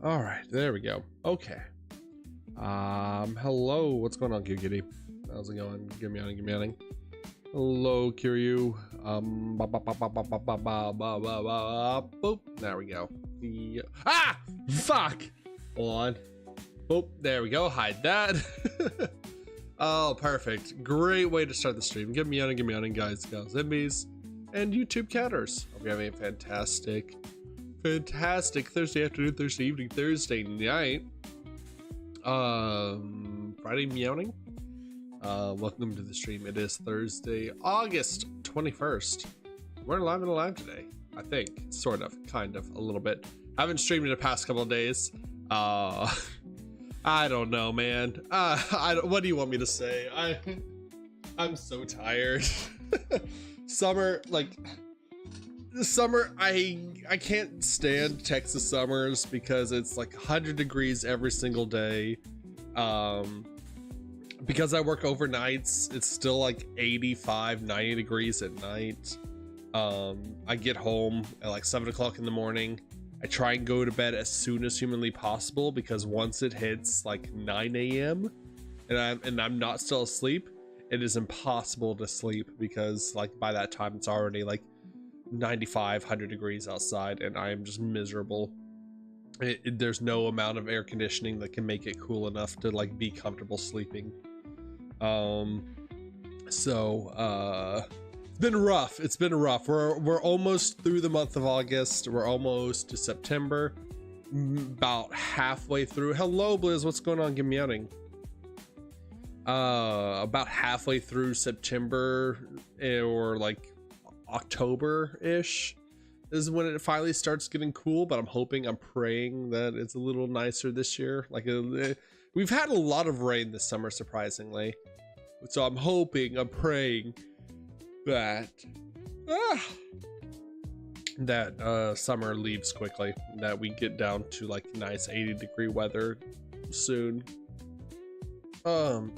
All right, there we go. Okay. Hello, what's going on, Kitty? How's it going? Give me on. Hello, Kiryu. Boop. There we go. Fuck. Hold on. Boop. There we go. Hide that. Oh, perfect. Great way to start the stream. Give me on, guys, zombies, and YouTube catters. Hope you're having a fantastic Thursday afternoon, Thursday evening, Thursday night. Friday meowing. Welcome to the stream. It is Thursday, August 21st. We're live and alive today, I think. Sort of, kind of, a little bit. I haven't streamed in the past couple of days. I don't know, man. What do you want me to say? I'm so tired. Summer, I can't stand Texas summers because it's like 100 degrees every single day. Because I work overnights, it's still like 85, 90 degrees at night. I get home at like 7 o'clock in the morning. I try and go to bed as soon as humanly possible because once it hits like 9 a.m. and I'm not still asleep, it is impossible to sleep because like by that time it's already like 95, 100 degrees outside and I am just miserable. There's no amount of air conditioning that can make it cool enough to like be comfortable sleeping. It's been rough. We're almost through the month of August. We're almost to September, about halfway through. Hello, Blizz, what's going on? Give me outing. About halfway through September or like October-ish is when it finally starts getting cool, but I'm praying that it's a little nicer this year. We've had a lot of rain this summer, surprisingly. So I'm praying that summer leaves quickly, that we get down to like nice 80-degree weather soon. Or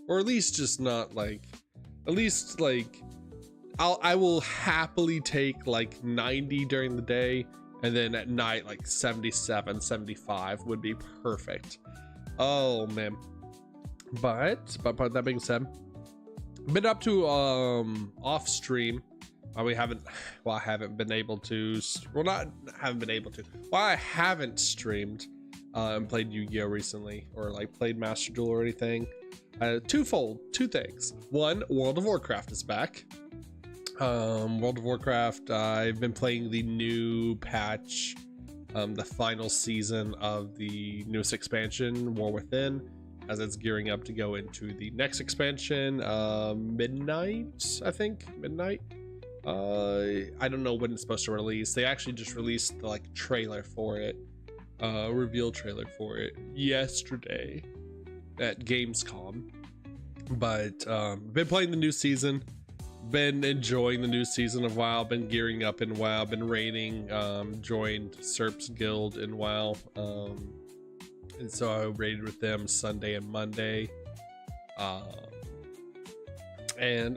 at least just not like, at least like, I will happily take like 90 during the day, and then at night like 77, 75 would be perfect. Oh man. But that being said, been up to off stream. I haven't been able to. I haven't streamed and played Yu-Gi-Oh recently, or like played Master Duel or anything. Two things. One, World of Warcraft is back. World of Warcraft, I've been playing the new patch, the final season of the newest expansion, War Within, as it's gearing up to go into the next expansion, midnight. I don't know when it's supposed to release. They actually just released the like trailer for it, reveal trailer for it yesterday at Gamescom. But been playing the new season, been enjoying the new season of WoW, been gearing up in WoW, been raiding, joined Serp's Guild in WoW, and so I raided with them Sunday and Monday, and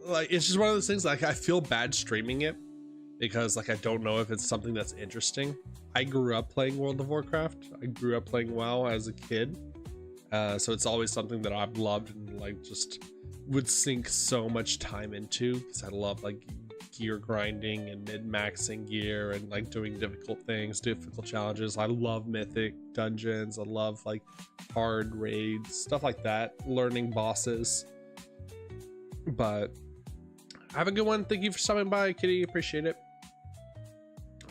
like it's just one of those things, like I feel bad streaming it because like I don't know if it's something that's interesting. I grew up playing World of Warcraft, I grew up playing WoW as a kid, so it's always something that I've loved and like just would sink so much time into because I love like gear grinding and mid-maxing gear and like doing difficult challenges. I love mythic dungeons, I love like hard raids, stuff like that, learning bosses. But have a good one. Thank you for stopping by, Kitty, appreciate it.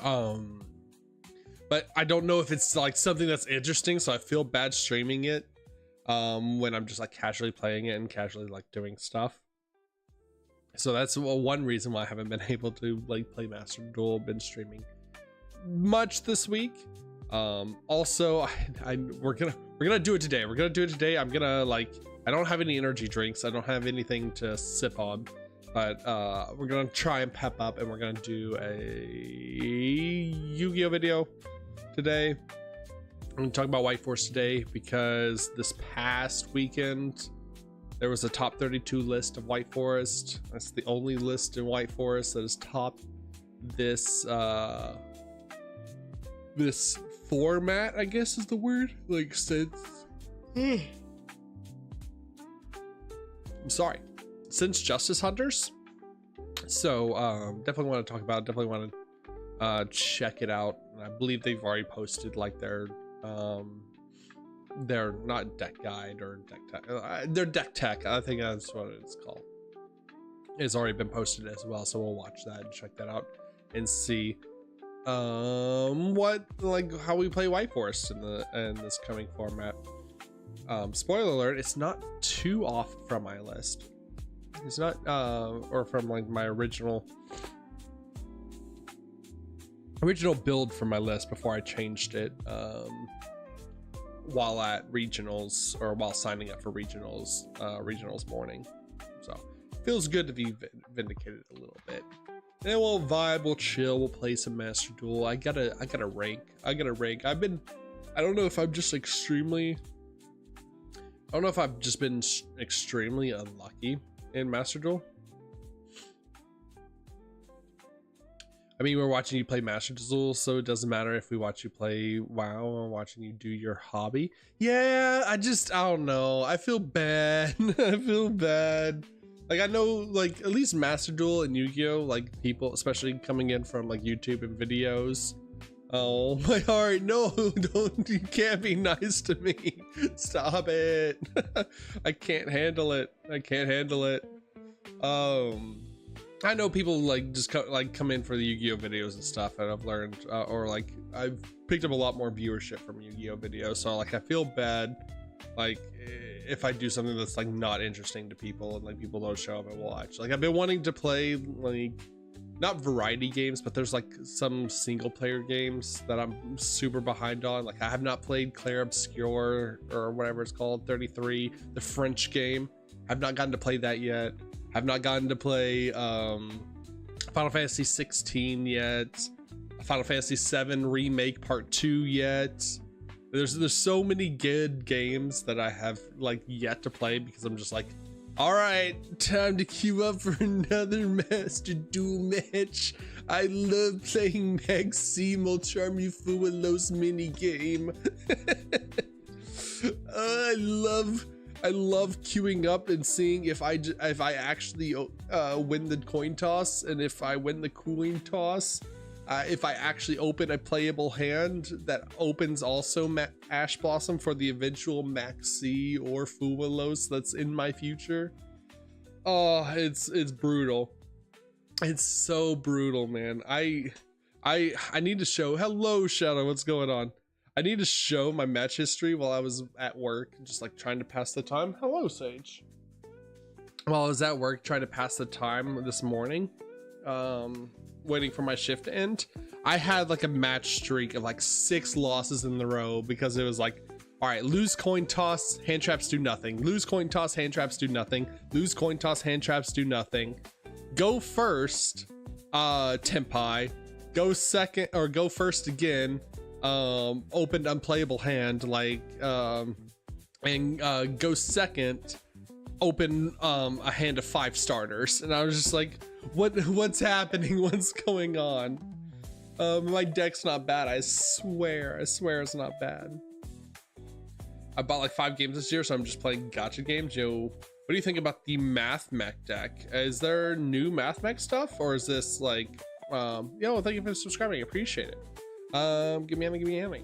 But I don't know if it's like something that's interesting, so I feel bad streaming it when I'm just like casually playing it and casually like doing stuff. So that's one reason why I haven't been able to like play Master Duel, been streaming much this week. Also, we're gonna do it today. I'm gonna like, I don't have any energy drinks, I don't have anything to sip on, but we're gonna try and pep up, and we're gonna do a Yu-Gi-Oh video today. I'm gonna talk about White Forest today because this past weekend there was a top 32 list of White Forest. That's the only list in White Forest that has topped this format, I guess is the word, like since I'm sorry, since Justice Hunters. So definitely want to talk about it, definitely want to check it out. I believe they've already posted like their not deck guide or deck tech, their deck tech, I think that's what it's called. It's already been posted as well, so we'll watch that and check that out and see what, like, how we play White Forest in this coming format. Spoiler alert, it's not too off from my list. It's not or from like my original build for my list before I changed it while at regionals, or while signing up for regionals morning. So feels good to be vindicated a little bit. And then we'll vibe, we'll chill, we'll play some Master Duel. I gotta rank. I don't know if I'm just extremely, I don't know if I've just been extremely unlucky in Master Duel. I mean, we're watching you play Master Duel, so it doesn't matter if we watch you play WoW or watching you do your hobby. Yeah, I don't know. I feel bad. I feel bad. Like, I know, like, at least Master Duel and Yu-Gi-Oh, like, people, especially coming in from, like, YouTube and videos. Oh, my heart, no, don't, you can't be nice to me. Stop it. I can't handle it. I can't handle it. I know people, like, just come in for the Yu-Gi-Oh videos and stuff, and I've learned, or, like, I've picked up a lot more viewership from Yu-Gi-Oh videos, so, like, I feel bad, like, if I do something that's like not interesting to people and like people don't show up and watch. Like, I've been wanting to play, like, not variety games, but there's like some single player games that I'm super behind on. Like, I have not played Clair Obscure or whatever it's called, 33, the French game. I've not gotten to play that yet. I've not gotten to play Final Fantasy 16 yet, Final Fantasy 7 Remake Part 2 yet. There's so many good games that I have like yet to play, because I'm just like, all right, time to queue up for another Master Duel match. I love playing Maxime will charm you for a Los mini game. I love queuing up and seeing if I actually win the coin toss, and if I win the coin toss, if I actually open a playable hand that opens also Ash Blossom for the eventual Maxi or Fuwalos that's in my future. Oh, it's brutal. It's so brutal, man. I need to show, hello Shadow, what's going on? I need to show my match history while I was at work, just like trying to pass the time. Hello Sage. While I was at work trying to pass the time this morning, waiting for my shift to end, I had like a match streak of like 6 losses in the row, because it was like, all right, lose coin toss, hand traps do nothing, lose coin toss, hand traps do nothing, lose coin toss, hand traps do nothing, go first, Tempai, go second, or go first again, opened unplayable hand, like, and go second, open a hand of 5 starters. And I was just like, what's happening? What's going on? My deck's not bad. I swear it's not bad. I bought like 5 games this year, so I'm just playing gacha games. Yo, what do you think about the Math Mech deck? Is there new Math Mech stuff, or is this like, yo, thank you for subscribing, I appreciate it. Give me Hammy.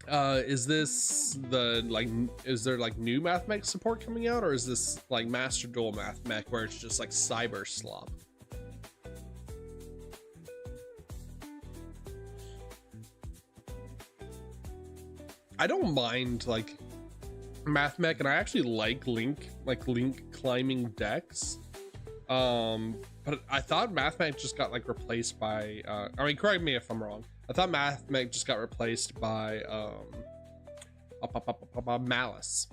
Is this the, like, is there like new Math Mech support coming out, or is this like Master Duel Math Mech where it's just like cyber slop? I don't mind like Math Mech, and I actually like Link climbing decks. But I thought Math Mech just got like replaced by I mean, correct me if I'm wrong, I thought Math Mech just got replaced by Malice,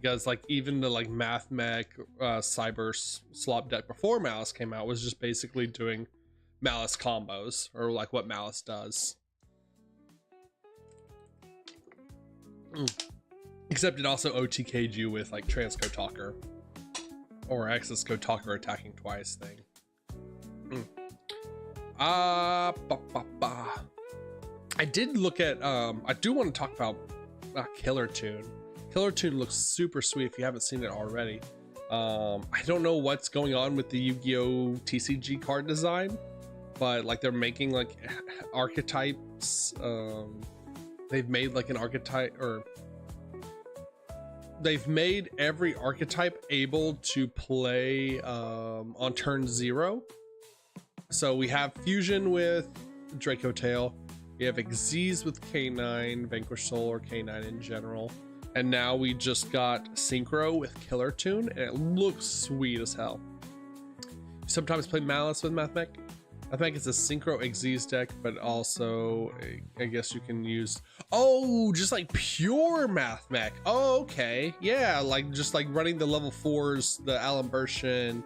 because like even the like Math Mech cyber slop deck before Malice came out was just basically doing Malice combos, or like what Malice does. Except it also OTK'd you with like Transco Talker or Access Code Talker attacking twice thing. I did look at I do want to talk about Killer Tune. Killer Tune looks super sweet if you haven't seen it already. I don't know what's going on with the Yu-Gi-Oh TCG card design, but like they're making like archetypes. They've made like an archetype, or they've made every archetype able to play on turn 0. So we have Fusion with Draco Tail, we have Xyz with K9, Vanquish Soul, or K9 in general, and now we just got Synchro with Killer Tune, and it looks sweet as hell. Sometimes play Malice with Mathmech. I think it's a Synchro Xyz deck, but also I guess you can use, oh, just like pure Mathmech. Oh, okay, yeah, like just like running the level 4s, the Alambertian,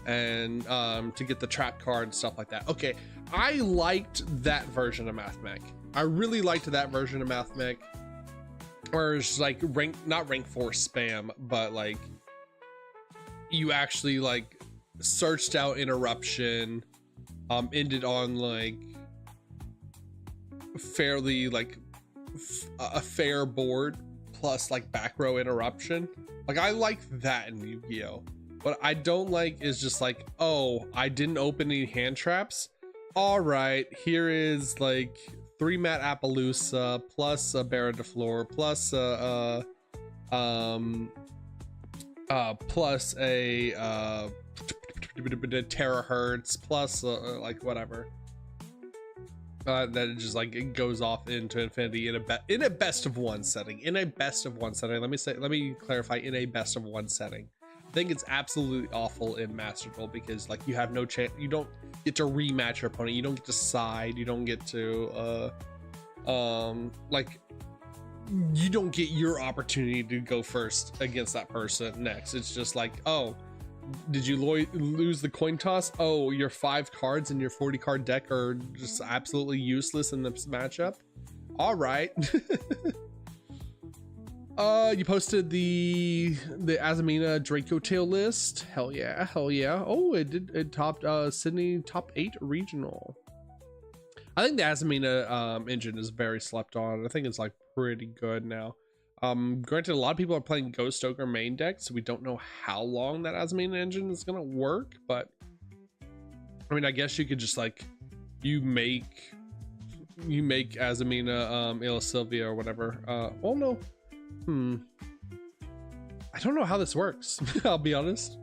and to get the trap card and stuff like that. Okay, I liked that version of Mathmech. I really liked that version of Mathmech, where it's like not rank 4 spam, but like you actually like searched out interruption, ended on like fairly like a fair board plus like back row interruption. Like I like that in Yu-Gi-Oh. What I don't like is just like, oh, I didn't open any hand traps. All right, here is like 3 Mat Appaloosa plus a Barra de Flor plus plus a terahertz plus like whatever. That it just like it goes off into infinity in a best of one setting. In a best of one setting. Let me clarify, in a best of one setting. I think it's absolutely awful in Master Duel because like you have no chance, you don't get to rematch your opponent, you don't get to side, you don't get to like you don't get your opportunity to go first against that person next. It's just like, oh, did you lose the coin toss? Oh, your 5 cards in your 40 card deck are just absolutely useless in this matchup. All right. You posted the Azamina Draco Tail list. Hell yeah, hell yeah. Oh, it topped Sydney top 8 regional. I think the Azamina engine is very slept on. I think it's like pretty good now. Granted, a lot of people are playing Ghost Ogre main deck, so we don't know how long that Azamina engine is gonna work, but I mean, I guess you could just like you make Azamina Ila Sylvia or whatever. Oh no. I don't know how this works. I'll be honest.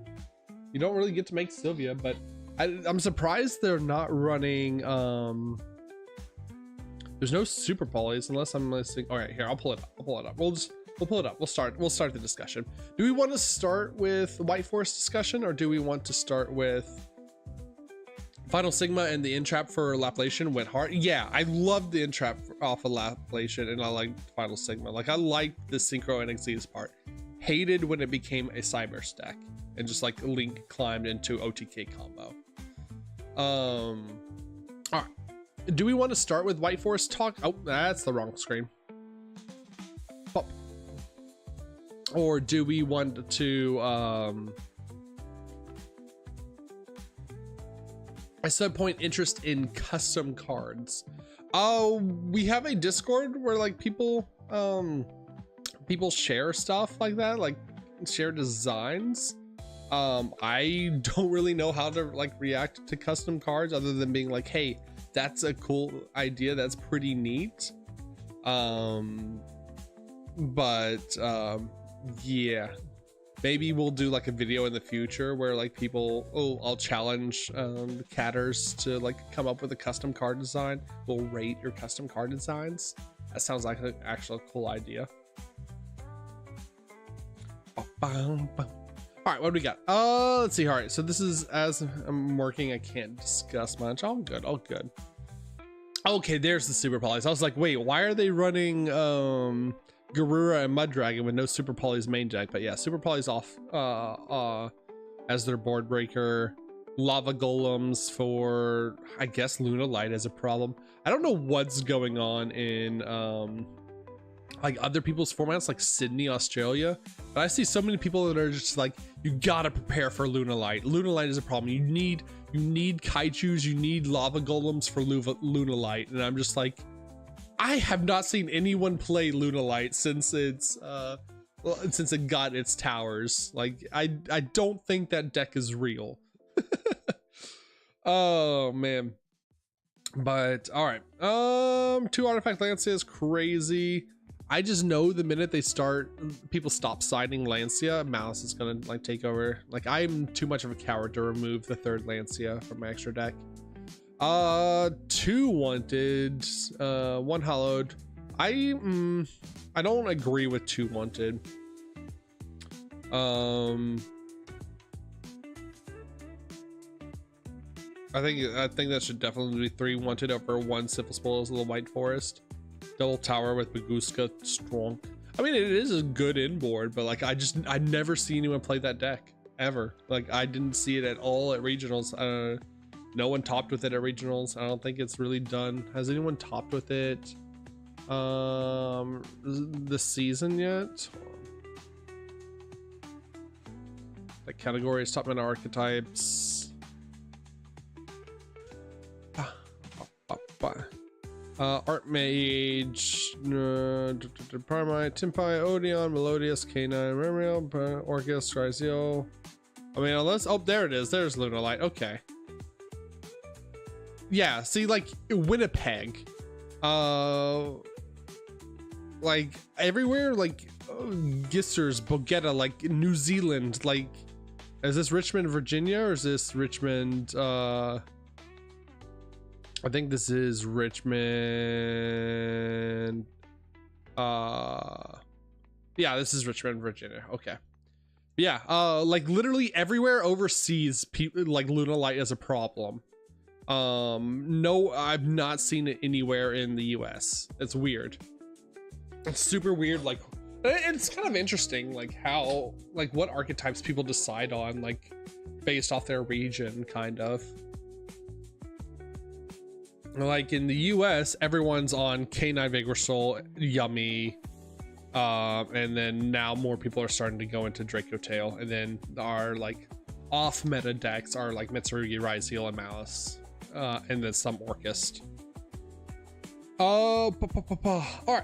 You don't really get to make Sylvia, but I'm surprised they're not running there's no super polys unless I'm missing. All right, here, I'll pull it up. We'll pull it up. We'll start the discussion. Do we want to start with White Force discussion, or do we want to start with Final Sigma and the Entrap for Laplation went hard? Yeah, I loved the Entrap off of Laplation, and I liked Final Sigma. Like I liked the Synchro and Xyz part. Hated when it became a Cyber stack and just like Link climbed into OTK combo. All right. Do we want to start with White Force talk? Oh, that's the wrong screen. Oh. Or do we want to I said point interest in custom cards. Oh, we have a Discord where like people share stuff like that, like share designs. I don't really know how to like react to custom cards other than being like, hey, that's a cool idea, that's pretty neat. Yeah, maybe we'll do like a video in the future where like people, I'll challenge catters to like come up with a custom card design. We'll rate your custom card designs. That sounds like an actual cool idea. All right, what do we got? Let's see. All right, so this is as I'm working, I can't discuss much. All good. Okay, there's the super polys. I was like, wait, why are they running Garura and Mud Dragon with no super polys main deck? But yeah, super polys off as their board breaker. Lava golems for, I guess, Luna Light is a problem. I don't know what's going on in like other people's formats like Sydney, Australia, but I see so many people that are just like, you gotta prepare for Luna Light. Luna Light is a problem. You need kaichus, you need lava golems for Luna Light, and I'm just like, I have not seen anyone play Lunalight since it's well, since it got its towers. Like I don't think that deck is real. Oh man. But all right, 2 artifact Lancia is crazy. I just know the minute people stop siding Lancia, Malice is gonna like take over. Like I'm too much of a coward to remove the 3rd Lancia from my extra deck. 2 wanted, 1 hallowed. I don't agree with 2 wanted. I think that should definitely be 3 wanted over 1 Simple Spoils of the White Forest. Double tower with Baguska strong. I mean, it is a good inboard, but like I never see anyone play that deck ever. Like I didn't see it at all at regionals. No one topped with it at regionals. I don't think it's really done. Has anyone topped with it this season yet? The category is top meta archetypes. Art Mage, Paramite, Timpai, Odeon, Melodious, K9, Remriel, Orcus, Trizio. I mean, unless, oh, there it is. There's Lunalight. Okay. Yeah, see, like Winnipeg, like everywhere, like Gissers, Bogetta, like New Zealand, like, is this Richmond, Virginia, or is this Richmond, I think this is Richmond. Yeah, this is Richmond, Virginia. Okay. Yeah, like literally everywhere overseas, people like Lunalight is a problem. No, I've not seen it anywhere in the US. It's weird. It's super weird. Like, it's kind of interesting, like how, like what archetypes people decide on, like based off their region, kind of. Like in the US, everyone's on K9 Vigor Soul, Yummy, and then now more people are starting to go into Draco Tail, and then our like off meta decks are like Mitsurugi, Rise Heal, and Malice, and then some Orcust. All right.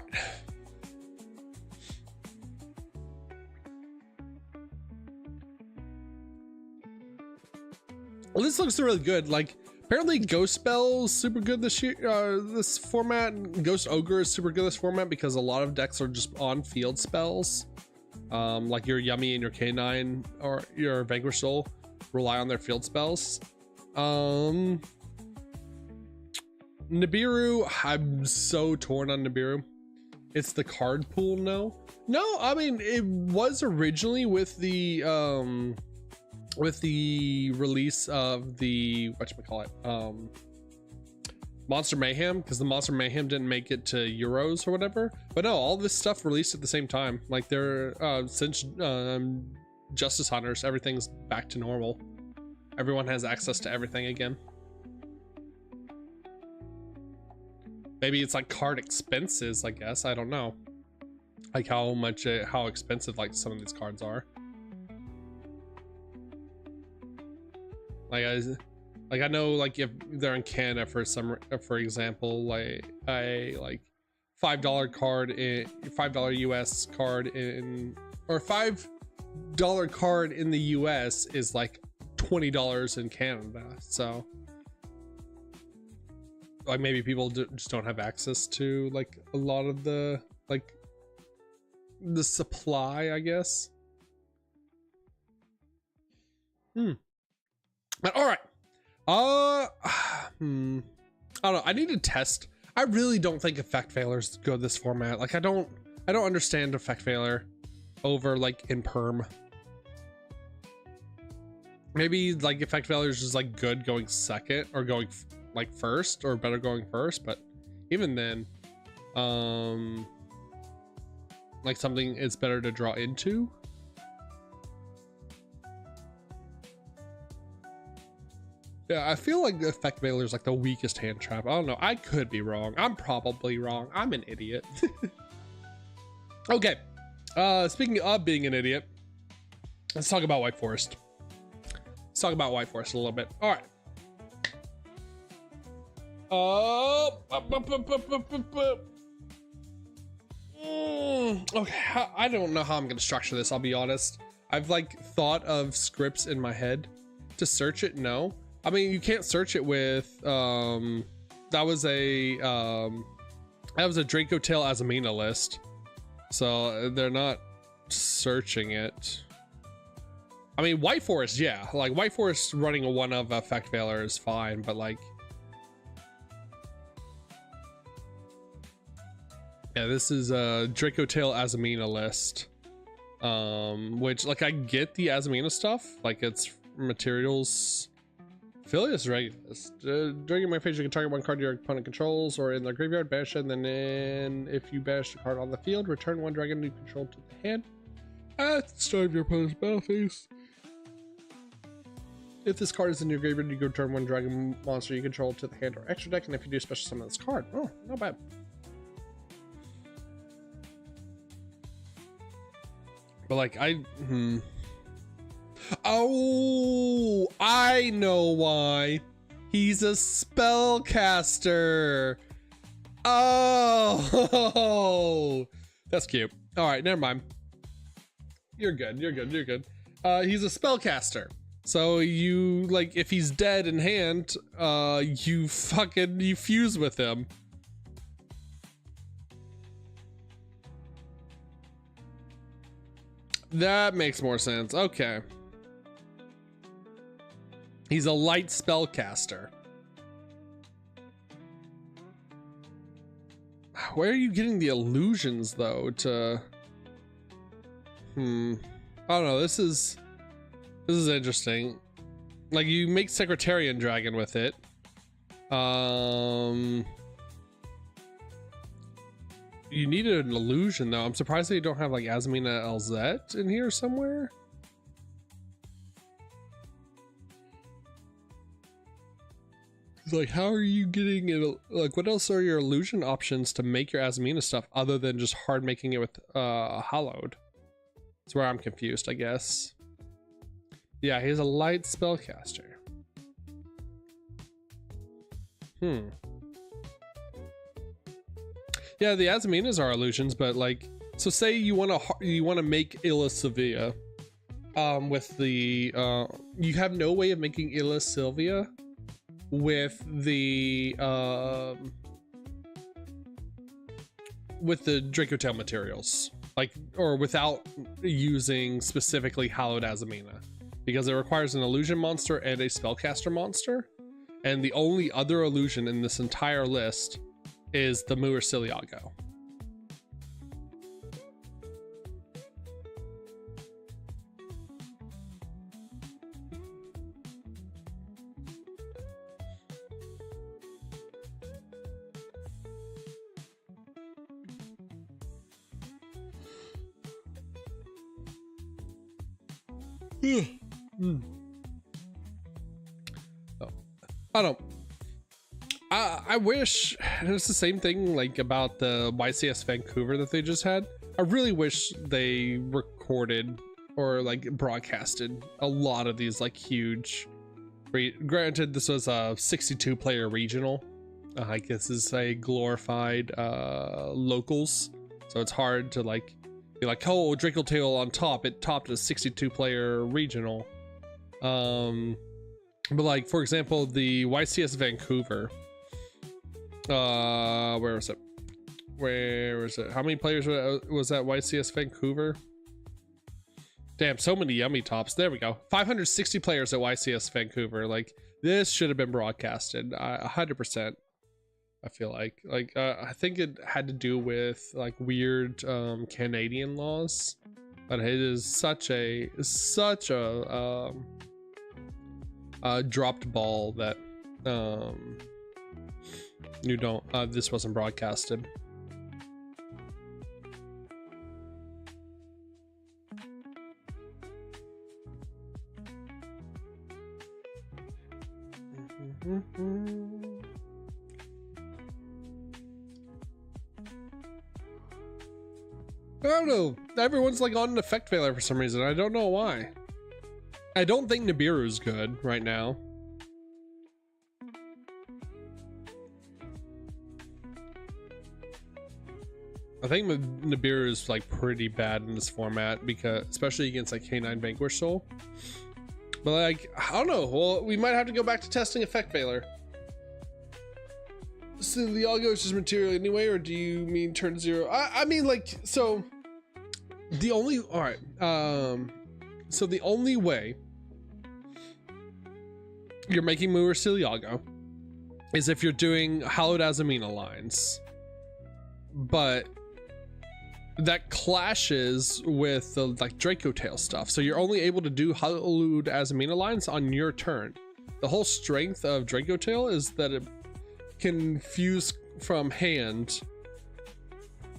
Well, this looks really good. Like, apparently Ghost Spell is super good this year, this format. Ghost Ogre is super good this format because a lot of decks are just on field spells. Like your Yummy and your K9 or your Vanquish Soul rely on their field spells. Nibiru, I'm so torn on Nibiru. It's the card pool, no, I mean, it was originally with the release of the whatchamacallit, Monster Mayhem, because the Monster Mayhem didn't make it to Euros or whatever. But no, all this stuff released at the same time. Like they're since Justice Hunters, everything's back to normal. Everyone has access to everything again. Maybe it's like card expenses, I guess. I don't know, like how expensive like some of these cards are. Like I know, like if they're in Canada for example, like $5 card in $5 US card in, or $5 card in the US is like $20 in Canada. So like maybe people just don't have access to like a lot of the the supply, I guess. But all right, I don't know. I need to test. I really don't think effect failures go this format. Like I don't understand effect failure over like in perm. Maybe like effect failure is just like good going second or going like first, or better going first. But even then, like something it's better to draw into. Yeah, I feel like the effect failure is like the weakest hand trap. I don't know. I could be wrong. I'm probably wrong. I'm an idiot. Okay. Speaking of being an idiot, let's talk about White Forest. Let's talk about White Forest a little bit. All right. Okay, I don't know how I'm gonna structure this, I'll be honest. I've like thought of scripts in my head. To search it, no. I mean, you can't search it with that was a Draco Tail Azamina list, so they're not searching it. I mean, White Forest, yeah, like White Forest running a one of effect veiler is fine, but like, yeah, this is a Draco Tail Azamina list, which like I get the Azamina stuff, like it's materials. Philius Regulus. During my phase, you can target one card your opponent controls or in their graveyard, banish it, and then if you banish the card on the field, return one dragon you control to the hand at the start of your opponent's battle phase. If this card is in your graveyard, you can return one dragon monster you control to the hand or extra deck, and if you do, special summon this card. Oh, not bad. But like, oh, I know why. He's a spellcaster. Oh, that's cute. All right, never mind. You're good. You're good. You're good. He's a spellcaster. So you like, if he's dead in hand, you fuse with him. That makes more sense. Okay. He's a light spellcaster. Where are you getting the illusions though to I don't know, this is interesting. Like you make Secretarian Dragon with it. You needed an illusion though. I'm surprised that you don't have like Azamina Elzette in here somewhere. Like, how are you getting it? Like, what else are your illusion options to make your Azamina stuff other than just hard making it with Hallowed? That's where I'm confused, I guess. Yeah, he's a light spellcaster. Yeah, the Azaminas are illusions, but like, so say you want to make Illa Sylvia, with the you have no way of making Illa Sylvia with the Draco Tail materials, like, or without using specifically Hallowed Azamina, because it requires an illusion monster and a spellcaster monster, and the only other illusion in this entire list is the Mursiliago. I don't. I wish it's the same thing like about the YCS Vancouver that they just had. I really wish they recorded or like broadcasted a lot of these like huge. Granted, this was a 62 player regional. I guess it's a glorified locals, so it's hard to like be like, oh, Draco Tail on top. It topped a 62 player regional. But like, for example, the YCS Vancouver, where was it? How many players was that YCS Vancouver? Damn, so many yummy tops. There we go. 560 players at YCS Vancouver. Like, this should have been broadcasted 100%. I feel like I think it had to do with like weird Canadian laws, but it is such a dropped ball that you don't this wasn't broadcasted. I don't know, everyone's like on an effect failure for some reason. I don't know why. I don't think Nibiru's good right now. I think Nibiru is like pretty bad in this format, because especially against like K9 Vanquish Soul. But like, I don't know. Well, we might have to go back to testing Effect Veiler. So the Yugioh is just material anyway, or do you mean turn 0? I mean, like, so the only, all right. So the only way you're making Mover Steel Yugioh is if you're doing Hallowed Azamina lines, but that clashes with the like Draco Tail stuff. So you're only able to do Hallowed Azamina lines on your turn. The whole strength of Draco Tail is that it can fuse from hand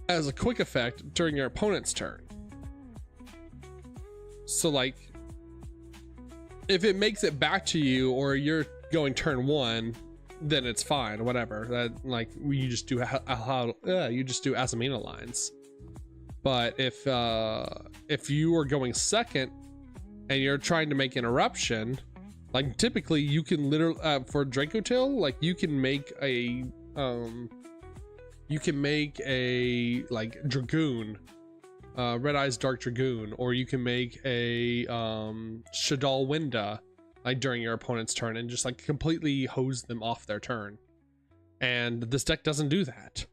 as a quick effect during your opponent's turn. So like, if it makes it back to you or you're going turn 1, then it's fine, whatever. That like you just do you just do Azamina lines. But if you are going second and you're trying to make an eruption, like typically you can literally for Draco Tail, like you can make a like Dragoon, Red Eyes Dark Dragoon, or you can make a Shadal Winda like during your opponent's turn and just like completely hose them off their turn. And this deck doesn't do that.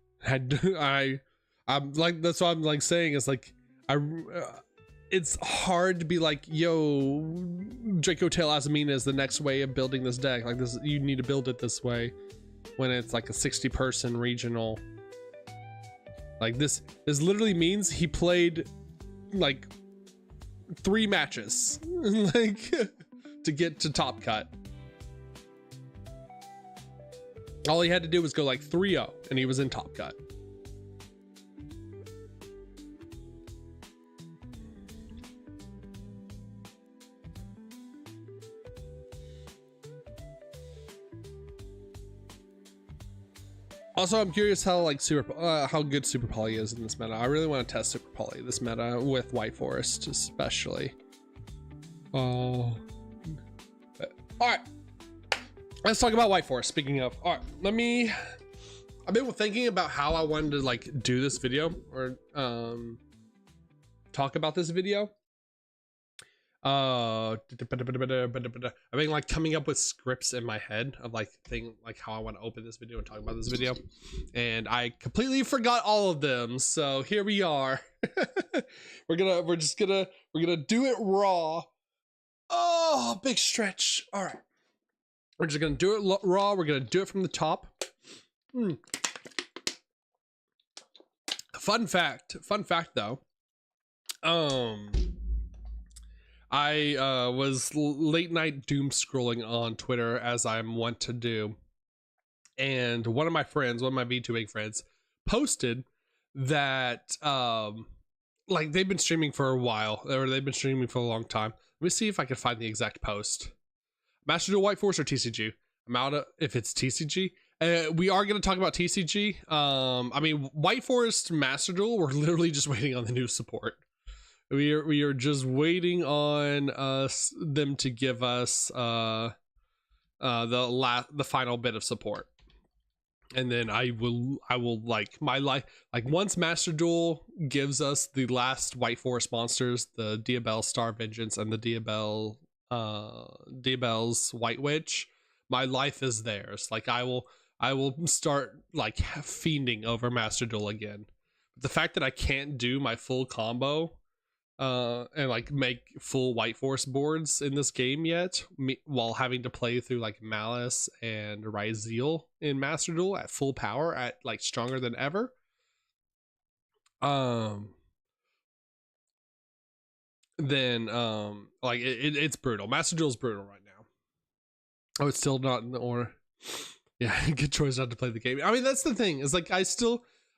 I'm like, that's what I'm like saying is like, it's hard to be like, yo, Draco Tail Azamina is the next way of building this deck. Like this, you need to build it this way when it's like a 60-person regional. Like this literally means he played like 3 matches like to get to top cut. All he had to do was go like 3-0 and he was in top cut. Also, I'm curious how like how good Super Poly is in this meta. I really want to test Super Poly this meta with White Forest, especially. Oh, all right. Let's talk about White Forest. Speaking of, all right, I've been thinking about how I wanted to like do this video or talk about this video. I've been like coming up with scripts in my head of like how I want to open this video and talk about this video, and I completely forgot all of them. So here we are. we're gonna do it raw. Oh, big stretch. All right, we're just gonna do it raw. We're gonna do it from the top. Fun fact though. I was late night doom scrolling on Twitter, as I'm wont to do, and one of my VTubing friends posted that like they've been streaming for a while, or they've been streaming for a long time. Let me see if I can find the exact post. Master Duel White Forest or TCG? I'm out of if it's TCG. We are going to talk about TCG. I mean, White Forest Master Duel, we're literally just waiting on the new support. We are just waiting on them to give us the final bit of support, and then I will like my life, like once Master Duel gives us the last White Forest monsters, the Diabell Star Vengeance and the Diabell's White Witch, my life is theirs. Like I will start like fiending over Master Duel again. But the fact that I can't do my full combo and like make full White Forest boards in this game yet, while having to play through like Malice and Ryzeal in Master Duel at full power, at like stronger than ever. Then like it's brutal. Master Duel's brutal right now. Oh, it's still not in the order. Yeah, good choice not to play the game. I mean, that's the thing, is like I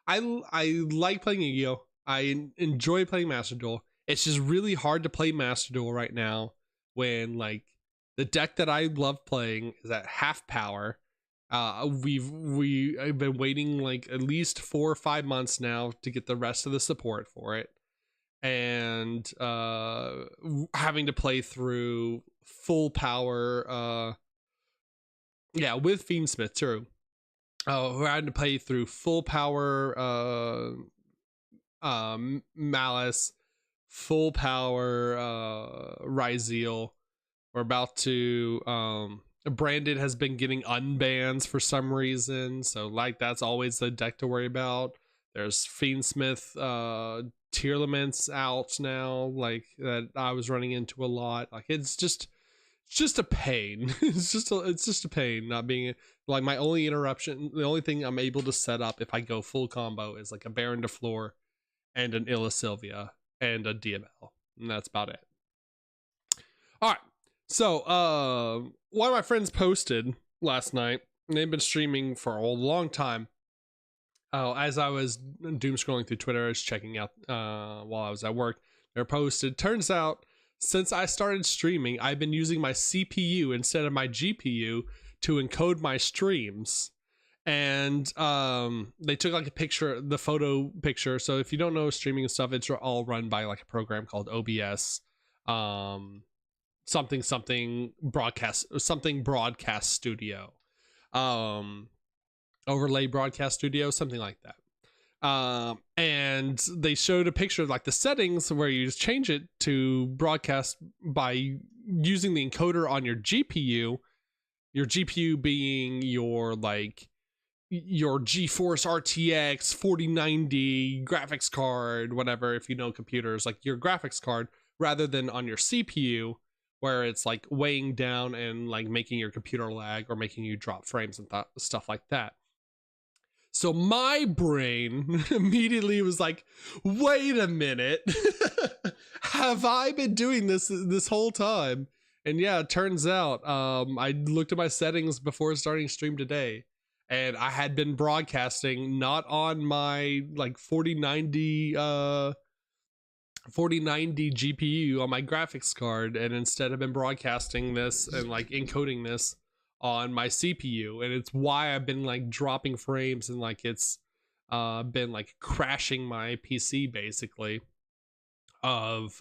like playing Yugioh. I enjoy playing Master Duel. It's just really hard to play Master Duel right now when like the deck that I love playing is at half power. I've been waiting like at least 4 or 5 months now to get the rest of the support for it, and having to play through full power. Yeah, with Fiendsmith too. We're having to play through full power Malice, full power, Ryzeal. We're about to Brandon has been getting unbans for some reason, so like that's always the deck to worry about. There's Fiendsmith Tearlaments out now, like that I was running into a lot. Like it's just a pain. it's just a pain not being like my only interruption. The only thing I'm able to set up if I go full combo is like a Baron de Fleur and an Illa Sylvia and a DML, and that's about it. All right. So, one of my friends posted last night, and they've been streaming for a long time. As I was doom scrolling through Twitter, I was checking out while I was at work. They're posted. Turns out, since I started streaming, I've been using my CPU instead of my GPU to encode my streams. And they took like a picture, the photo picture. So if you don't know streaming and stuff, it's all run by like a program called OBS. Something broadcast studio, overlay broadcast studio, something like that. And they showed a picture of like the settings where you just change it to broadcast by using the encoder on your GPU being your GeForce RTX 4090 graphics card, whatever, if you know computers, like your graphics card, rather than on your CPU, where it's like weighing down and like making your computer lag or making you drop frames and stuff like that. So my brain immediately was like, wait a minute, have I been doing this whole time? And yeah, it turns out I looked at my settings before starting stream today, and I had been broadcasting not on my like 4090 GPU on my graphics card, and instead I've been broadcasting this and like encoding this on my CPU, and it's why I've been like dropping frames and like it's been like crashing my PC basically of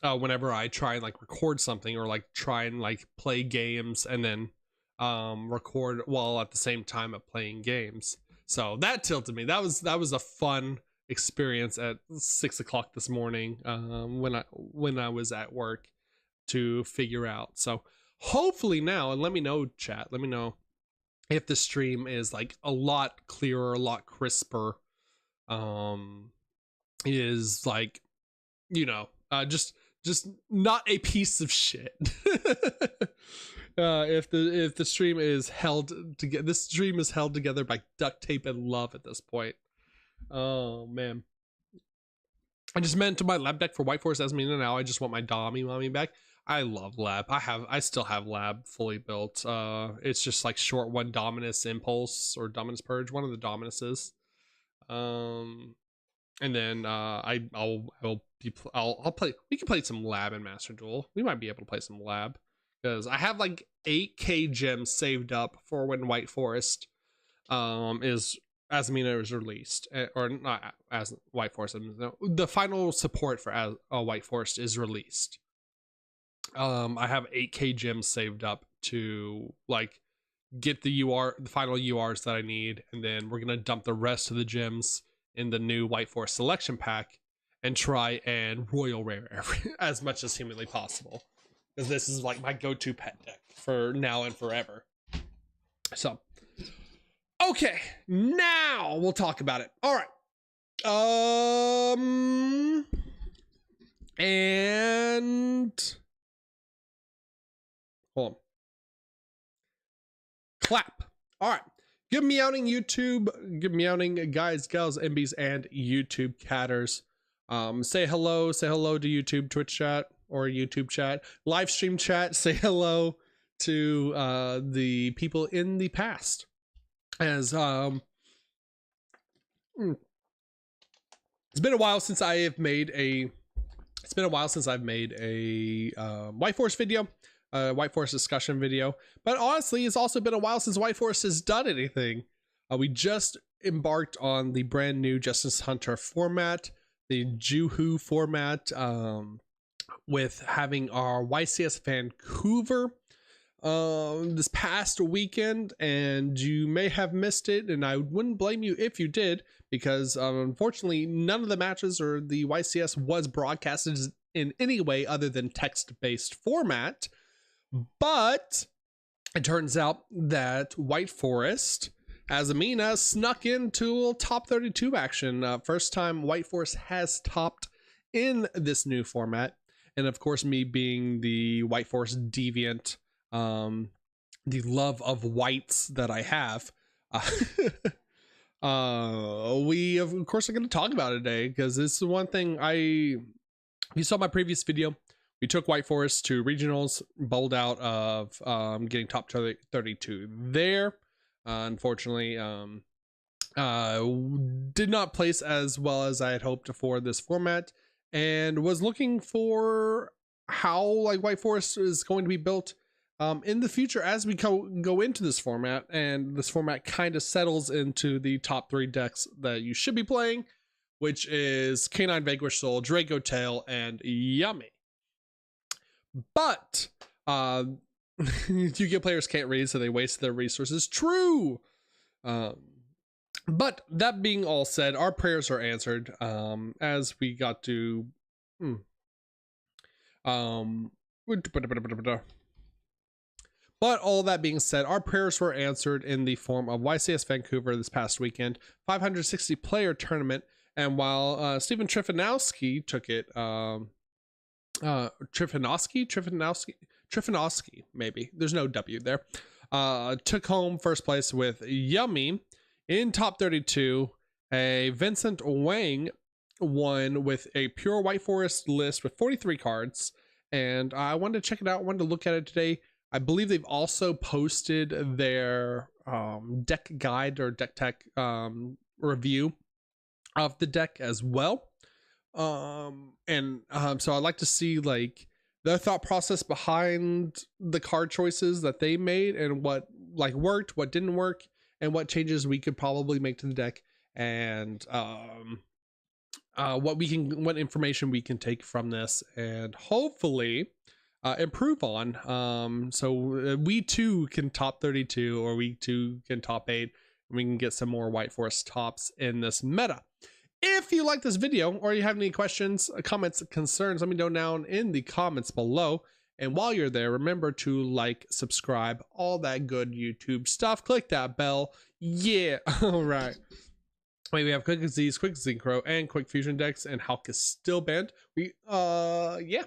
whenever I try and like record something or like try and like play games and then record while at the same time of playing games. So that tilted me. That was a fun experience at 6 o'clock this morning when I was at work to figure out. So hopefully now, and let me know, chat, let me know if the stream is like a lot clearer, a lot crisper, is like, you know, just not a piece of shit. If the stream is held together, this stream is held together by duct tape and love at this point. Oh man, I just meant to my lab deck for White Forest as me now. I just want my mommy back. I love lab. I still have lab fully built. It's just like short one Dominus Impulse or Dominus Purge, one of the Dominuses. And then I'll play. We can play some lab in Master Duel. We might be able to play some lab because I have like 8k gems saved up for when White Forest is Asmina is released, or not as White Forest. The final support for White Forest is released. I have 8k gems saved up to like get the final URs that I need, and then we're gonna dump the rest of the gems in the new White Forest selection pack and try and royal rare as much as humanly possible, because this is like my go-to pet deck for now and forever. So okay, now we'll talk about it. All right. And hold on. Clap. All right. Good meowing YouTube. Good meowing guys, gals, MBs, and YouTube catters. Say hello to YouTube, Twitch chat, or YouTube chat, live stream chat. Say hello to the people in the past. As it's been a while since I've made a White Forest video, White Forest discussion video, but honestly it's also been a while since White Forest has done anything. We just embarked on the brand new Justice Hunter format, the Yugioh format, with having our YCS Vancouver this past weekend, and you may have missed it, and I wouldn't blame you if you did, because unfortunately none of the matches or the YCS was broadcasted in any way other than text-based format. But it turns out that White Forest, as Amina, snuck into top 32 action. First time White Forest has topped in this new format. And of course, me being the White Forest deviant, the love of whites that I have, we of course are going to talk about it today, because this is one thing you saw my previous video. We took White Forest to regionals, bowled out of getting top 32 there. Unfortunately, did not place as well as I had hoped for this format, and was looking for how like White Forest is going to be built in the future as we go into this format. And this format kind of settles into the top 3 decks that you should be playing, which is Canine Vanquish Soul, Draco Tail, and Yummy. But Yugioh players can't read, so they waste their resources. True. But that being all said, our prayers are answered as we got to but all that being said, our prayers were answered in the form of YCS Vancouver this past weekend, 560 player tournament. And while Stephen Trifanowski took it, Trifanowski, maybe there's no W there, took home first place with Yummy in top 32. A Vincent Wang won with a pure White Forest list with 43 cards, and I wanted to check it out, wanted to look at it today. I believe they've also posted their deck guide or deck tech review of the deck as well. So I'd like to see like their thought process behind the card choices that they made, and what like worked, what didn't work, and what changes we could probably make to the deck, and what information we can take from this and hopefully improve on, so we too can top 32, or we too can top 8, and we can get some more White Forest tops in this meta. If you like this video, or you have any questions, comments, concerns, let me know down in the comments below. And while you're there, remember to like, subscribe, all that good YouTube stuff. Click that bell. Yeah. All right. Wait, we have Quick Disease, Quick Synchro, and Quick Fusion decks, and Hulk is still banned. Yeah.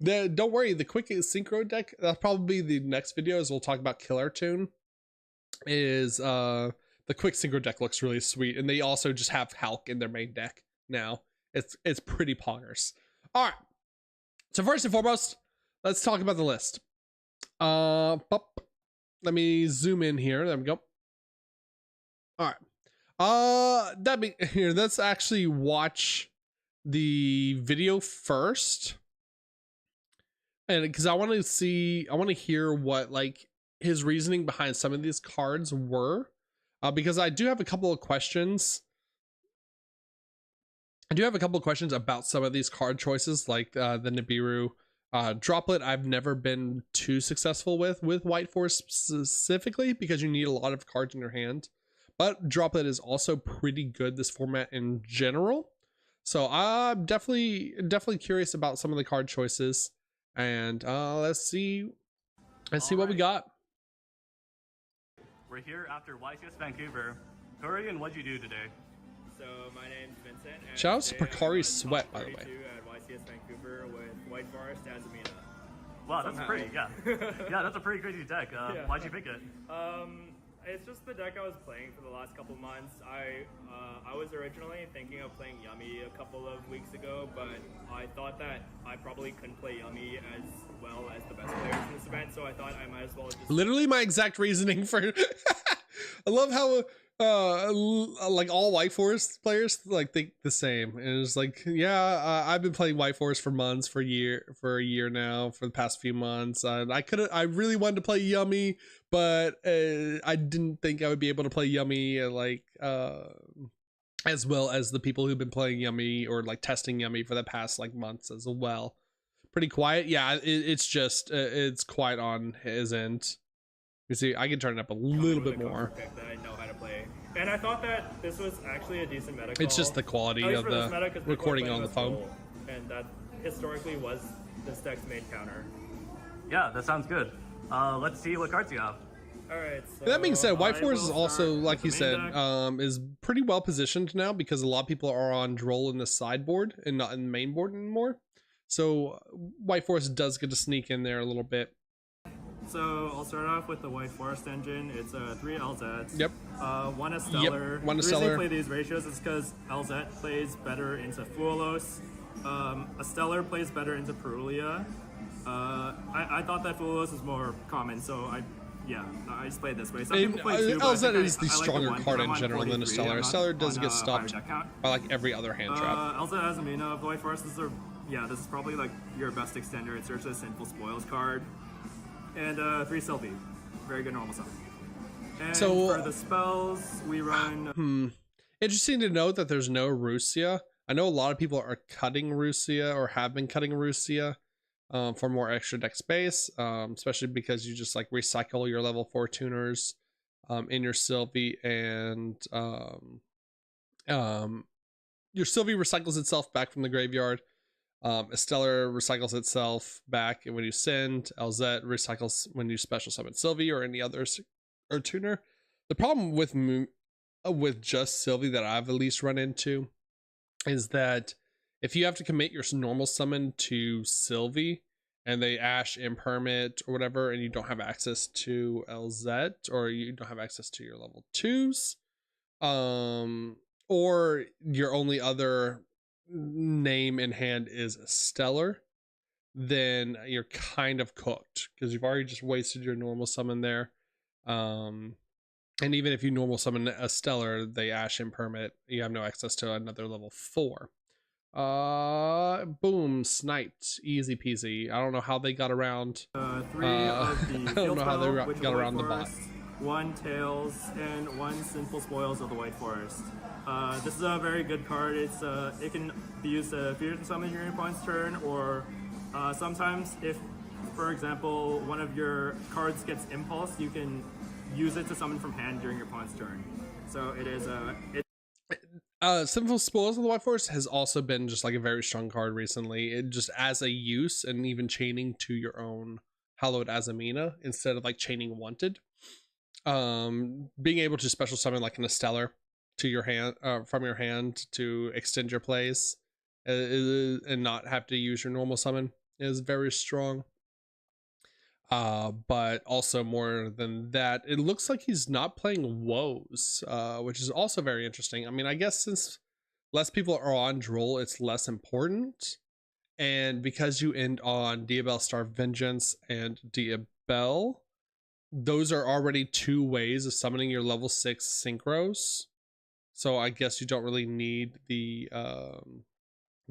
Don't worry, the Quick Synchro deck, that'll probably be the next video, as we'll talk about Killer Tune, is the Quick Synchro deck looks really sweet, and they also just have Hulk in their main deck now. It's pretty poggers. All right, so first and foremost, let's talk about the list. Let me zoom in here. There we go. All right. Let's actually watch the video first, and because I want to hear what like his reasoning behind some of these cards were, because I do have a couple of questions. About some of these card choices, like the Nibiru Droplet. I've never been too successful with White Force specifically, because you need a lot of cards in your hand. But Droplet is also pretty good this format in general. So I'm definitely curious about some of the card choices, and let's see what we got. We're here after YCS Vancouver. Hurry, and what'd you do today? So my name's Vincent. And shout out to Precari Sweat, by the way. At YCS Vancouver with White Forest as Amina. Wow, that's pretty, yeah. Yeah, that's a pretty crazy deck. Yeah. Why'd you pick it? It's just the deck I was playing for the last couple months. I was originally thinking of playing Yummy a couple of weeks ago, but I thought that I probably couldn't play Yummy as well as the best players in this event, so I thought I might as well just... Literally my exact reasoning for... I love how like all White Forest players like think the same, and it's like, yeah, I've been playing White Forest for months, for a year now, for the past few months. I really wanted to play Yummy, but I didn't think I would be able to play Yummy like as well as the people who've been playing Yummy or like testing Yummy for the past like months as well. pretty quiet. Yeah, it's just it's quiet on his end. You see, I can turn it up a little bit more. That I know how to play, and I thought that this was actually a decent meta call. It's just the quality of the recording on the phone, and that historically was this deck's main counter. Yeah, that sounds good. Let's see what cards you have. All right. So that being said, White Forest is also, like you said, is pretty well positioned now because a lot of people are on Droll in the sideboard and not in the main board anymore. So White Forest does get to sneak in there a little bit. So I'll start off with the White Forest engine. It's 3 LZs. Yep. One a Stellar. Yep. One a Stellar. The reason I Stellar. play these ratios is because LZ plays better into Fuelos. A Stellar plays better into Perulia. I thought that Fuelos is more common, so I just play it this way. Some people play two, LZ is the stronger card in general than a Stellar. A Stellar does get stopped by like every other hand trap. LZ Azamina, White Forest is this is probably like your best extender. It searches a Sinful Spoils card. And 3 Sylvie. Very good normal summon. And so, for the spells, we run... Interesting to note that there's no Rusia. I know a lot of people are cutting Rusia or have been cutting Rusia for more extra deck space, especially because you just like recycle your level 4 tuners in your Sylvie, and your Sylvie recycles itself back from the graveyard. Stellar recycles itself back when you send. LZ recycles when you special summon Sylvie or any others or tuner. The problem with just Sylvie that I've at least run into is that if you have to commit your normal summon to Sylvie and they Ash impermit or whatever, and you don't have access to LZ or you don't have access to your level 2s, or your only other name in hand is Stellar, then you're kind of cooked because you've already just wasted your normal summon there. And even if you normal summon a Stellar, they Ash impermit, you have no access to another level 4. Boom, sniped, easy peasy. I don't know how they got around. 3 of the I don't know how they got around the bot. 1 Tails and 1 Sinful Spoils of the White Forest. This is a very good card. It's it can be used to fusion summon your opponent's turn, or sometimes if, for example, one of your cards gets impulse, you can use it to summon from hand during your opponent's turn. So it is Sinful Spoils of the White Forest has also been just like a very strong card recently. It just as a use, and even chaining to your own Hallowed Azamina instead of like chaining Wanted. Being able to special summon like an Stellar to your hand from your hand to extend your plays and not have to use your normal summon is very strong. But also more than that, it looks like he's not playing Woes, which is also very interesting. I mean, I guess since less people are on Droll, it's less important, and because you end on Diabell Star Vengeance and Diabell, those are already 2 ways of summoning your level 6 synchros. So I guess you don't really need the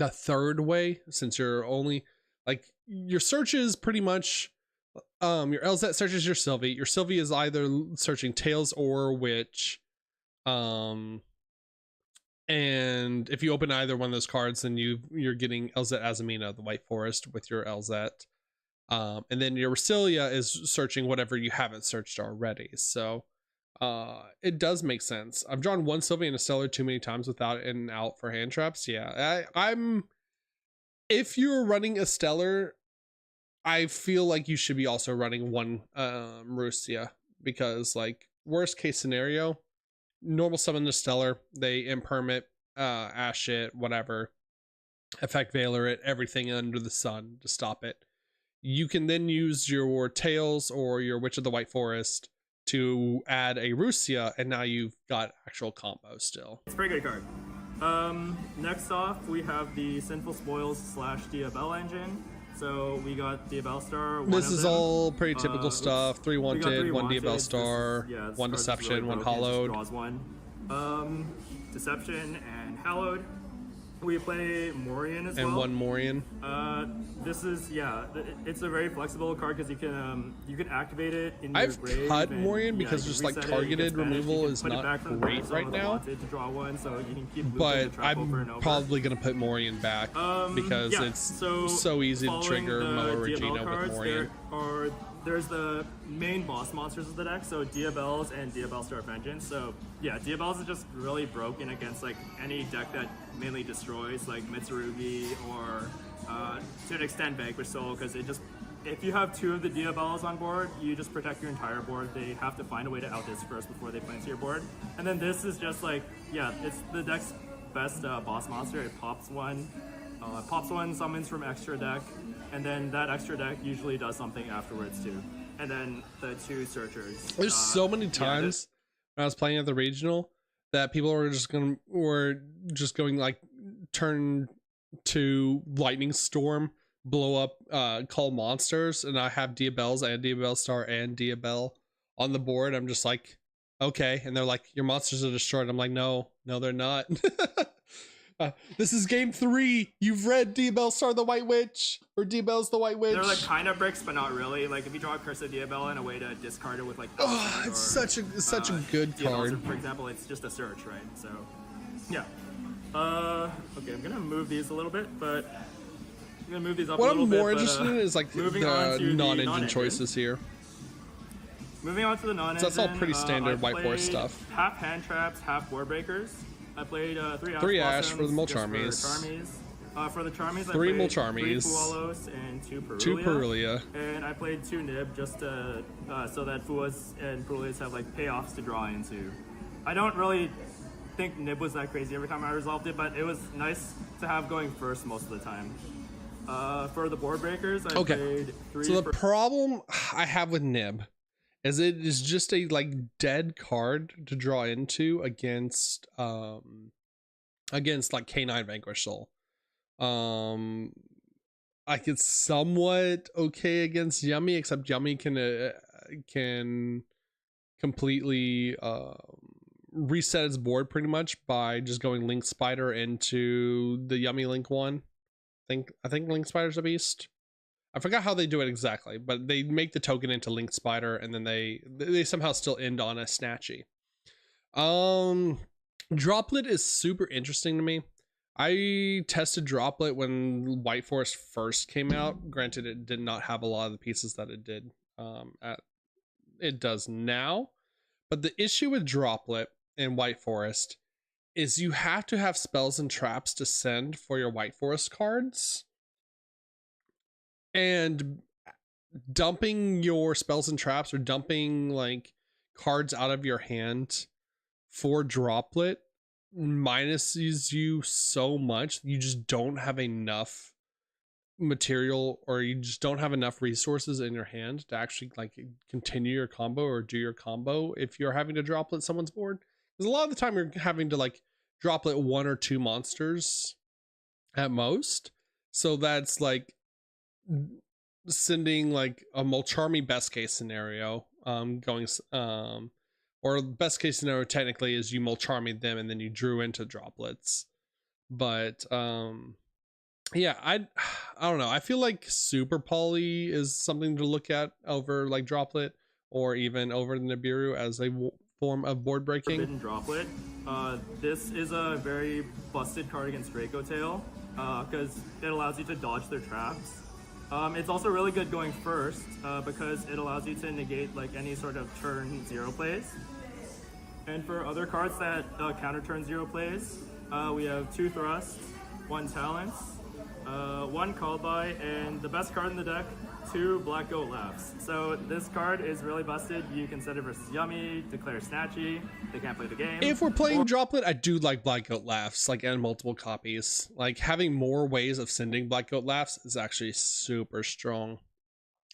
third way, since you're only like your search is pretty much your LZ searches your Sylvie. Your Sylvie is either searching Tails or Witch. And if you open either one of those cards, then you're getting LZ Azamina, the White Forest, with your LZ. And then your Resilia is searching whatever you haven't searched already. So it does make sense. I've drawn 1 Sylvie and a Stellar too many times without in and out for hand traps. Yeah, if you're running a Stellar, I feel like you should be also running 1 Rusia, because like worst case scenario, normal summon the Stellar, they impermit, Ash it, whatever, effect Veiler it, everything under the sun to stop it. You can then use your Tails or your Witch of the White Forest to add a Rusia, and now you've got actual combo still. It's a pretty good card. Next off, we have the Sinful Spoils / Diabell engine. So we got Diabell Star. This is all pretty typical stuff. 3 Wanted, 1 Diabell Star, 1 Deception, really 1 Hallowed. Draws 1. Deception and Hallowed. We play Morian as well. And one Morian. This is it's a very flexible card because you can activate it in your I've grave. cut and, Morian because just like targeted removal is not great right now. To draw one, so you can keep but the trap over and I'm over. probably gonna put Morian back because it's so easy to trigger Moa Regina with Morian. There's the main boss monsters of the deck, so Diabells and Diabell Star Vengeance. So yeah, Diabells is just really broken against like any deck that mainly destroys, like Mitsurugi or to an extent Vanquish Soul, because if you have two of the Diabells on board, you just protect your entire board. They have to find a way to out-disperse before they play into your board. And then this is just like, it's the deck's best boss monster. It pops one, summons from extra deck, and then that extra deck usually does something afterwards too. And then the two searchers. There's so many times when I was playing at the regional that people were just going like turn to Lightning Storm, blow up, call monsters, and I have Diabells and Diabell Star and Diabell on the board. I'm just like, okay, and they're like, your monsters are destroyed. I'm like, no, they're not. This is game 3. You've read Diabell Star the White Witch or Diabell's the White Witch. They're like kind of bricks, but not really. Like if you draw a Curse of Diabell in a way to discard it with like. Oh, it's such a good card. For example, it's just a search, right? So, yeah. Okay, I'm gonna move these a little bit, but I'm gonna move these up a little bit. What I'm more interested in is like the non-engine choices here. Moving on to the non-engine. So that's all pretty standard White Forest stuff. Half hand traps, half board breakers. I played 3 Ash for the Mulcharmies. For the Charmies, 3 I played Mulcharmies, 3 Fualos and 2 Perulia. 2 Perulia. And I played 2 Nib just so that Fuas and Perulias have like payoffs to draw into. I don't really think Nib was that crazy every time I resolved it, but it was nice to have going first most of the time. For the board breakers, I played 3. So the problem I have with Nib is it is just a like dead card to draw into against like K9 Vanquish Soul. Like it's somewhat okay against Yummy, except Yummy can completely reset its board pretty much by just going Link Spider into the Yummy Link one. I think Link Spider's a beast. I forgot how they do it exactly, but they make the token into Link Spider, and then they somehow still end on a Snatchy. Droplet is super interesting to me. I tested Droplet when White Forest first came out. Granted, it did not have a lot of the pieces that it did. It does now, but the issue with Droplet in White Forest is you have to have spells and traps to send for your White Forest cards. And dumping your spells and traps or dumping like cards out of your hand for Droplet minuses you so much. You just don't have enough material, or you just don't have enough resources in your hand to actually like continue your combo or do your combo if you're having to Droplet someone's board. Because a lot of the time you're having to like Droplet 1 or 2 monsters at most. So that's like sending like a Mulcharmy best case scenario, or best case scenario technically is you Mulcharmy them and then you drew into Droplets. But yeah, I don't know. I feel like Super Poly is something to look at over like Droplet, or even over the Nibiru as a form of board breaking. Forbidden Droplet. This is a very busted card against Draco Tail because it allows you to dodge their traps. It's also really good going first because it allows you to negate like any sort of turn 0 plays. And for other cards that counter turn 0 plays, we have 2 Thrusts, 1 Talents, 1 Called By, and the best card in the deck, 2 Black Goat Laughs. So this card is really busted. You can set it versus Yummy, declare Snatchy, they can't play the game. If we're playing Droplet, I do like Black Goat Laughs, like, and multiple copies. Like, having more ways of sending Black Goat Laughs is actually super strong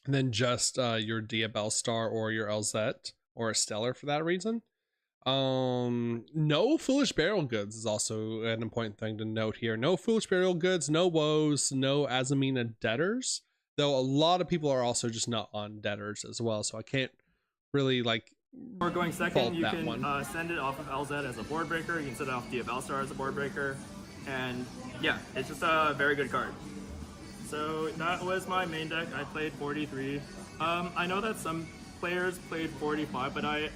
than just your Diabell Star or your LZ or a Stellar for that reason. No Foolish Burial Goods is also an important thing to note here. No Foolish Burial Goods, no Woes, no Azamina Debtors. Though a lot of people are also just not on Debtors as well, so I can't really like. Or going second, you can send it off of LZ as a board breaker. You can send it off Diabell Star as a board breaker. and yeah, it's just a very good card. So that was my main deck. I played 43. I know that some players played 45, but I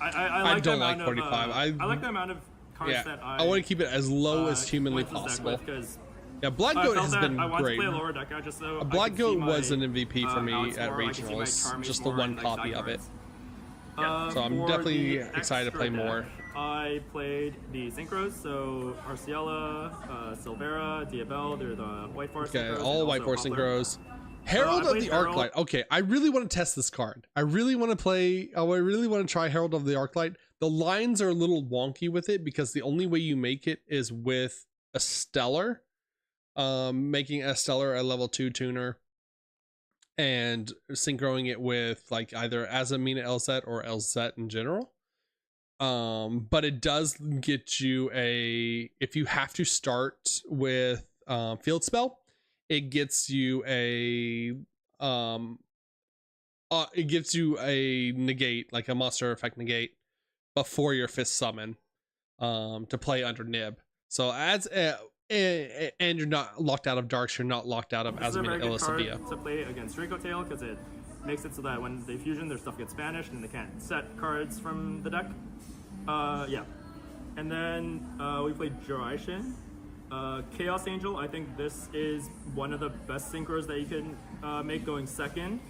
like don't the like amount 45. Of, I like the amount of cards Yeah, that I want to keep it as low as humanly possible. Yeah, Black Goat has been I want great. to play a lower deck just so Black I Goat my, was an MVP for me at outscore, regionals, just the more, one like, copy side of it. cards. So I'm For definitely the excited to play extra more. deck, I played the Synchros, so Arciela, Silvera, Diabel, they're the White Force Okay, Synchros. all White Force Synchros. Herald of the Arclight. Okay, I really want to test this card. I really want to play. I really want to try Herald of the Arclight. The lines are a little wonky with it because the only way you make it is with a Stellar. Making a Stellar a level 2 tuner and synchroing it with like either Azamina LZ or LZ in general. But it does get you if you have to start with field spell, it gets you a negate, like a monster effect negate before your fifth summon to play under Nib. So and you're not locked out of Darks, you're not locked out of Azamina Elisabia. To play against Draco Tail because it makes it so that when they fusion, their stuff gets banished and they can't set cards from the deck. Yeah. And then we played Joraishin. Chaos Angel, I think this is one of the best synchros that you can make going second.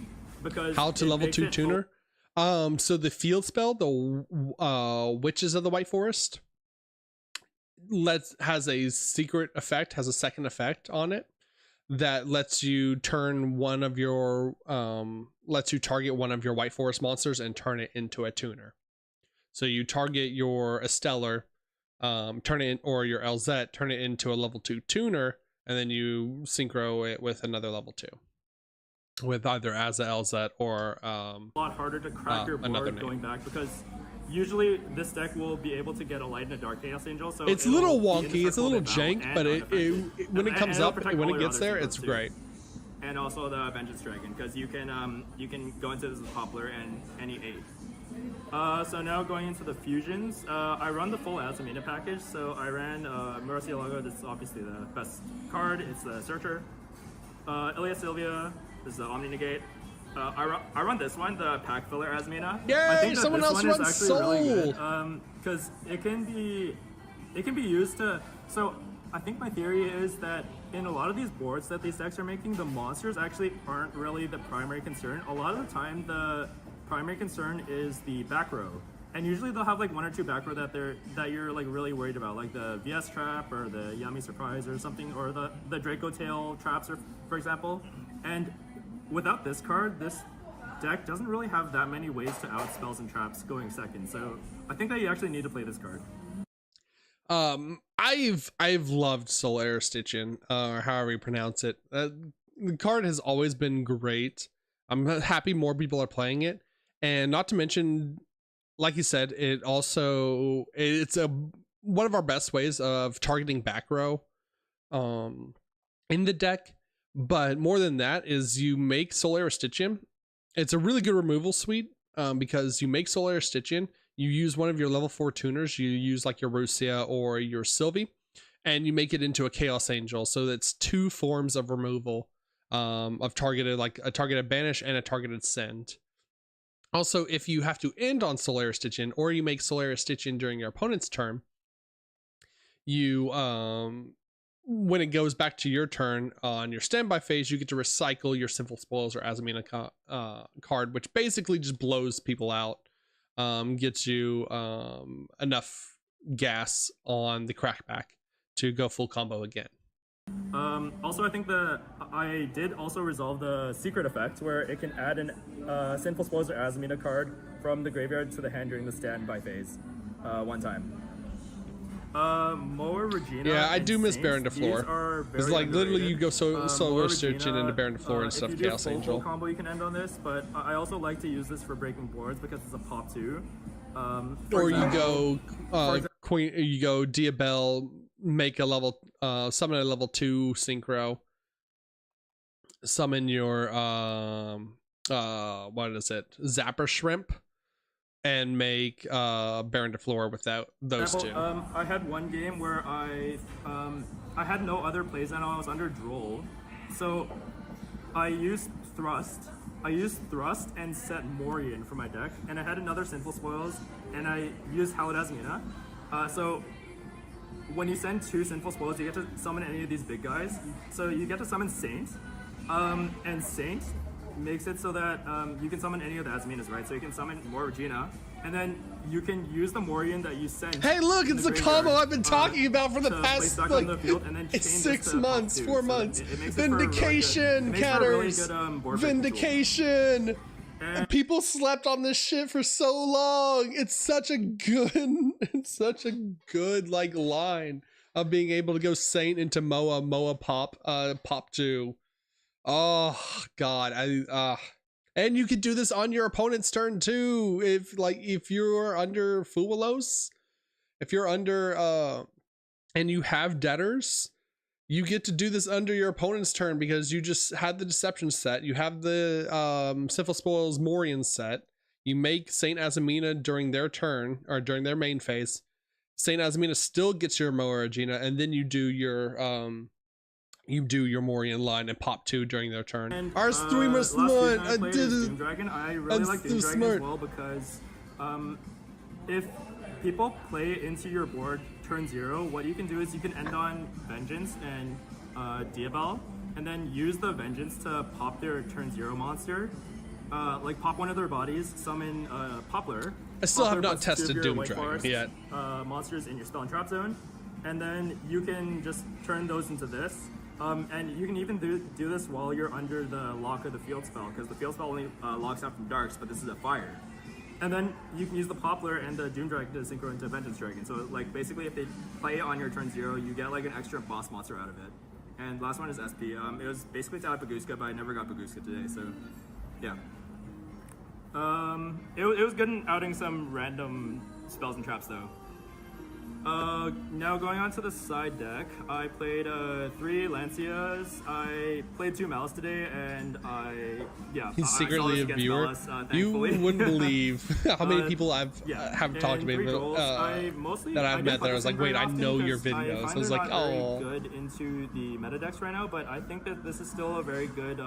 Because how to level 2 tuner? So the field spell, the Witches of the White Forest, has a secret effect, has a second effect on it that lets you turn one of your lets you target one of your White Forest monsters and turn it into a tuner. So you target your Stellar, turn it in, or your LZ, turn it into a level 2 tuner, and then you synchro it with another level 2 with either Aza LZ or a lot harder to crack your board going back because usually this deck will be able to get a light and a dark Chaos Angel, so it's a little wonky, it's a little jank, but when it comes up, when it gets there, it's great. And also the Vengeance Dragon, because you can go into this with Poplar and any 8. So now going into the fusions, I run the full Azamina package. So I ran Murcielago, this is obviously the best card. It's the Searcher. Ilia Sylvia, this is the Omni Negate. I run this one, the Pack Filler Azamina. Yay! I think that Someone this else one runs is actually really good, because it can be used to. So I think my theory is that in a lot of these boards that these decks are making, the monsters actually aren't really the primary concern. A lot of the time, the primary concern is the back row, and usually they'll have like one or two back row that you're like really worried about, like the VS trap or the Yummy Surprise or something, or the Draco Tail traps, or for example. And without this card, this deck doesn't really have that many ways to out spells and traps going second. So I think that you actually need to play this card. I've loved Solar Stitchin, or however you pronounce it. The card has always been great. I'm happy more people are playing it, and not to mention, like you said, it's one of our best ways of targeting back row in the deck. But more than that is you make Solar Stitchin. It's a really good removal suite because you make Solar Stitchin. You use one of your level 4 tuners. You use like your Rusia or your Sylvie, and you make it into a Chaos Angel. So that's 2 forms of removal of targeted, like a targeted banish and a targeted send. Also, if you have to end on Solar Stitchin, or you make Solar Stitchin during your opponent's turn, you when it goes back to your turn on your standby phase, you get to recycle your Sinful Spoils or Azamina card, which basically just blows people out. Gets you enough gas on the crackback to go full combo again. Also, I think I did also resolve the secret effect where it can add an Sinful Spoils or Azamina card from the graveyard to the hand during the standby phase one time. Moa Regina. Yeah, I do miss Saints, Baron de Flor. It's like literally you go Solar Stitchin into Baron de Flor instead of Chaos Angel. Combo you can end on this, but I also like to use this for breaking boards because it's a pop 2. Or you go Queen. You go Diabel, make a level summon a level 2 synchro. Summon your what is it? Zapper Shrimp. And make Baron de Flor without those 2. I had one game where I I had no other plays and I was under Duel, so I used Thrust. And set Morian for my deck, and I had another Sinful Spoils, and I used Hallowed Asmina. So when you send 2 Sinful Spoils, you get to summon any of these big guys. So you get to summon Saint, and Saint makes it so that you can summon any of the Asminas, right? So you can summon more Regina, and then you can use the Morian that you sent. Hey, look, it's the combo I've been talking about for the past, like, it's 6 months, 4 months. Vindication, counters, Vindication. And people slept on this shit for so long. It's such a good like line of being able to go Saint into Moa pop 2. Oh god, and you could do this on your opponent's turn too. If you're under Fuwalos, if you're under and you have debtors, you get to do this under your opponent's turn because you just had the Deception set. You have the Sinful Spoils Morian set. You make Saint Azamina during their turn or during their main phase. Saint Azamina still gets your Moa Regina, and then you do your Morian line and pop 2 during their turn. And, R3 was smart. I did it. Doom Dragon. I really like Doom Dragon as well because if people play into your board turn 0, what you can do is you can end on Vengeance and Diabel, and then use the Vengeance to pop their turn 0 monster. Like pop one of their bodies, summon Poplar. I still have not tested Doom Dragon yet. Monsters in your spell and trap zone, and then you can just turn those into this. And you can even do this while you're under the lock of the field spell, because the field spell only locks out from darks, but this is a fire. And then you can use the Poplar and the Doom Dragon to synchro into Vengeance Dragon. So like basically if they play on your turn 0, you get like an extra boss monster out of it. And last one is SP. It was basically to add Baguska, but I never got Baguska today, so yeah. It was good in outing some random spells and traps though. Now going on to the side deck, I played 3 Lancias, I played 2 Malice today, and He's secretly a viewer. Malice, you wouldn't believe how many people have talked to me that I've met that I was like, wait, I know your videos. I was like, oh. Good into the meta decks right now, but I think that this is still a very good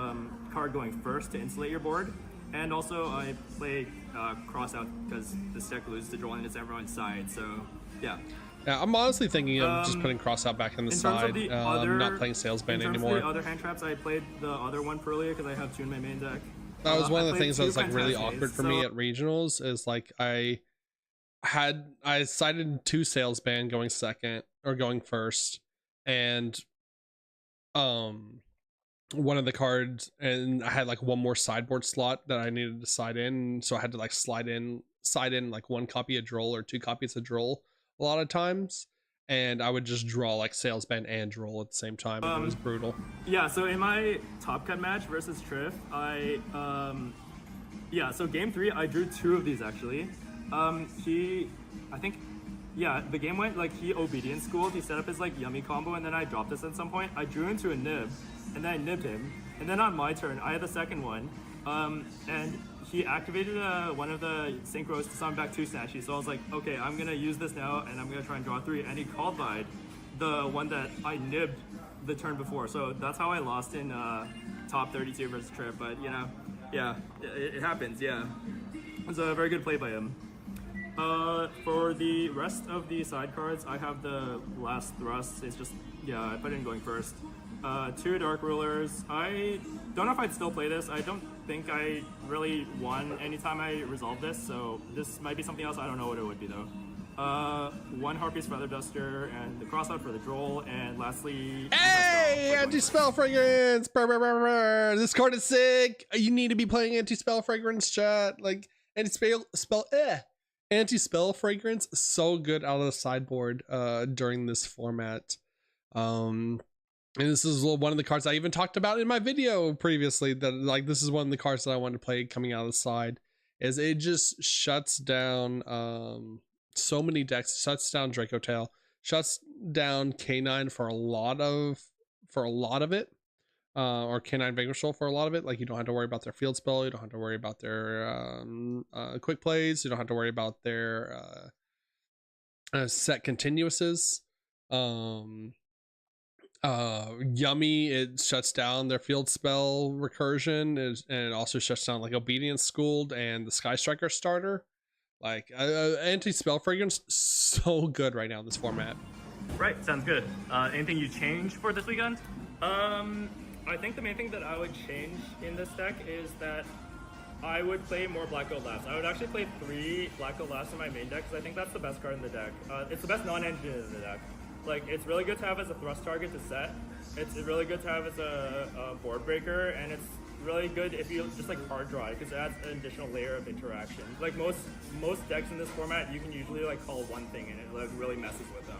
card going first to insulate your board. And also I play Crossout because this deck loses to Duel and it's everyone's side, so yeah. Yeah, I'm honestly thinking of just putting Crossout back on the side. I'm not playing Salesband anymore. In terms of the other hand traps, I played the other one Perlia because I have 2 in my main deck. That was one of the things that was like really awkward for me at regionals. Is like I sided 2 Salesband going second or going first, and one of the cards, and I had like one more sideboard slot that I needed to side in, so I had to like side in like 1 copy of Droll or 2 copies of Droll a lot of times, and I would just draw like Salesband and Droll at the same time, and it was brutal. Yeah, so in my top cut match versus Triff, so game 3 I drew 2 of these actually. The game went like he Obedient Schooled, he set up his like Yummy combo, and then I dropped this at some point. I drew into a nib, and then I nibbed him, and then on my turn I had the second one, and he activated one of the synchros to summon back 2 Snatchies, so I was like, okay, I'm gonna use this now, and I'm gonna try and draw 3, and he called died the one that I nibbed the turn before, so that's how I lost in top 32 versus Trip, but you know, yeah, it happens, yeah. It was a very good play by him. For the rest of the side cards, I have the Last Thrust. It's just, I put it in going first. 2 Dark Rulers. I don't know if I'd still play this. I don't think I really won anytime I resolved this, so this might be something else. I don't know what it would be though. 1 Harpy's Feather Duster, and the Crossout for the Droll, and lastly... Hey! Anti-Spell Fragrance! Brr, brr, brr, brr. This card is sick! You need to be playing Anti-Spell Fragrance, chat. Like, Anti-Spell Fragrance is so good out of the sideboard during this format. And this is one of the cards I even talked about in my video previously, that like this is one of the cards that I wanted to play coming out of the side, is it just shuts down so many decks, shuts down Draco Tail, shuts down K9 for a lot of it, or K9 Vanquishal for a lot of it. Like, you don't have to worry about their field spell, you don't have to worry about their quick plays, you don't have to worry about their set continuouses. Yummy, it shuts down their field spell recursion, and it also shuts down like Obedience Schooled and the Sky Striker starter. Like anti-spell fragrance, so good right now in this format. Right, sounds good. Anything you change for this weekend? I think the main thing that I would change in this deck is that I would play more Black Gold Laughs. I would actually play 3 Black Gold Laughs in my main deck because I think that's the best card in the deck. It's the best non-engine in the deck. Like, it's really good to have as a thrust target to set. It's really good to have as a board breaker, and it's really good if you just like hard draw because it adds an additional layer of interaction. Like most decks in this format, you can usually like call one thing and it like really messes with them.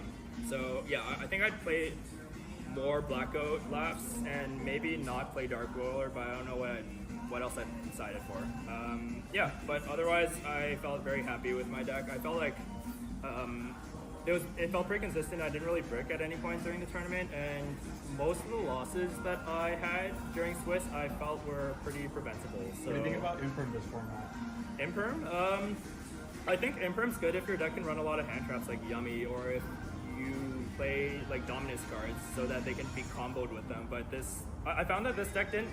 So yeah, I think I'd play more Black Goat Laughs and maybe not play Dark Roller, but I don't know what else I've decided for. Yeah, but otherwise I felt very happy with my deck. I felt like it felt pretty consistent. I didn't really brick at any point during the tournament, and most of the losses that I had during Swiss I felt were pretty preventable. So, what do you think about Imperm this format? Imperm? I think Imperm's good if your deck can run a lot of hand traps like Yummy, or if you play like Dominus cards so that they can be comboed with them. But I found that this deck didn't.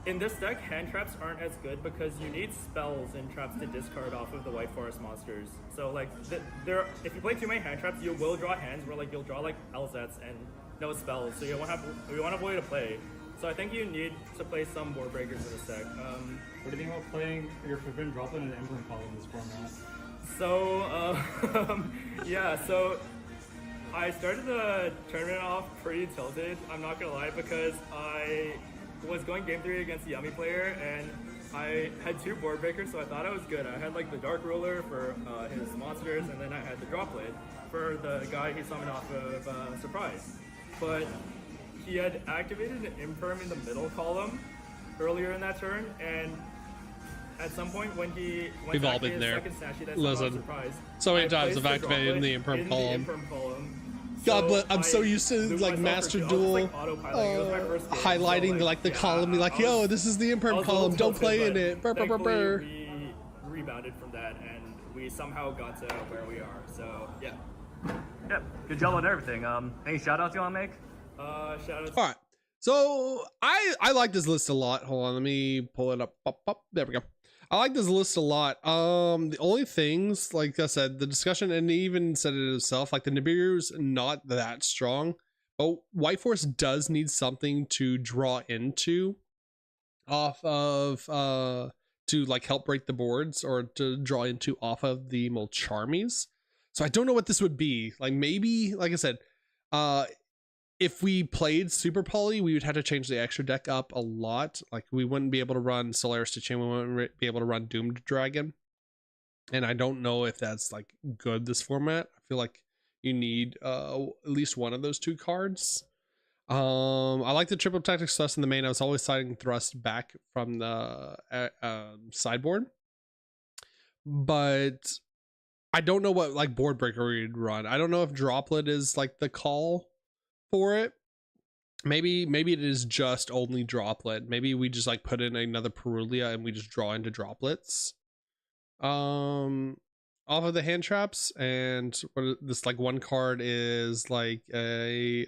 In this deck, hand traps aren't as good because you need spells and traps to discard off of the White Forest monsters. So like, if you play too many hand traps, you will draw hands where like you'll draw like LZs and no spells, so you won't have a way to play. So I think you need to play some board breakers in this deck. What do you think about playing your forbidden droplet in an Emblem column in this format? So yeah, so I started the tournament off pretty tilted. I'm not gonna lie, because I was going game 3 against the Yummy player, and I had 2 board breakers, so I thought I was good. I had like the Dark Ruler for his monsters, and then I had the Droplet for the guy he summoned off of Surprise. But he had activated an Imperm in the middle column earlier in that turn, and at some point when he went We've back all to been his there. second Sashi that Listen, Surprise, so many I times placed I've activated Droplet the Imperm column. The Imperm column. God, So but I'm so I used to blew like myself Master for- I was Duel, just, like, autopiloting. It was my first game, so, highlighting like the yeah, column, be like, I yo, was- this is the I Imperm was a column, little don't play in tilted, it. Burr, but burr, burr, burr. thankfully we rebounded from that, and we somehow got to where we are. So yeah. Yeah, good job on everything. Any shout outs you want to make? Shout out. All right, so I like this list a lot. Hold on, let me pull it up. There we go. I like this list a lot. The only things, like I said, the discussion, and he even said it himself, like the Nibiru's not that strong, but White Force does need something to draw into off of to like help break the boards, or to draw into off of the Molcharmies. So I don't know what this would be. Like maybe, like I said, if we played Super Poly, we would have to change the extra deck up a lot. Like we wouldn't be able to run Solaris to Chain, we wouldn't be able to run Doomed Dragon. And I don't know if that's like good this format. I feel like you need at least one of those 2 cards. I like the triple tactics thrust in the main. I was always siding thrust back from the sideboard. But I don't know what like board breaker we'd run. I don't know if Droplet is like the call for it. Maybe it is just only Droplet. Maybe we just like put in another Perulia and we just draw into droplets off of the hand traps. And what this like one card is like a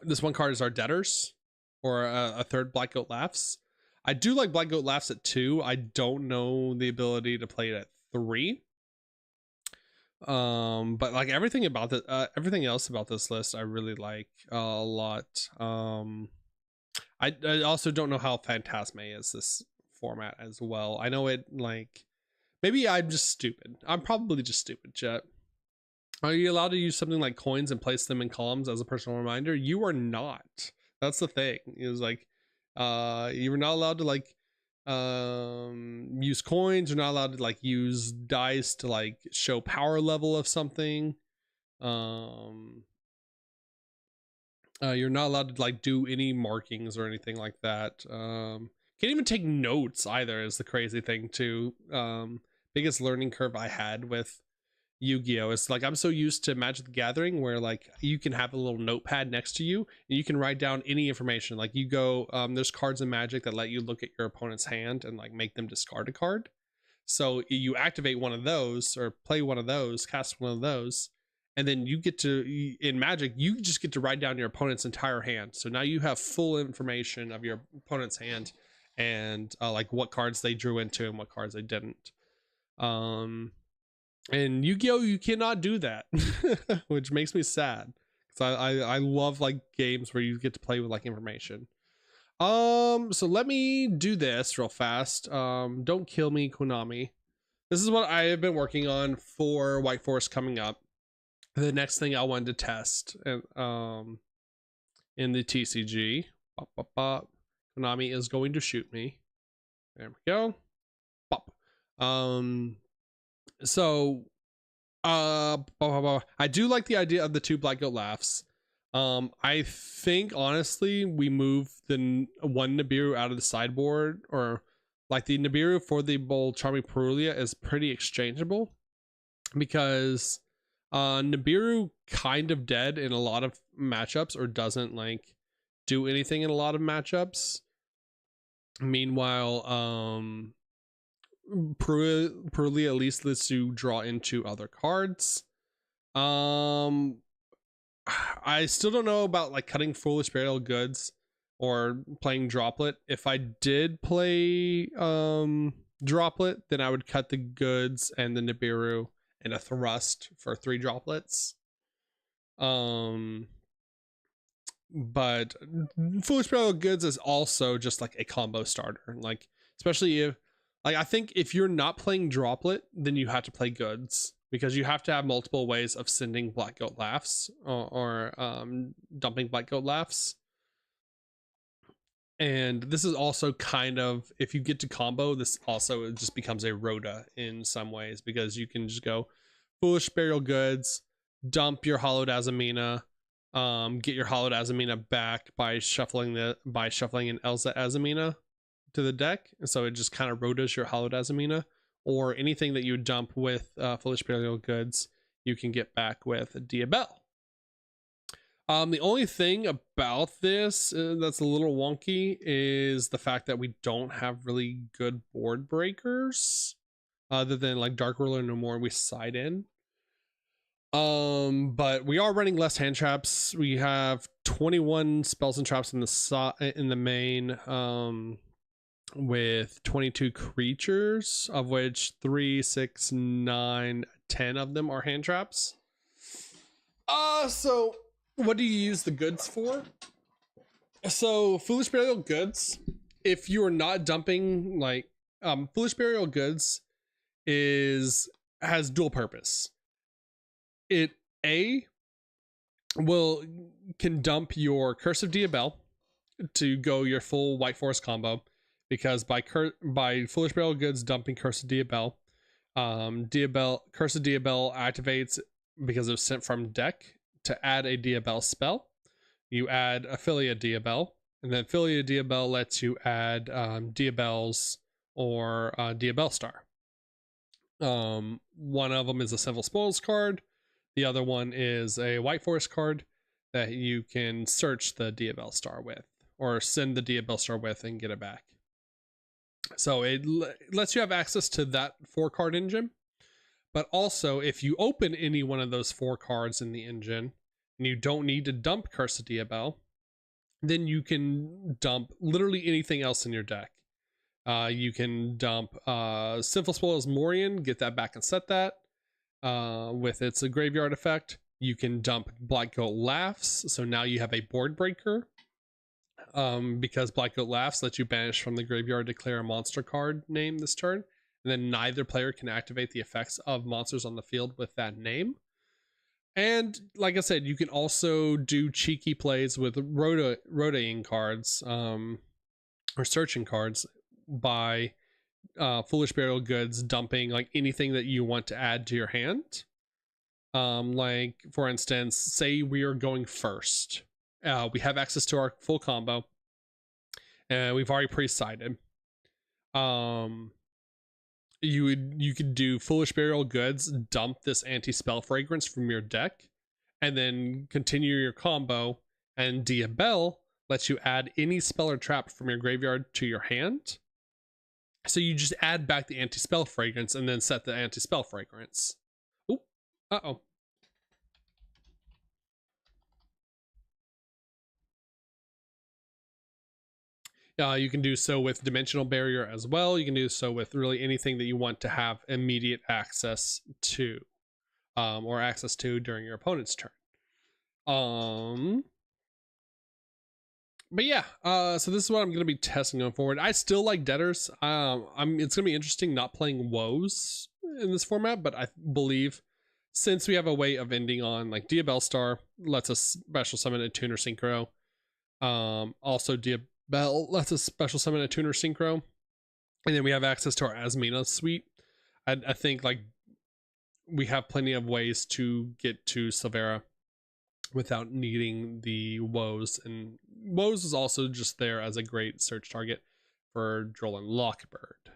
this one card is our Debtors, or a third Black Goat Laughs. I do like Black Goat Laughs at 2. I don't know the ability to play it at 3. But like everything about the everything else about this list I really like a lot. I also don't know how Phantasme is this format as well. I know it, like, maybe I'm just stupid. I'm probably just stupid, chat. Are you allowed to use something like coins and place them in columns as a personal reminder? You are not. That's the thing. Is like you're not allowed to like use coins. You're not allowed to like use dice to like show power level of something. You're not allowed to like do any markings or anything like that. Can't even take notes either, is the crazy thing too. Biggest learning curve I had with Yu-Gi-Oh! Is like, I'm so used to Magic the Gathering where like you can have a little notepad next to you and you can write down any information. Like you go, there's cards in Magic that let you look at your opponent's hand and like make them discard a card. So you activate one of those or play one of those, cast one of those, and then you get to, in Magic, you just get to write down your opponent's entire hand. So now you have full information of your opponent's hand and like what cards they drew into and what cards they didn't. And Yu-Gi-Oh, you cannot do that, which makes me sad. So I love like games where you get to play with like information. So let me do this real fast. Don't kill me, Konami. This is what I have been working on for White Forest coming up. The next thing I wanted to test and in the TCG. Konami is going to shoot me. There we go. Pop. So I do like the idea of the 2 Black Goat Laughs. I think honestly we move the 1 Nibiru out of the sideboard, or like the Nibiru for the Bold Charming Perulia is pretty exchangeable, because Nibiru kind of dead in a lot of matchups, or doesn't like do anything in a lot of matchups. Meanwhile, Perulia at least lets you draw into other cards. I still don't know about like cutting Foolish Burial Goods or playing Droplet. If I did play Droplet, then I would cut the Goods and the Nibiru and a Thrust for 3 Droplets. But Foolish Burial Goods is also just like a combo starter. Like, especially if, like, I think if you're not playing Droplet, then you have to play Goods, because you have to have multiple ways of sending Black Goat Laughs or dumping Black Goat Laughs. And this is also kind of, if you get to combo, this also just becomes a Rhoda in some ways, because you can just go Foolish Burial Goods, dump your Hollowed Azamina, get your Hollowed Azamina back by shuffling an Elza Azamina to the deck, and so it just kind of Rhodas your Hollowed Azamina, or anything that you dump with Foolish Burial Goods, you can get back with Diabel. The only thing about this that's a little wonky is the fact that we don't have really good board breakers, other than like Dark Ruler No More we side in. But we are running less hand traps. We have 21 spells and traps in the main, with 22 creatures, of which 3, 6, 9, 10 of them are hand traps. So what do you use the goods for? So Foolish Burial Goods, if you are not dumping, like, Foolish Burial Goods has dual purpose. It can dump your Curse of Diabel to go your full White Forest combo, because by Foolish Burial Goods dumping Curse of Diabel, Curse of Diabel activates because it was sent from deck to add a Diabel spell. You add Affiliate Diabel, and then Affiliate Diabel lets you add Diabels or Diabel Star. One of them is a Sinful Spoils card. The other one is a White Forest card that you can search the Diabel Star with, or send the Diabel Star with and get it back. So it lets you have access to that 4-card engine. But also, if you open any one of those 4 cards in the engine and you don't need to dump Curse of Diabel, then you can dump literally anything else in your deck. You can dump Sinful Spoils Morian, get that back and set that with its graveyard effect. You can dump Black Goat Laughs, so now you have a board breaker. Because Black Goat Laughs lets you banish from the graveyard, declare a monster card name this turn, and then neither player can activate the effects of monsters on the field with that name. And like I said, you can also do cheeky plays with Rhoda-ing cards, or searching cards, by Foolish Burial Goods dumping like anything that you want to add to your hand. Like for instance, say we are going first. We have access to our full combo, and we've already pre-sided. You could do Foolish Burial Goods, dump this anti-spell fragrance from your deck, and then continue your combo, and Diabel lets you add any spell or trap from your graveyard to your hand. So you just add back the anti-spell fragrance and then set the anti-spell fragrance. Oh, uh-oh. You can do so with Dimensional Barrier as well. You can do so with really anything that you want to have immediate access to, or access to during your opponent's turn. But yeah, so this is what I'm going to be testing going forward. I still like Debtors. It's going to be interesting not playing Woes in this format, but I believe since we have a way of ending on like Diabell Star, lets us special summon a Tuner Synchro. Also Diabell lets us special summon a Tuner Synchro. And then we have access to our Asmina suite. I think like we have plenty of ways to get to Silvera without needing the Woes, and Woes is also just there as a great search target for Droll and Lockbird.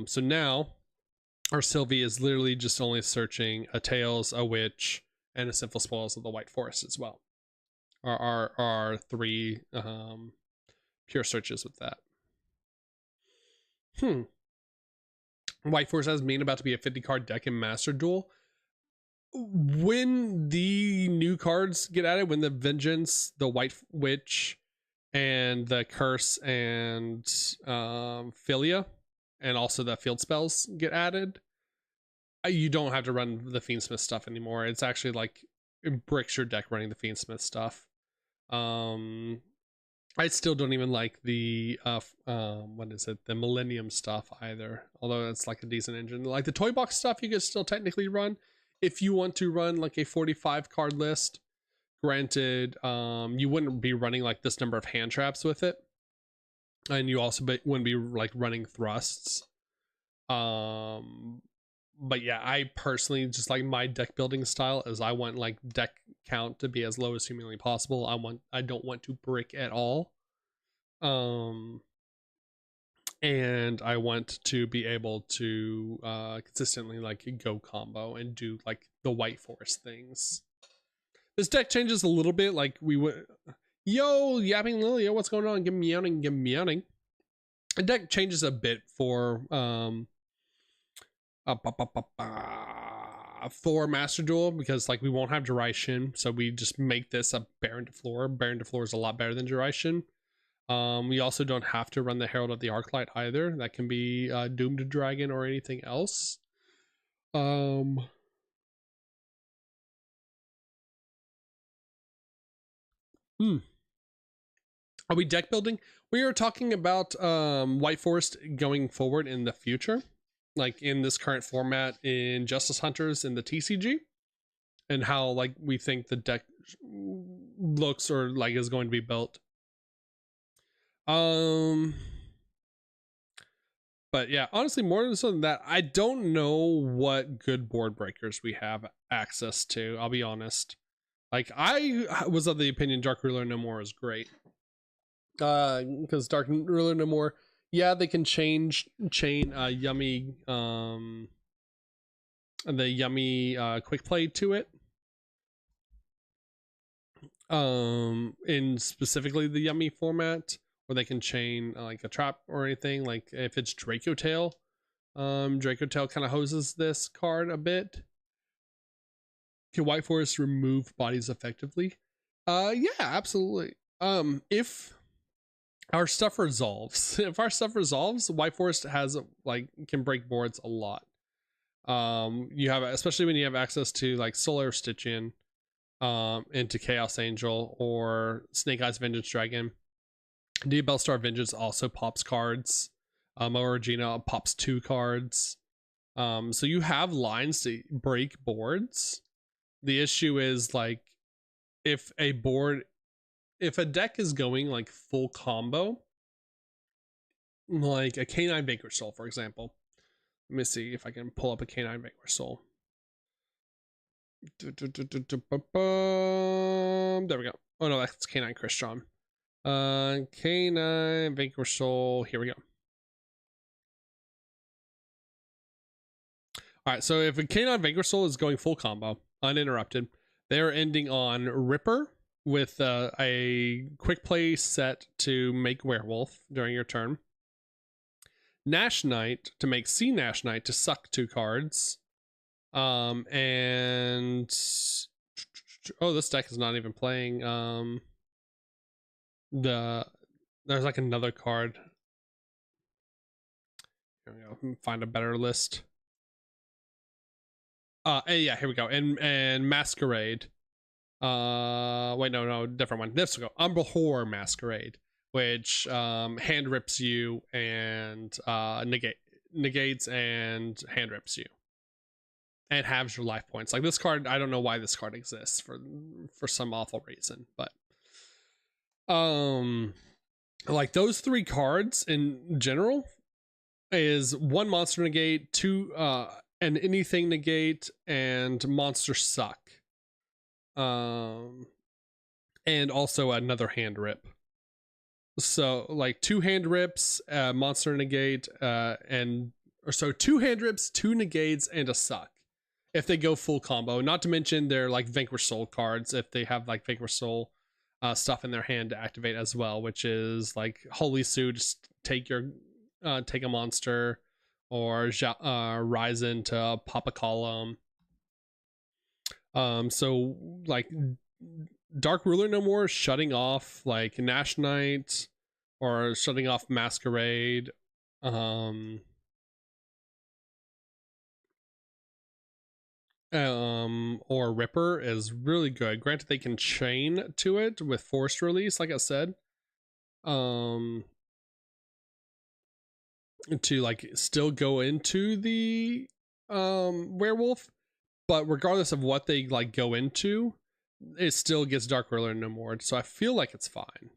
So now our Sylvie is literally just only searching a Tails, a Witch, and a Sinful Spoils of the White Forest as well. Our three pure searches with that. White Forest has mean about to be a 50 card deck in Master Duel. When the new cards get added, when the Vengeance, the White Witch, and the Curse and Philia, and also the field spells get added, you don't have to run the Fiendsmith stuff anymore. It's actually like it bricks your deck running the Fiendsmith stuff. I still don't even like the what is it, the Millennium stuff either, although it's like a decent engine. Like the toy box stuff you could still technically run if you want to run like a 45 card list. Granted, you wouldn't be running like this number of hand traps with it, and you also wouldn't be like running thrusts. But yeah, I personally just like my deck building style is I want like deck count to be as low as humanly possible. I don't want to brick at all. And I want to be able to consistently like go combo and do like the White Forest things. This deck changes a little bit, like we would. Yo, Yapping Lilia, what's going on? Give me meowing, give me meowing. The deck changes a bit for Master Duel, because like we won't have Duration, so we just make this a Baron de Fleur. Baron de Fleur is a lot better than Duration. We also don't have to run the Herald of the Arclight either. That can be Doomed Dragon or anything else. Are we deck building? We are talking about White Forest going forward in the future, like in this current format in Justice Hunters in the TCG, and how like we think the deck looks or like is going to be built. But yeah, honestly, more so than that, I don't know what good board breakers we have access to. I'll be honest. Like I was of the opinion Dark Ruler No More is great. Because Dark Ruler No More, yeah, they can chain Yummy the Yummy quick play to it. In specifically the Yummy format, where they can chain like a trap or anything. Like if it's Draco Tail, Draco Tail kind of hoses this card a bit. Can White Forest remove bodies effectively? Yeah, absolutely. If our stuff resolves, White Forest has like can break boards a lot. You have, especially when you have access to like Solar Stitchian, into Chaos Angel or Snake Eyes Vengeance Dragon. Diabell Star Vengeance also pops cards. Regina pops 2 cards. So you have lines to break boards. The issue is like if a deck is going like full combo, like a Canine Vanquish Soul, for example. Let me see if I can pull up a Canine Vanquish Soul. There we go. Oh no, that's Canine Christian. Canine Vanquish Soul. Here we go. All right, so if a Canine Vanquish Soul is going full combo, uninterrupted, they're ending on Ripper with a quick play set to make Werewolf during your turn. Nash Knight to make Sea Nash Knight to suck 2 cards. And oh, this deck is not even playing the There's like another card. Here we go. Find a better list. Yeah, here we go. And Masquerade. Wait, no, different one. This will go. Umbral Horror Masquerade, which hand rips you and negates and hand rips you. And halves your life points. Like this card, I don't know why this card exists for some awful reason, but like those 3 cards in general is 1 monster negate, 2 an anything negate, and monster suck. And also another hand rip. So like 2 hand rips, monster negate, and or so 2 hand rips, 2 negates, and a suck. If they go full combo, not to mention they're like Vanquish Soul cards if they have like Vanquish Soul stuff in their hand to activate as well, which is like Holy Suit, just take your take a monster, or rise into pop a column. So like Dark Ruler no more, shutting off like Nash Knight, or shutting off Masquerade, or Ripper is really good. Granted, they can chain to it with forced release, like I said, to like still go into the werewolf, but regardless of what they like go into, it still gets Dark Ruler no more, so I feel like it's fine.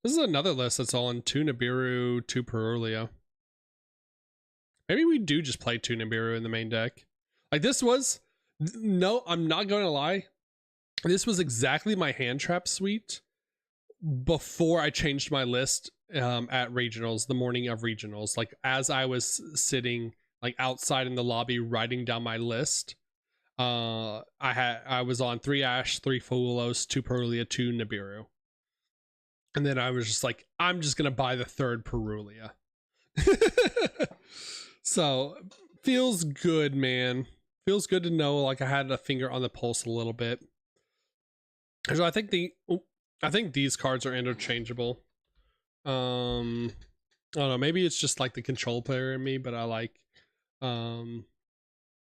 This is another list that's all in 2 Nibiru, 2 Perulia. Maybe we do just play 2 Nibiru in the main deck. Like this was, no, I'm not going to lie. This was exactly my hand trap suite before I changed my list at regionals, the morning of regionals. Like as I was sitting like outside in the lobby writing down my list, I was on 3 Ash, 3 Fulos, 2 Perulia, 2 Nibiru. And then I was just like, I'm just gonna buy the 3rd Perulia. So feels good, man. Feels good to know like I had a finger on the pulse a little bit. So I think these cards are interchangeable. I don't know, maybe it's just like the control player in me, but I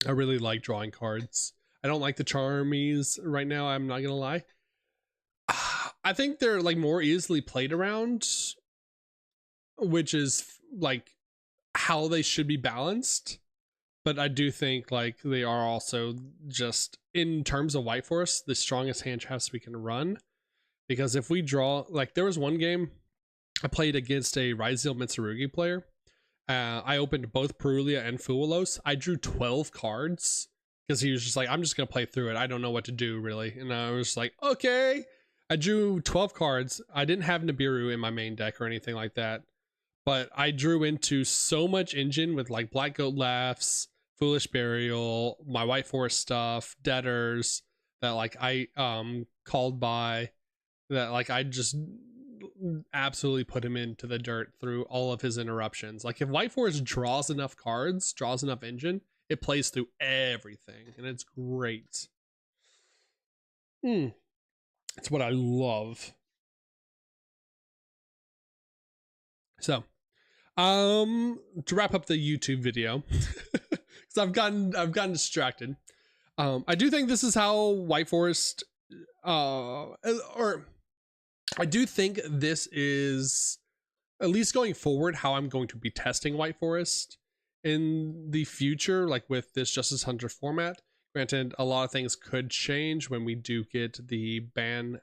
really like drawing cards. I don't like the Charmies right now, I'm not gonna lie. I think they're like more easily played around, which is like how they should be balanced. But I do think like they are also just, in terms of White Forest, the strongest hand traps we can run. Because if we draw, like there was one game I played against a Ryziel Mitsurugi player. I opened both Perulia and Fuelos. I drew 12 cards because he was just like, I'm just going to play through it. I don't know what to do really. And I was like, okay. I drew 12 cards. I didn't have Nibiru in my main deck or anything like that. But I drew into so much engine with like Black Goat Laughs, Foolish Burial, my White Forest stuff, Debtors, that like I called by, that like I just absolutely put him into the dirt through all of his interruptions. Like if White Forest draws enough cards, draws enough engine, it plays through everything, and it's great. It's what I love. So, to wrap up the YouTube video, because I've gotten distracted. I do think this is how White Forest, or I do think this is, at least going forward, how I'm going to be testing White Forest in the future, like with this Justice Hunter format. Granted, a lot of things could change when we do get the ban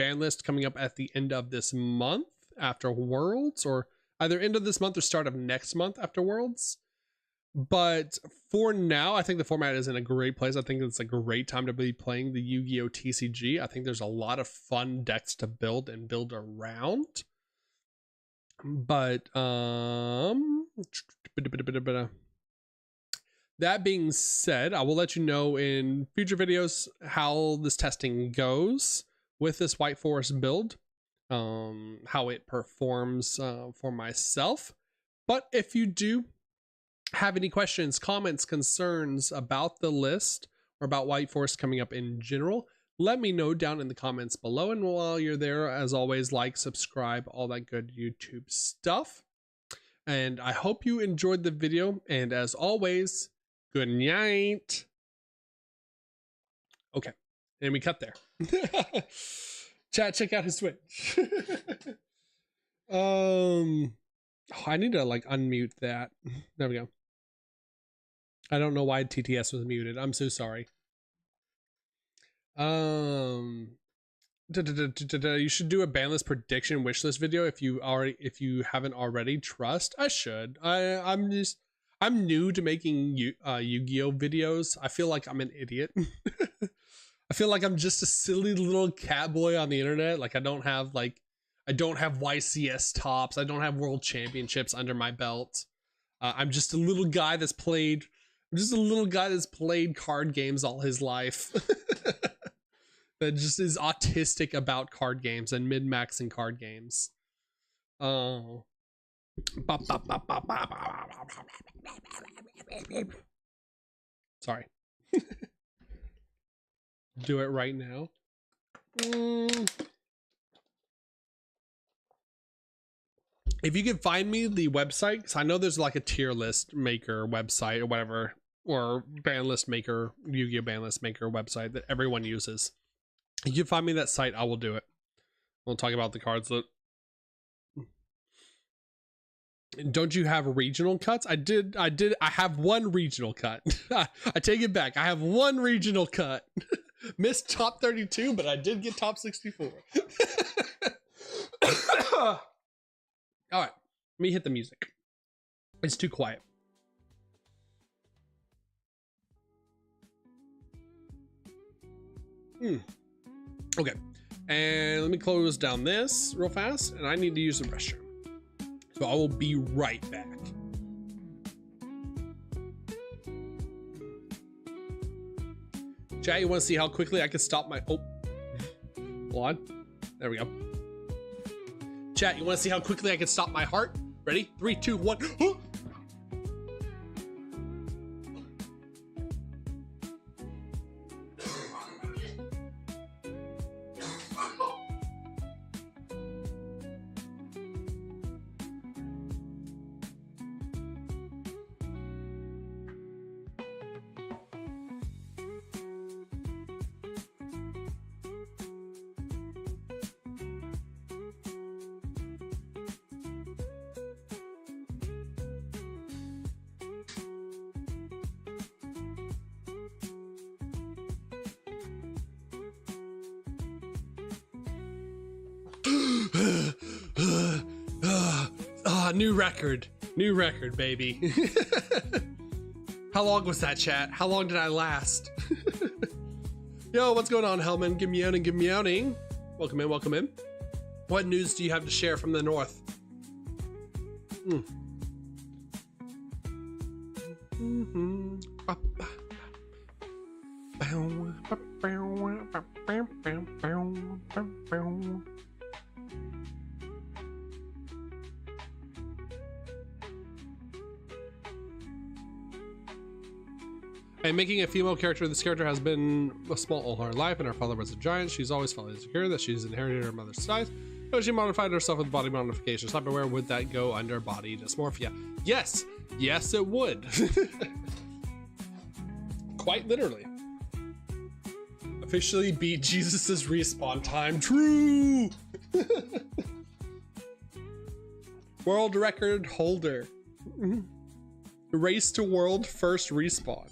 list coming up at the end of this month after Worlds, or either end of this month or start of next month after Worlds. But for now, I think the format is in a great place. I think it's a great time to be playing the Yu-Gi-Oh! TCG. I think there's a lot of fun decks to build and build around. But that being said, I will let you know in future videos how this testing goes with this White Forest build, how it performs for myself. But if you do have any questions, comments, concerns about the list, or about White Forest coming up in general, let me know down in the comments below. And while you're there, as always, like, subscribe, all that good YouTube stuff. And I hope you enjoyed the video. And as always, good night. Okay. And we cut there. Chat, check out his Twitch. Oh, I need to like unmute that. There we go. I don't know why TTS was muted. I'm so sorry. You should do a banlist prediction wishlist video if you haven't already. Trust I should. I'm new to making Yu-Gi-Oh videos. I feel like I'm an idiot. I feel like I'm just a silly little cat boy on the internet. Like I don't have YCS tops. I don't have world championships under my belt. I'm just a little guy that's played card games all his life. That just is autistic about card games and min-maxing card games. Oh. Sorry. Do it right now. If you can find me the website, because I know there's like a tier list maker website or whatever, or ban list maker, Yu-Gi-Oh ban list maker website that everyone uses. If you find me that site, I will do it. We'll talk about the cards. Don't you have regional cuts? I have one regional cut. I take it back. I have one regional cut. Missed top 32, but I did get top 64. All right, let me hit the music. It's too quiet. Okay, and let me close down this real fast, and I need to use the restroom. So I will be right back. Chat, you want to see how quickly I can stop my... Oh, hold on. There we go. Chat, you want to see how quickly I can stop my heart? Ready? 3, 2, 1. New record, baby. How long was that, chat? How long did I last? Yo, what's going on, Hellman? Give me outing. Welcome in, welcome in. What news do you have to share from the north? I'm making a female character. This character has been small all her life, and her father was a giant. She's always felt insecure that she's inherited her mother's size. So she modified herself with body modification. Cyberware, would that go under body dysmorphia? Yes, yes, it would. Quite literally. Officially beat Jesus's respawn time. True. World record holder. Race to world first respawn.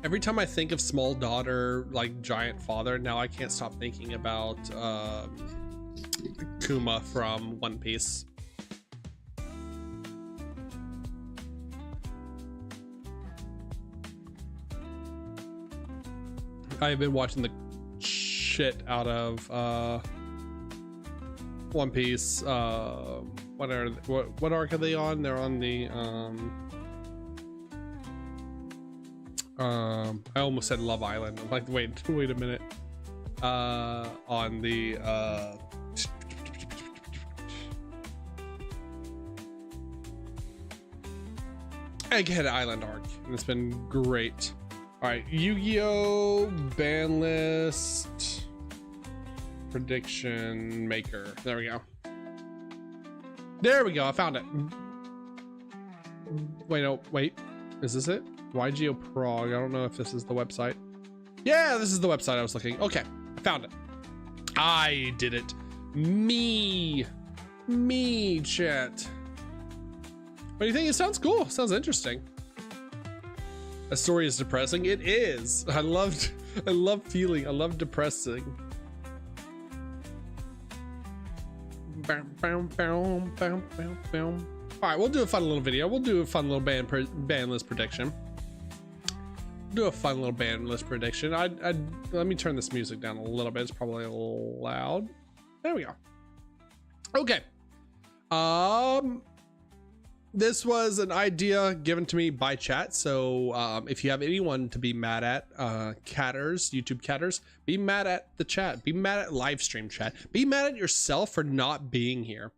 Every time I think of small daughter, like giant father, now I can't stop thinking about Kuma from One Piece. I've been watching the shit out of One Piece. What arc are they on? They're on the I almost said Love Island. I'm like, wait a minute. On the Egghead Island arc, and it's been great. All right, Yu-Gi-Oh ban list prediction maker. There we go. There we go. I found it. Wait, no, wait. Is this it? Yugioh Prague. I don't know if this is the website. Yeah, this is the website I was looking. Okay, I found it. I did it. Me, chat. What do you think? It sounds cool. Sounds interesting. A story is depressing. It is. I love depressing. All right, we'll do a fun little video. We'll do a fun little ban list prediction. Let me turn this music down a little bit. It's probably a little loud. There we go. Okay. This was an idea given to me by chat. So if you have anyone to be mad at, YouTube catters, be mad at the chat. Be mad at live stream chat. Be mad at yourself for not being here.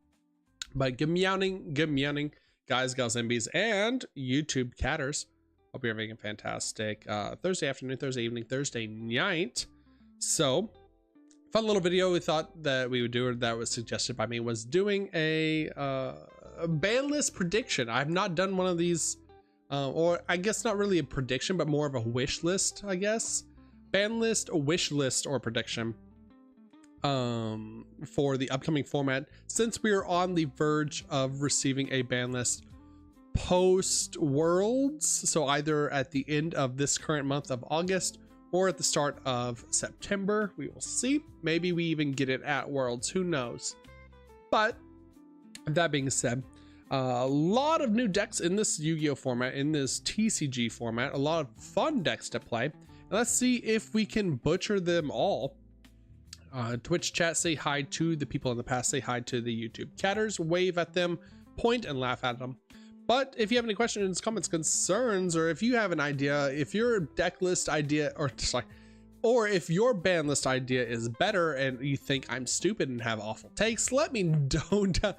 But good meowing, guys, gals, MBs, and YouTube catters. Hope you're having a fantastic Thursday afternoon, Thursday evening, Thursday night. So, fun little video we thought that we would do, or that was suggested by me, was doing a ban list prediction. I've not done one of these, or I guess not really a prediction, but more of a wish list, I guess. Ban list, a wish list, or prediction for the upcoming format, since we are on the verge of receiving a ban list post Worlds, so either at the end of this current month of August or at the start of September. We will see. Maybe we even get it at Worlds, who knows. But that being said, a lot of new decks in this Yu-Gi-Oh format, in this TCG format, a lot of fun decks to play, and let's see if we can butcher them all. Twitch chat, say hi to the people in the past, say hi to the YouTube chatters, wave at them, point and laugh at them. But if you have any questions, comments, concerns, or if you have an idea, if your deck list idea, or if your ban list idea is better and you think I'm stupid and have awful takes, let me know down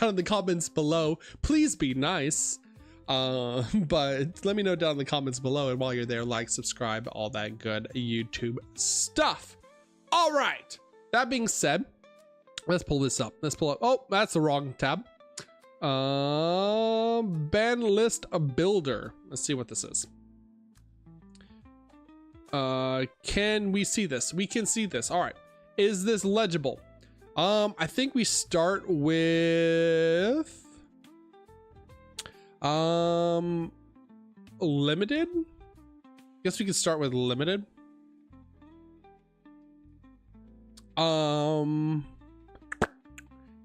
in the comments below. Please be nice. But let me know down in the comments below, and while you're there, like, subscribe, all that good YouTube stuff. All right, that being said, let's pull this up. Oh, that's the wrong tab. Ban list builder. Let's see what this is. Can we see this? We can see this. All right, is this legible? I think we start with limited. Guess we could start with limited.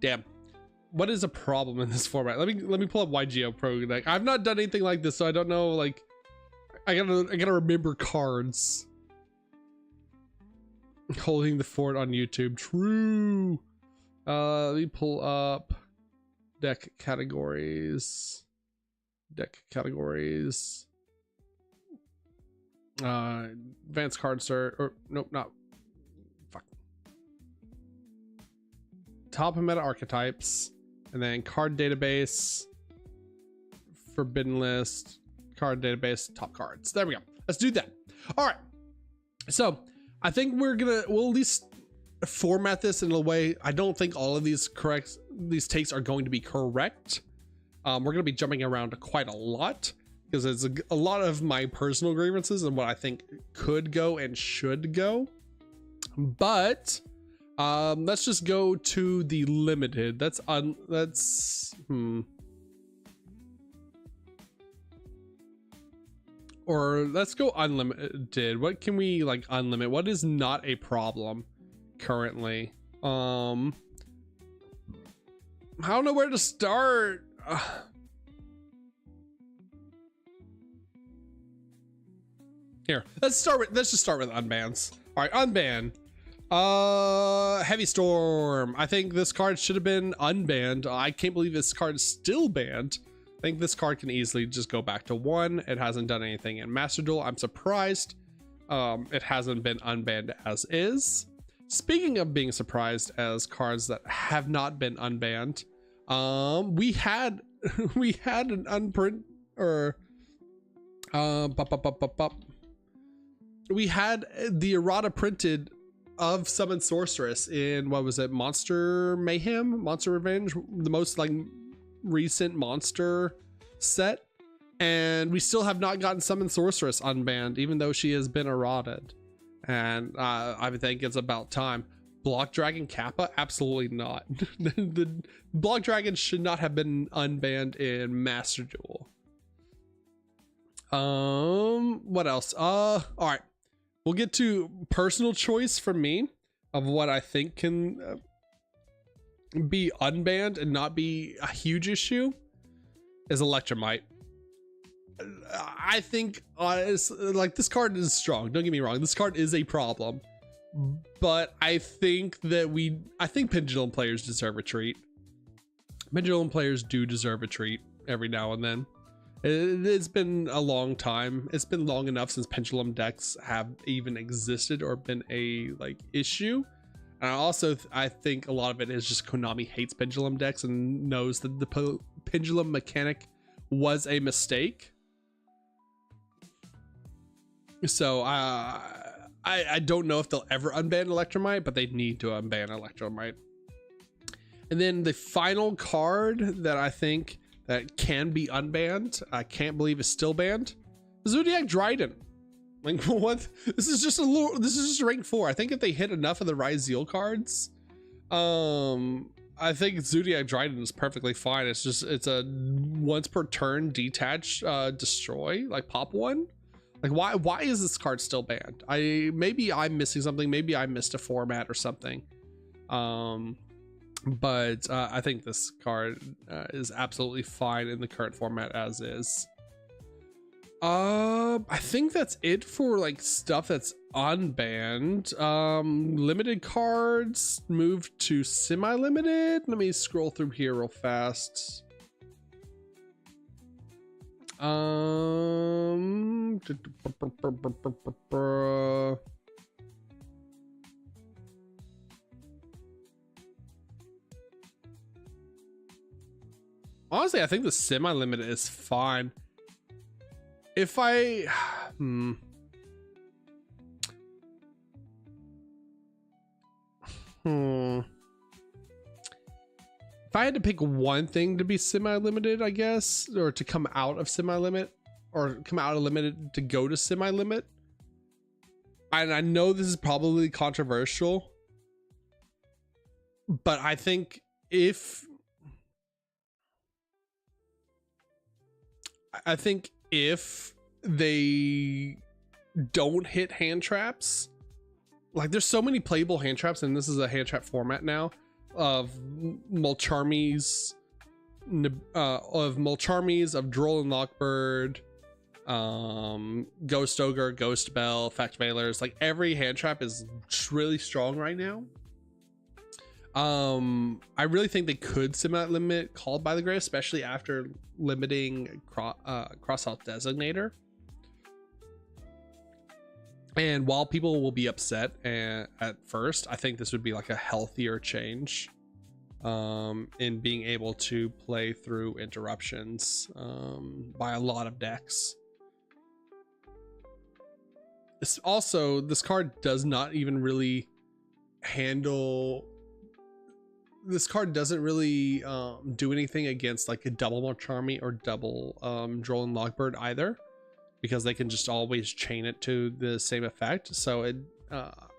Damn, what is a problem in this format? Let me pull up Yugioh Pro. Like, I've not done anything like this, so I don't know. Like, I gotta remember cards. Holding the fort on YouTube. True. Let me pull up deck categories. Advanced card search, or nope, not. Top of meta archetypes, and then card database, forbidden list, card database, top cards. There we go. Let's do that. All right. So I think we'll at least format this in a way. I don't think all of these takes are going to be correct. We're going to be jumping around quite a lot because it's a lot of my personal grievances and what I think could go and should go. But let's just go to the limited. Or let's go unlimited. What can we like unlimit? What is not a problem currently? I don't know where to start. Here, let's just start with unbans. All right, unban. Heavy Storm. I think this card should have been unbanned. I can't believe this card is still banned. I think this card can easily just go back to 1. It hasn't done anything in Master Duel. I'm surprised it hasn't been unbanned as is. Speaking of being surprised as cards that have not been unbanned, we had an unprint or we had the errata printed of Summon Sorceress in, what was it, Monster Mayhem, Monster Revenge, the most like recent monster set, and we still have not gotten Summon Sorceress unbanned, even though she has been errated. And I think it's about time. Block Dragon Kappa? Absolutely not. The Block Dragon should not have been unbanned in Master Duel. What else? All right, we'll get to personal choice for me of what I think can be unbanned and not be a huge issue is Electromite. I think like this card is strong, don't get me wrong, this card is a problem, but I think Pendulum players deserve a treat. Pendulum players do deserve a treat every now and then. It's been a long time. It's been long enough since Pendulum decks have even existed or been a like issue. And I think a lot of it is just Konami hates Pendulum decks and knows that the Pendulum mechanic was a mistake. So I don't know if they'll ever unban Electromite, but they need to unban Electromite. And then the final card that I think that can be unbanned, I can't believe is still banned, Zodiac Dryden. Like, what? This is just rank 4. I think if they hit enough of the Rise Zeal cards, I think Zodiac Dryden is perfectly fine. It's a once per turn detach destroy, like pop 1. Like, why is this card still banned? Maybe I'm missing something. Maybe I missed a format or something. But I think this card is absolutely fine in the current format as is. I think that's it for like stuff that's unbanned. Limited cards moved to semi-limited. Let me scroll through here real fast. Honestly, I think the semi-limited is fine. If I if I had to pick one thing to be semi-limited, I guess, or to come out of semi-limit, or come out of limited to go to semi-limit, and I know this is probably controversial, but I think if they don't hit hand traps, like there's so many playable hand traps, and this is a hand trap format now of Mulcharmies, of Droll and Lockbird, Ghost Ogre, Ghost Bell, Fact Mailers. Like every hand trap is really strong right now. I really think they could limit Called by the Grave, especially after limiting Cross-Out Designator. And while people will be upset at first, I think this would be like a healthier change in being able to play through interruptions by a lot of decks. Also, this card does not even really handle... This card doesn't really do anything against like a double Mulcharmy or double Droll and Lockbird either, because they can just always chain it to the same effect. So it,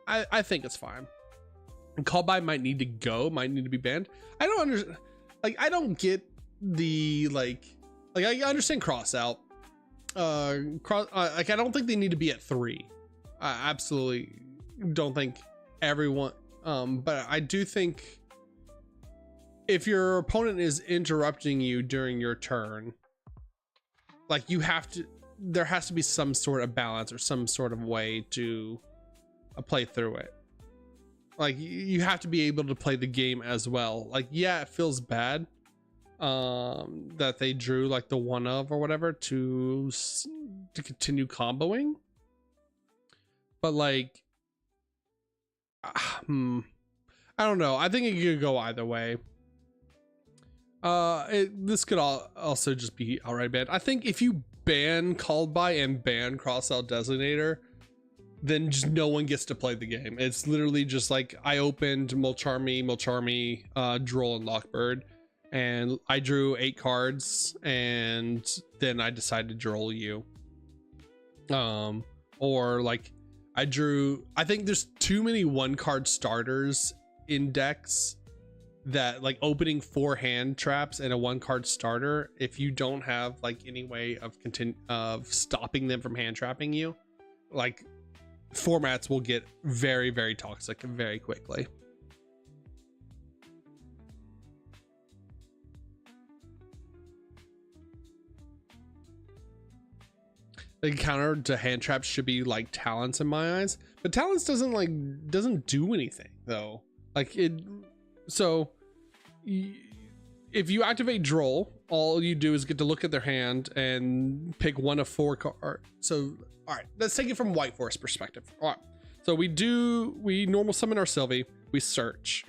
I think it's fine. And Call By might need to be banned. I don't understand. Like, I don't get the like I understand Cross Out. Like I don't think they need to be at 3. I absolutely don't think everyone. But I do think if your opponent is interrupting you during your turn, like there has to be some sort of balance or some sort of way to play through it. Like you have to be able to play the game as well. Like, yeah, it feels bad that they drew like the one of or whatever to continue comboing. But like, I don't know. I think it could go either way. This could also just be outright banned. I think if you ban called by and ban cross out designator, then just no one gets to play the game. It's literally just like I opened Mulcharmy, Droll, and Lockbird, and I drew 8 cards, and then I decided to Droll you. Or like I think there's too many 1-card starters in decks that like opening 4 hand traps and a 1-card starter, if you don't have like any way of stopping them from hand trapping you, like formats will get very, very toxic very quickly. The counter to hand traps should be like Talents in my eyes, but Talents doesn't do anything though. Like it, so if you activate Droll, all you do is get to look at their hand and pick one of 4 cards. So all right, let's take it from White Force perspective. All right, so we normal summon our Sylvie, we search,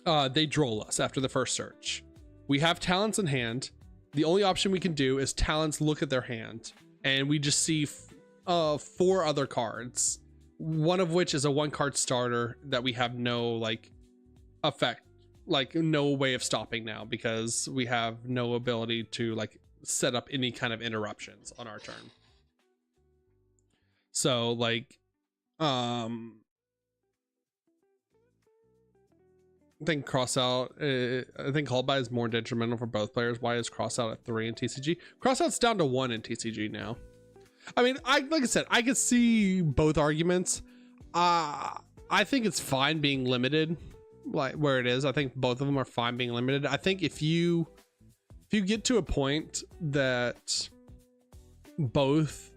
they Droll us after the first search. We have Talents in hand. The only option we can do is Talents look at their hand, and we just see 4 other cards, one of which is a 1-card starter that we have no like effect, like no way of stopping now, because we have no ability to like set up any kind of interruptions on our turn. So like I think crossout, I think called by is more detrimental for both players. Why is crossout at 3 in TCG? Crossout's down to 1 in TCG now. I mean, like I said, I could see both arguments. I think it's fine being limited, like where it is. I think both of them are fine being limited. I think if you get to a point that both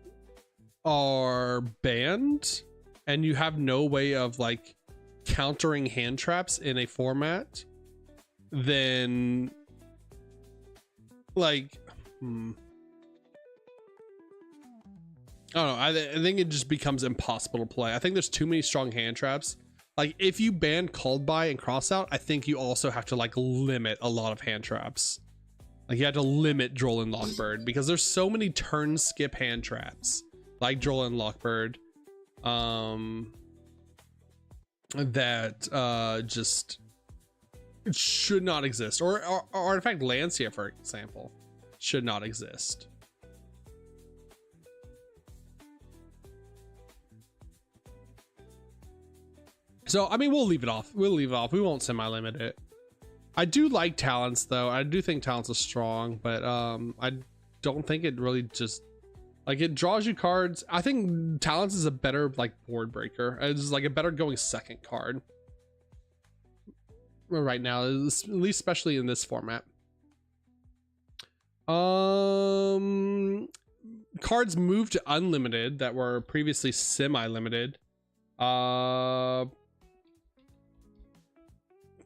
are banned and you have no way of like countering hand traps in a format, then like I don't know. I think it just becomes impossible to play. I think there's too many strong hand traps. Like if you ban called by and cross out, I think you also have to like limit a lot of hand traps. Like you have to limit Droll and Lockbird, because there's so many turn skip hand traps like Droll and Lockbird that just should not exist, or in fact Lancia, for example, should not exist. So I mean, we'll leave it off. We won't semi-limit it. I do like Talents though. I do think Talents is strong, but I don't think it really just like it draws you cards. I think Talents is a better like board breaker. It's like a better going second card right now, at least especially in this format. Cards moved to unlimited that were previously semi-limited.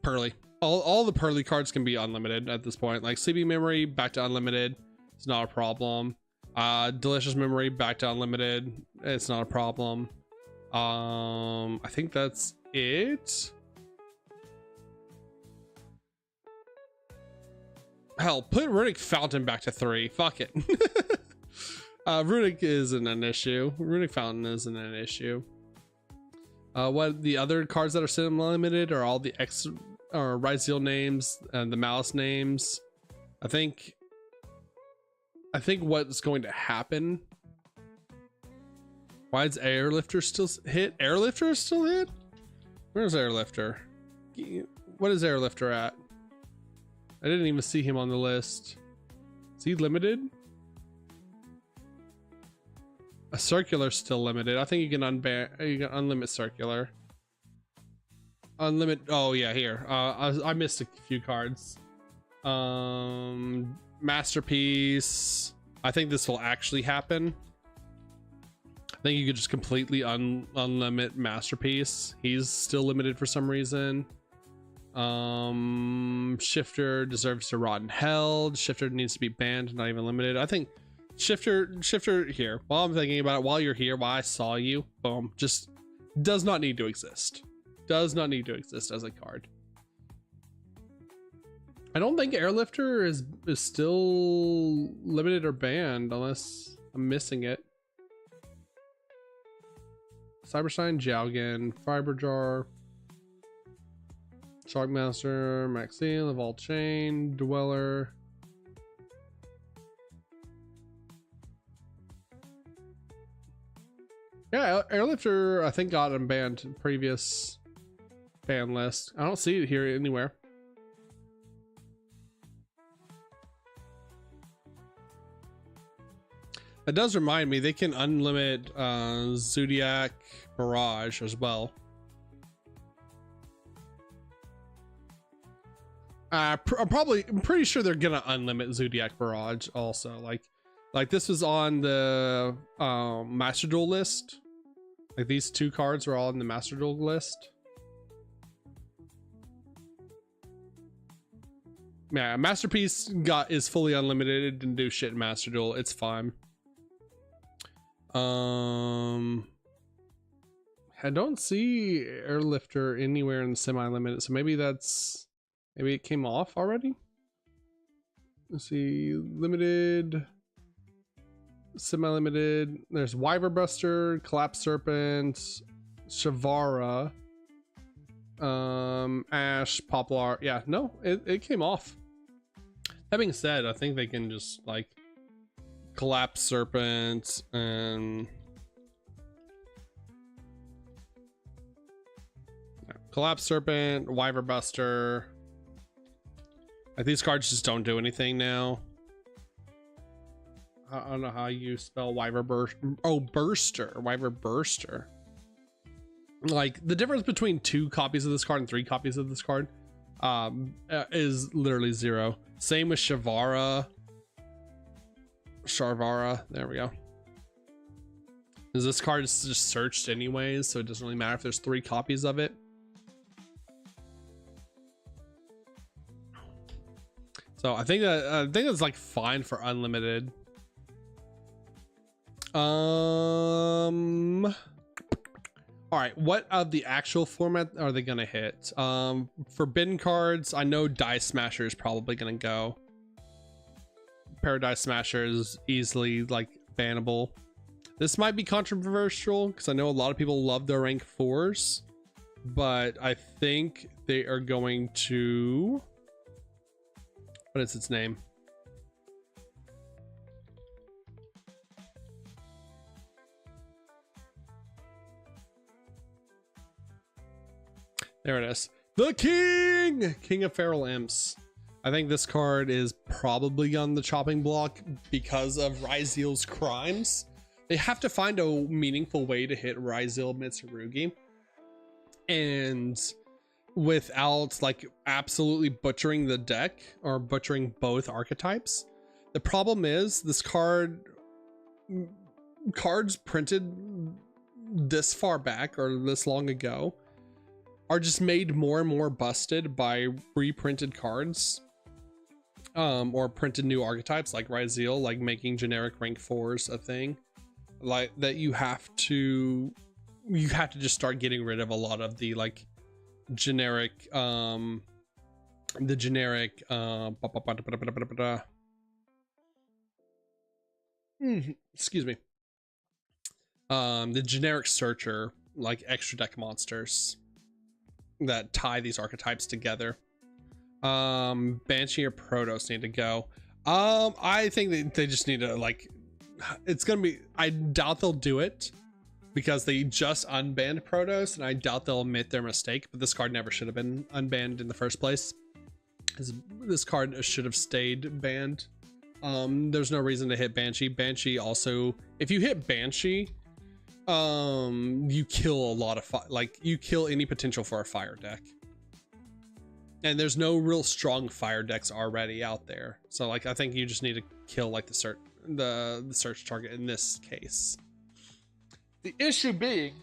Pearly. All the Pearly cards can be unlimited at this point. Like Sleeping Memory back to unlimited, it's not a problem. Delicious Memory back to unlimited, it's not a problem. I think that's it. Hell, put Runic Fountain back to 3. Fuck it. Runic isn't an issue. Runic Fountain isn't an issue. What the other cards that are semi-limited are all the X or Ryzeal names and the Malice names. I think what's going to happen. Why is Airlifter still hit? Airlifter is still hit? Where's Airlifter? What is Airlifter at? I didn't even see him on the list. Is he limited? A Circular's still limited. I think you can unlimit Circular. Unlimit. Oh yeah, here. I missed a few cards. Masterpiece. I think this will actually happen. I think you could just completely unlimit Masterpiece. He's still limited for some reason. Shifter deserves to rot in hell. Shifter needs to be banned, not even limited. I think Shifter here, while I'm thinking about it, while you're here, while I saw you, boom, just does not need to exist. Does not need to exist as a card. I don't think Airlifter is still limited or banned unless I'm missing it. Cybershine, Jowgen, Fiber Jar, Shockmaster, Maxine, Evolved Chain, Dweller. Yeah, Airlifter I think got unbanned in previous ban list. I don't see it here anywhere. That does remind me they can unlimit Zodiac Mirage as well. I'm pretty sure they're gonna unlimit Zodiac Mirage also. Like this was on the Master Duel list. Like these two cards were all in the Master Duel list. Yeah, Masterpiece is fully unlimited. It didn't do shit in Master Duel. It's fine. I don't see Airlifter anywhere in the semi-limited, so maybe it came off already. Let's see, limited, semi-limited. There's Wyver Buster, Collapse Serpent, Shavara, Ash, Poplar. Yeah, no, it came off. That being said, I think they can just like Collapse Serpent and Collapse Serpent, Wyver Buster. Like these cards just don't do anything now. I don't know how you spell Wyver Burst. Oh, Burster, Wyver Burster. Like the difference between 2 copies of this card and 3 copies of this card is literally 0. Same with Shavara. There we go. Because this card is just searched anyways, so it doesn't really matter if there's 3 copies of it. So I think it's like fine for unlimited. All right, what of the actual format are they gonna hit? Forbidden cards, I know Dice Smasher is probably gonna go. Paradise Smasher is easily like bannable. This might be controversial because I know a lot of people love their rank 4s, but I think they are going to, what is its name? There it is. The King of Feral Imps. I think this card is probably on the chopping block because of Ryzeal's crimes. They have to find a meaningful way to hit Ryzeal Mitsurugi, and without like absolutely butchering the deck or butchering both archetypes. The problem is this cards printed this far back or this long ago are just made more and more busted by reprinted cards. Or printed new archetypes like Ryzeal, like making generic rank 4s a thing. Like that you have to just start getting rid of a lot of the like generic excuse me, the generic searcher, like extra deck monsters that tie these archetypes together. Banshee or Protoss need to go. I think they just need to like, it's gonna be, I doubt they'll do it because they just unbanned Protoss, and I doubt they'll admit their mistake, but this card never should have been unbanned in the first place. This card should have stayed banned. There's no reason to hit Banshee. Banshee also, if you hit Banshee, you kill a lot of you kill any potential for a fire deck. And there's no real strong fire decks already out there. So like I think you just need to kill like the search target in this case. The issue being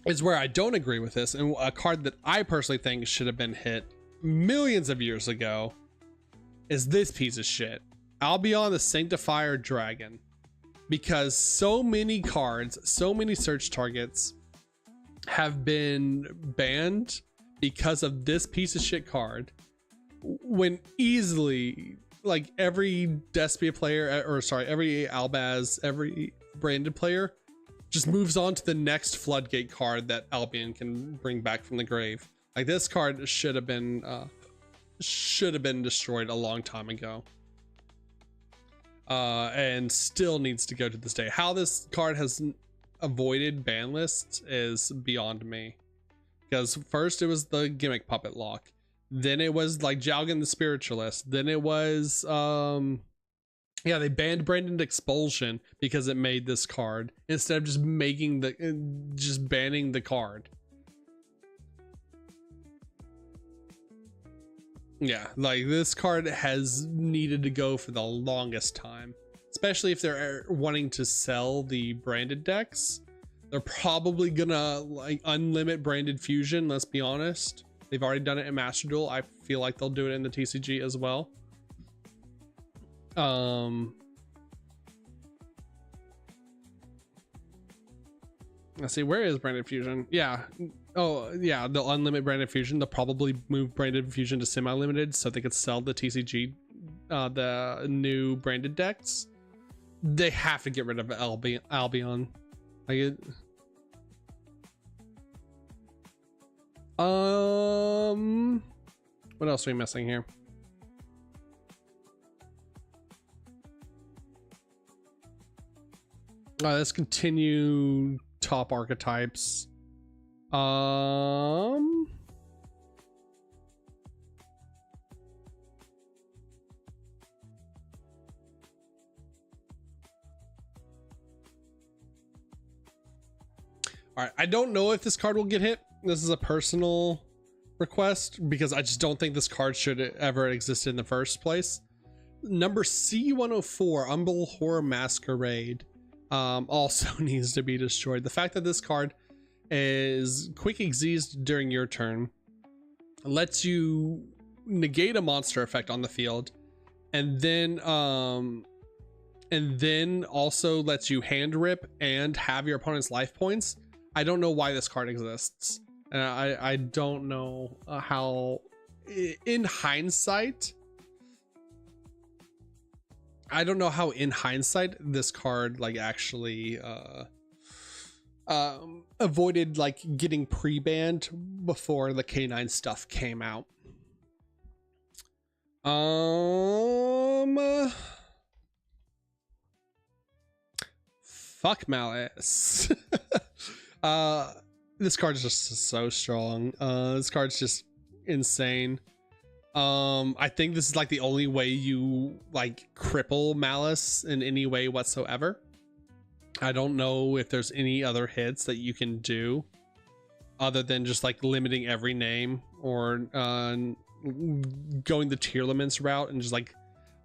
is where I don't agree with this, and a card that I personally think should have been hit millions of years ago is this piece of shit, Albion the Sanctifier Dragon, because so many cards, so many search targets have been banned because of this piece of shit card, when easily like every Despia player, or sorry, every Albaz, every branded player just moves on to the next floodgate card that Albion can bring back from the grave. Like, this card should have been destroyed a long time ago, and still needs to go to this day. How this card has avoided ban lists is beyond me, because first it was the gimmick puppet lock, then it was like Jalgan the Spiritualist, then it was yeah, they banned Branded Expulsion because it made this card instead of just banning the card. Yeah, like, this card has needed to go for the longest time, especially if they're wanting to sell the branded decks. They're probably gonna like unlimit Branded Fusion, let's be honest. They've already done it in Master Duel. I feel like they'll do it in the TCG as well. Let's see, where is Branded Fusion? Yeah. Oh yeah, they'll unlimit Branded Fusion. They'll probably move Branded Fusion to semi-limited so they could sell the TCG, the new branded decks. They have to get rid of Albion. Like what else are we missing here? Let's continue top archetypes. All right, I don't know if this card will get hit. This is a personal request because I just don't think this card should ever exist in the first place. Number C104, Humble Horror Masquerade, also needs to be destroyed. The fact that this card is quick exeased during your turn lets you negate a monster effect on the field, and then also lets you hand rip and have your opponent's life points. I don't know why this card exists, and I don't know how, in hindsight, I don't know how in hindsight this card like actually avoided like getting pre-banned before the K9 stuff came out. Fuck Malice. This card is just so strong. This card's just insane. I think this is like the only way you like cripple Malice in any way whatsoever. I don't know if there's any other hits that you can do other than just like limiting every name, or going the Tearlaments route and just like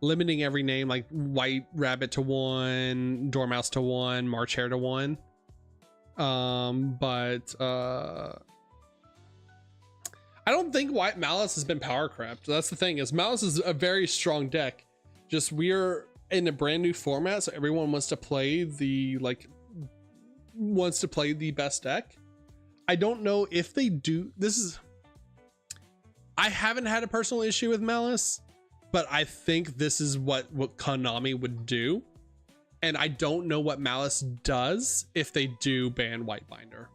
limiting every name, like White Rabbit to 1, Dormouse to 1, March Hare to 1. I don't think White Malice has been power crept. That's the thing, is Malice is a very strong deck. Just we're in a brand new format, so everyone wants to play the best deck. I don't know if they do. I haven't had a personal issue with Malice, but I think this is what Konami would do. And I don't know what Malice does if they do ban Whitebinder.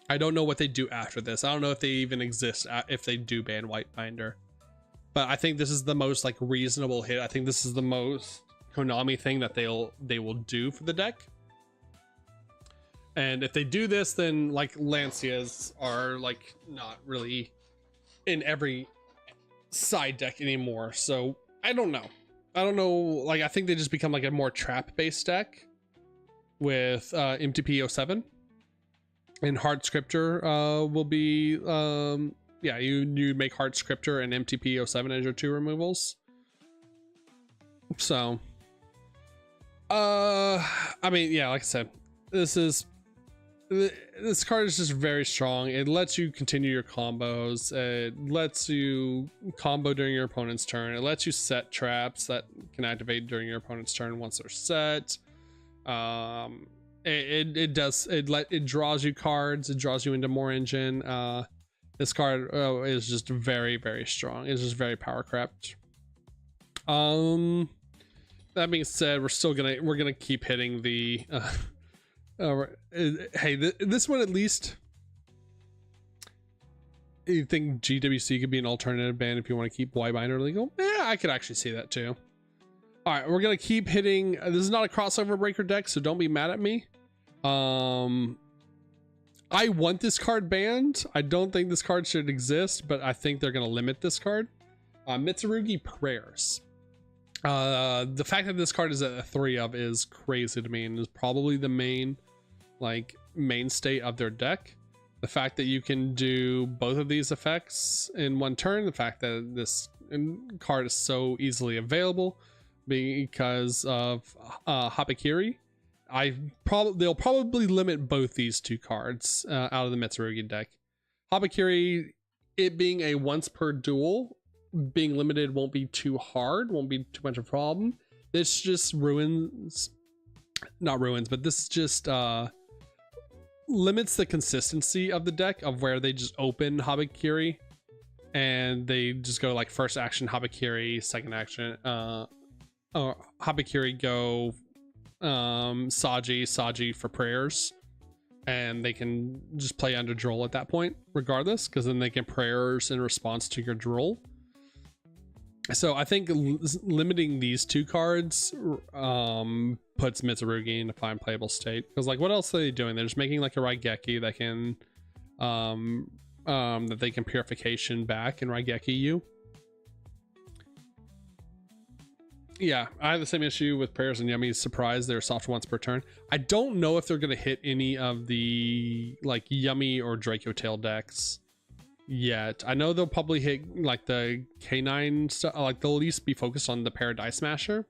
I don't know what they do after this. I don't know if they even exist if they do ban Whitebinder. But I think this is the most like reasonable hit. I think this is the most Konami thing that they will do for the deck. And if they do this, then like Lancias are like not really in every side deck anymore. So I don't know. Like, I think they just become like a more trap based deck with MTP07. And Hard Scripter will be yeah, you make Hard Scripter and MTP07 as your 2 removals. So I mean, yeah, like I said, this is this card is just very strong. It lets you continue your combos. It lets you combo during your opponent's turn. It lets you set traps that can activate during your opponent's turn once they're set. It draws you cards. It draws you into more engine. This card is just very, very strong. It's just very power crept. That being said, we're gonna keep hitting the hey, this one at least. You think GWC could be an alternative ban if you want to keep Y-Binder legal? Yeah, I could actually see that too. All right, we're gonna keep hitting. This is not a crossover breaker deck, so don't be mad at me. I want this card banned. I don't think this card should exist, but I think they're gonna limit this card. Mitsurugi Prayers. The fact that this card is at a 3 of is crazy to me, and is probably the mainstay of their deck. The fact that you can do both of these effects in one turn, the fact that this card is so easily available because of Hapakiri. They'll probably limit both these two cards out of the Mitsurugi deck. Hapakiri, it being a once per duel, being limited won't be too hard, won't be too much of a problem. This just this just limits the consistency of the deck of where they just open Hapakiri and they just go like first action Hapakiri, second action Hapakiri, go Saji for prayers, and they can just play under Droll at that point regardless, because then they can prayers in response to your Droll. So I think limiting these two cards puts Mitsurugi in a fine playable state, because like what else are they doing? They're just making like a Raigeki that can that they can purification back and Raigeki you. Yeah, I have the same issue with Prayers and Yummy's Surprise. They're soft once per turn. I don't know if they're going to hit any of the like Yummy or Draco Tail decks yet. I know they'll probably hit like the K9 stuff. Like they'll at least be focused on the Paradise Smasher.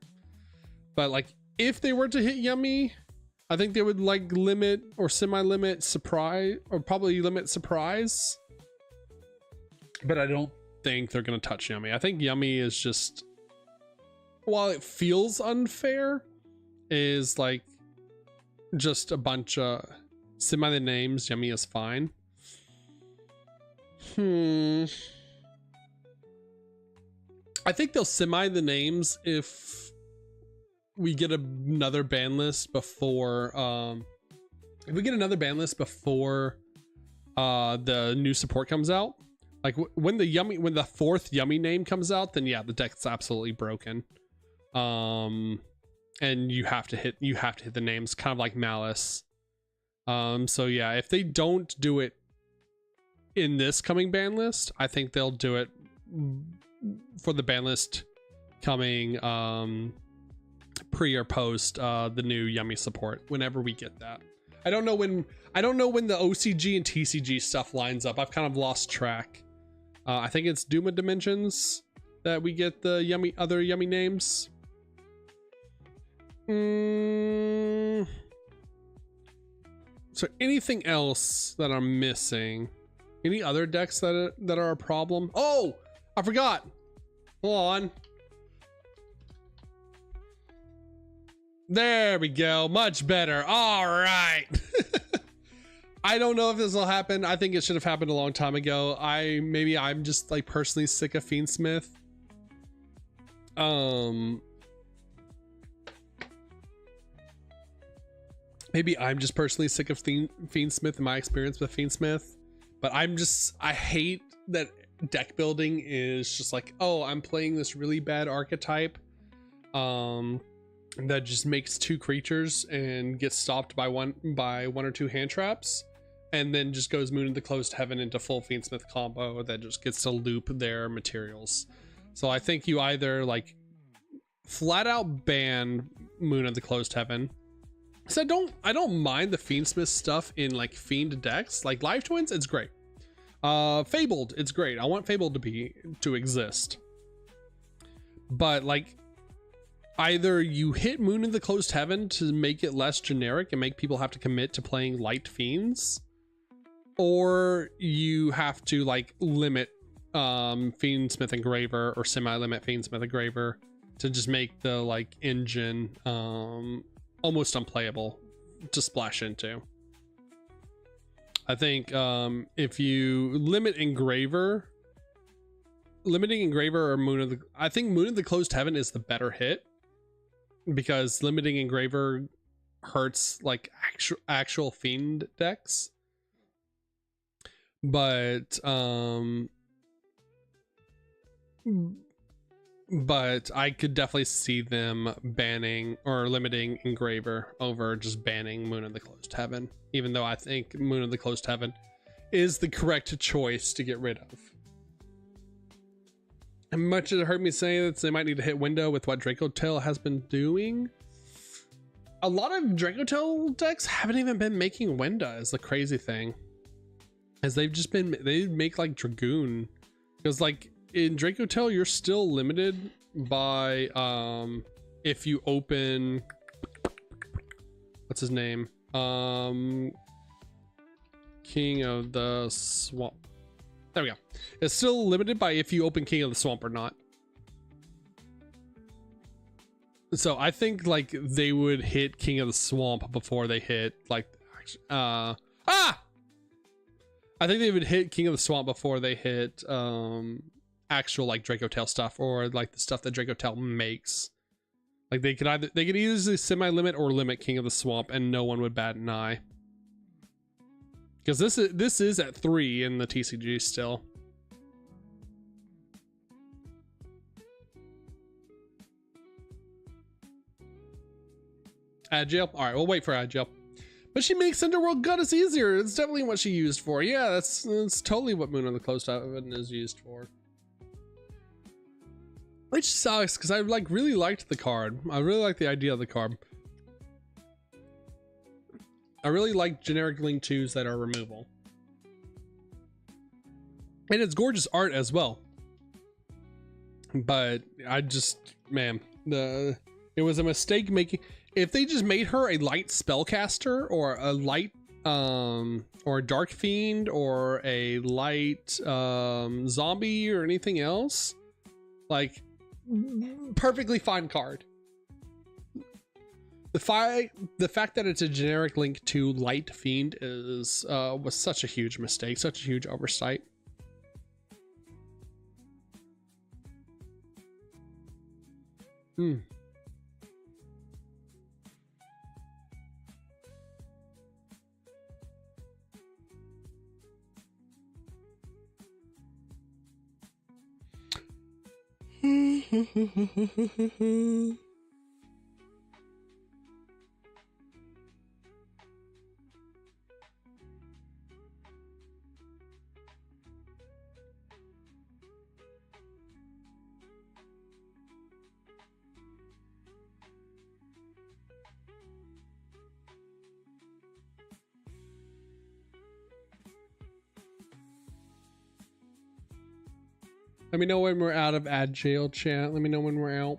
But like if they were to hit Yummy, I think they would like limit or semi-limit Surprise, or probably limit Surprise. But I don't think they're going to touch Yummy. I think Yummy is just, while it feels unfair, is like just a bunch of semi the names. Yummy is fine. I think they'll semi the names if we get another ban list before the new support comes out. Like when the fourth Yummy name comes out, then yeah, the deck's absolutely broken. And you have to hit the names, kind of like Malice. So yeah, if they don't do it in this coming ban list, I think they'll do it for the ban list coming pre or post the new Yummy support, whenever we get that. I don't know when the OCG and TCG stuff lines up. I've kind of lost track. I think it's Duma Dimensions that we get the other Yummy names. So anything else that I'm missing? Any other decks that are a problem? Oh, I forgot. Hold on. There we go. Much better. All right. I don't know if this will happen. I think it should have happened a long time ago. Maybe I'm just like personally sick of Fiendsmith. Maybe I'm just personally sick of Fiendsmith and my experience with Fiendsmith. But I hate that deck building is just like, oh, I'm playing this really bad archetype that just makes 2 creatures and gets stopped by one or 2 hand traps, and then just goes Moon of the Closed Heaven into full Fiendsmith combo that just gets to loop their materials. So I think you either like flat out ban Moon of the Closed Heaven. So I don't mind the Fiendsmith stuff in like Fiend decks. Like Live Twins, it's great. Fabled, it's great. I want Fabled to exist. But like either you hit Moon in the Closed Heaven to make it less generic and make people have to commit to playing light fiends, or you have to like limit Fiendsmith Engraver or semi-limit Fiendsmith Engraver to just make the like engine almost unplayable to splash into. I think if you limit Engraver, limiting Engraver or Moon of the, I think Moon of the Closed Heaven is the better hit, because limiting Engraver hurts like actual fiend decks. But I could definitely see them banning or limiting Engraver over just banning Moon of the Closed Heaven, even though I think Moon of the Closed Heaven is the correct choice to get rid of. And much as it hurt me saying that they might need to hit window with what Dracotail has been doing, a lot of Dracotail decks haven't even been making window, is the crazy thing. As they've just been, they make like Dragoon, because like in Dracotail you're still limited by if you open, what's his name, King of the Swamp. There we go. It's still limited by if you open King of the Swamp or not. So I think like they would hit King of the Swamp before they hit like I think they would hit King of the Swamp before they hit actual like Dracotail stuff, or like the stuff that Dracotail makes. Like they could easily semi-limit or limit King of the Swamp and no one would bat an eye. Because this is at 3 in the TCG still. Agile? Alright, we'll wait for Agile. But she makes Underworld Goddess easier. It's definitely what she used for. Yeah, that's totally what Moon of the Closed Heaven is used for. Which sucks, because I like really liked the card. I really like the idea of the card. I really like generic Link 2s that are removal. And it's gorgeous art as well. But I just, man, it was a mistake making. If they just made her a light spellcaster or a light or a dark fiend or a light zombie or anything else, like perfectly fine card. The fact that it's a generic Link to light fiend is was such a huge mistake, such a huge oversight. Let me know when we're out of Agile, chat. Let me know when we're out.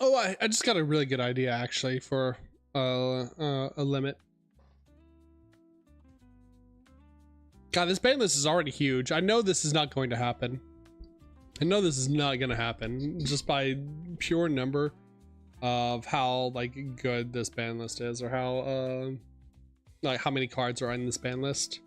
Oh, I just got a really good idea actually for a limit. God, this ban list is already huge. I know this is not going to happen. I know this is not going to happen just by pure number of how like good this ban list is, or how like how many cards are in this ban list.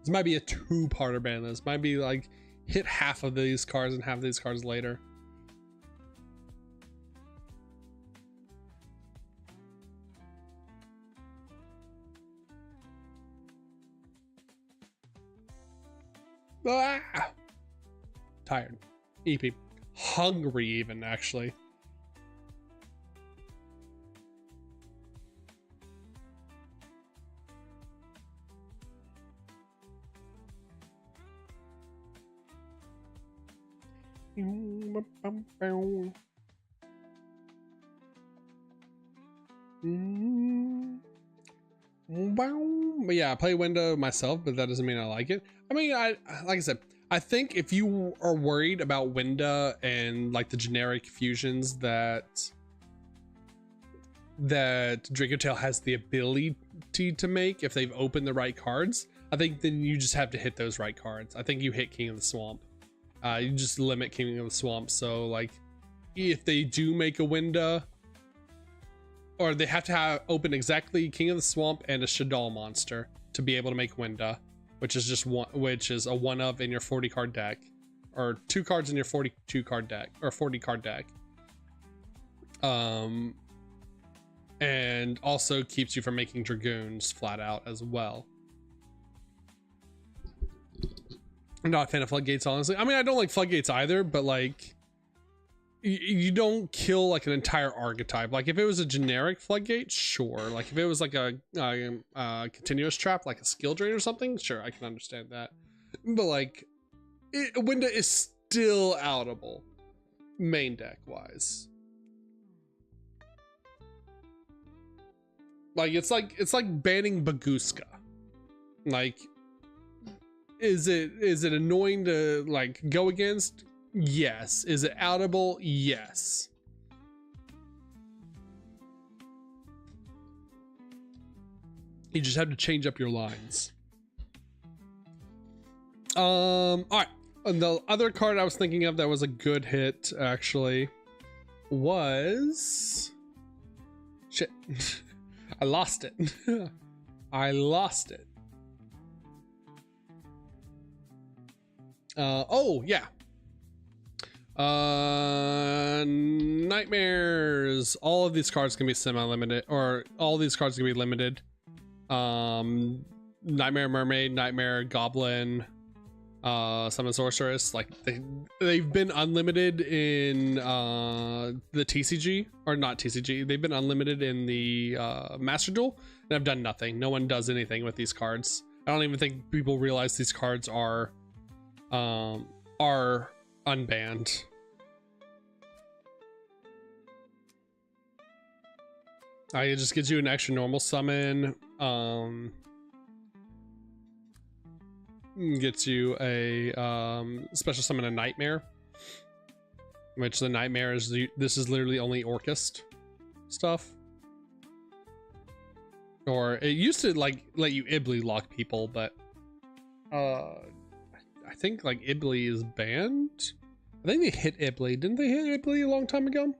This might be a two-parter ban list. Might be like hit half of these cards and half of these cards later. Ah! Tired. EP. Hungry even, actually. But yeah, I play window myself, but that doesn't mean I like it. I mean, like I said, I think if you are worried about window and like the generic fusions that Draco Tail has the ability to make, if they've opened the right cards, I think then you just have to hit those right cards. I think you hit King of the Swamp. You just limit King of the Swamp. So like, if they do make a window, or they have to have open exactly King of the Swamp and a Shaddoll monster to be able to make window, which is just one, which is a one of in your 40 card deck, or 2 cards in your 42 card deck or 40 card deck. And also keeps you from making Dragoons flat out as well. I'm not a fan of Floodgates, honestly. I mean, I don't like Floodgates either, but like, you don't kill like an entire archetype. Like if it was a generic Floodgate, sure. Like if it was like a continuous trap, like a skill drain or something, sure, I can understand that. But like, window is still outable, main deck wise. Like it's like banning Baguska. Like, is it annoying to like go against? Yes. Is it outable? Yes. You just have to change up your lines. All right. And the other card I was thinking of that was a good hit actually was shit. I lost it. I lost it. Oh yeah. Nightmares. All of these cards can be semi-limited, or all these cards can be limited. Nightmare Mermaid, Nightmare Goblin, Summon Sorceress. Like they've been unlimited in the TCG, or not TCG. They've been unlimited in the Master Duel, and I've done nothing. No one does anything with these cards. I don't even think people realize these cards are unbanned. It just gives you an extra normal summon. Gets you a special summon a Nightmare, which the Nightmare is this is literally only Orcust stuff. Or it used to like let you Ibly lock people, but I think like Ibly is banned. I think they hit Ibly. Didn't they hit Ibly a long time ago?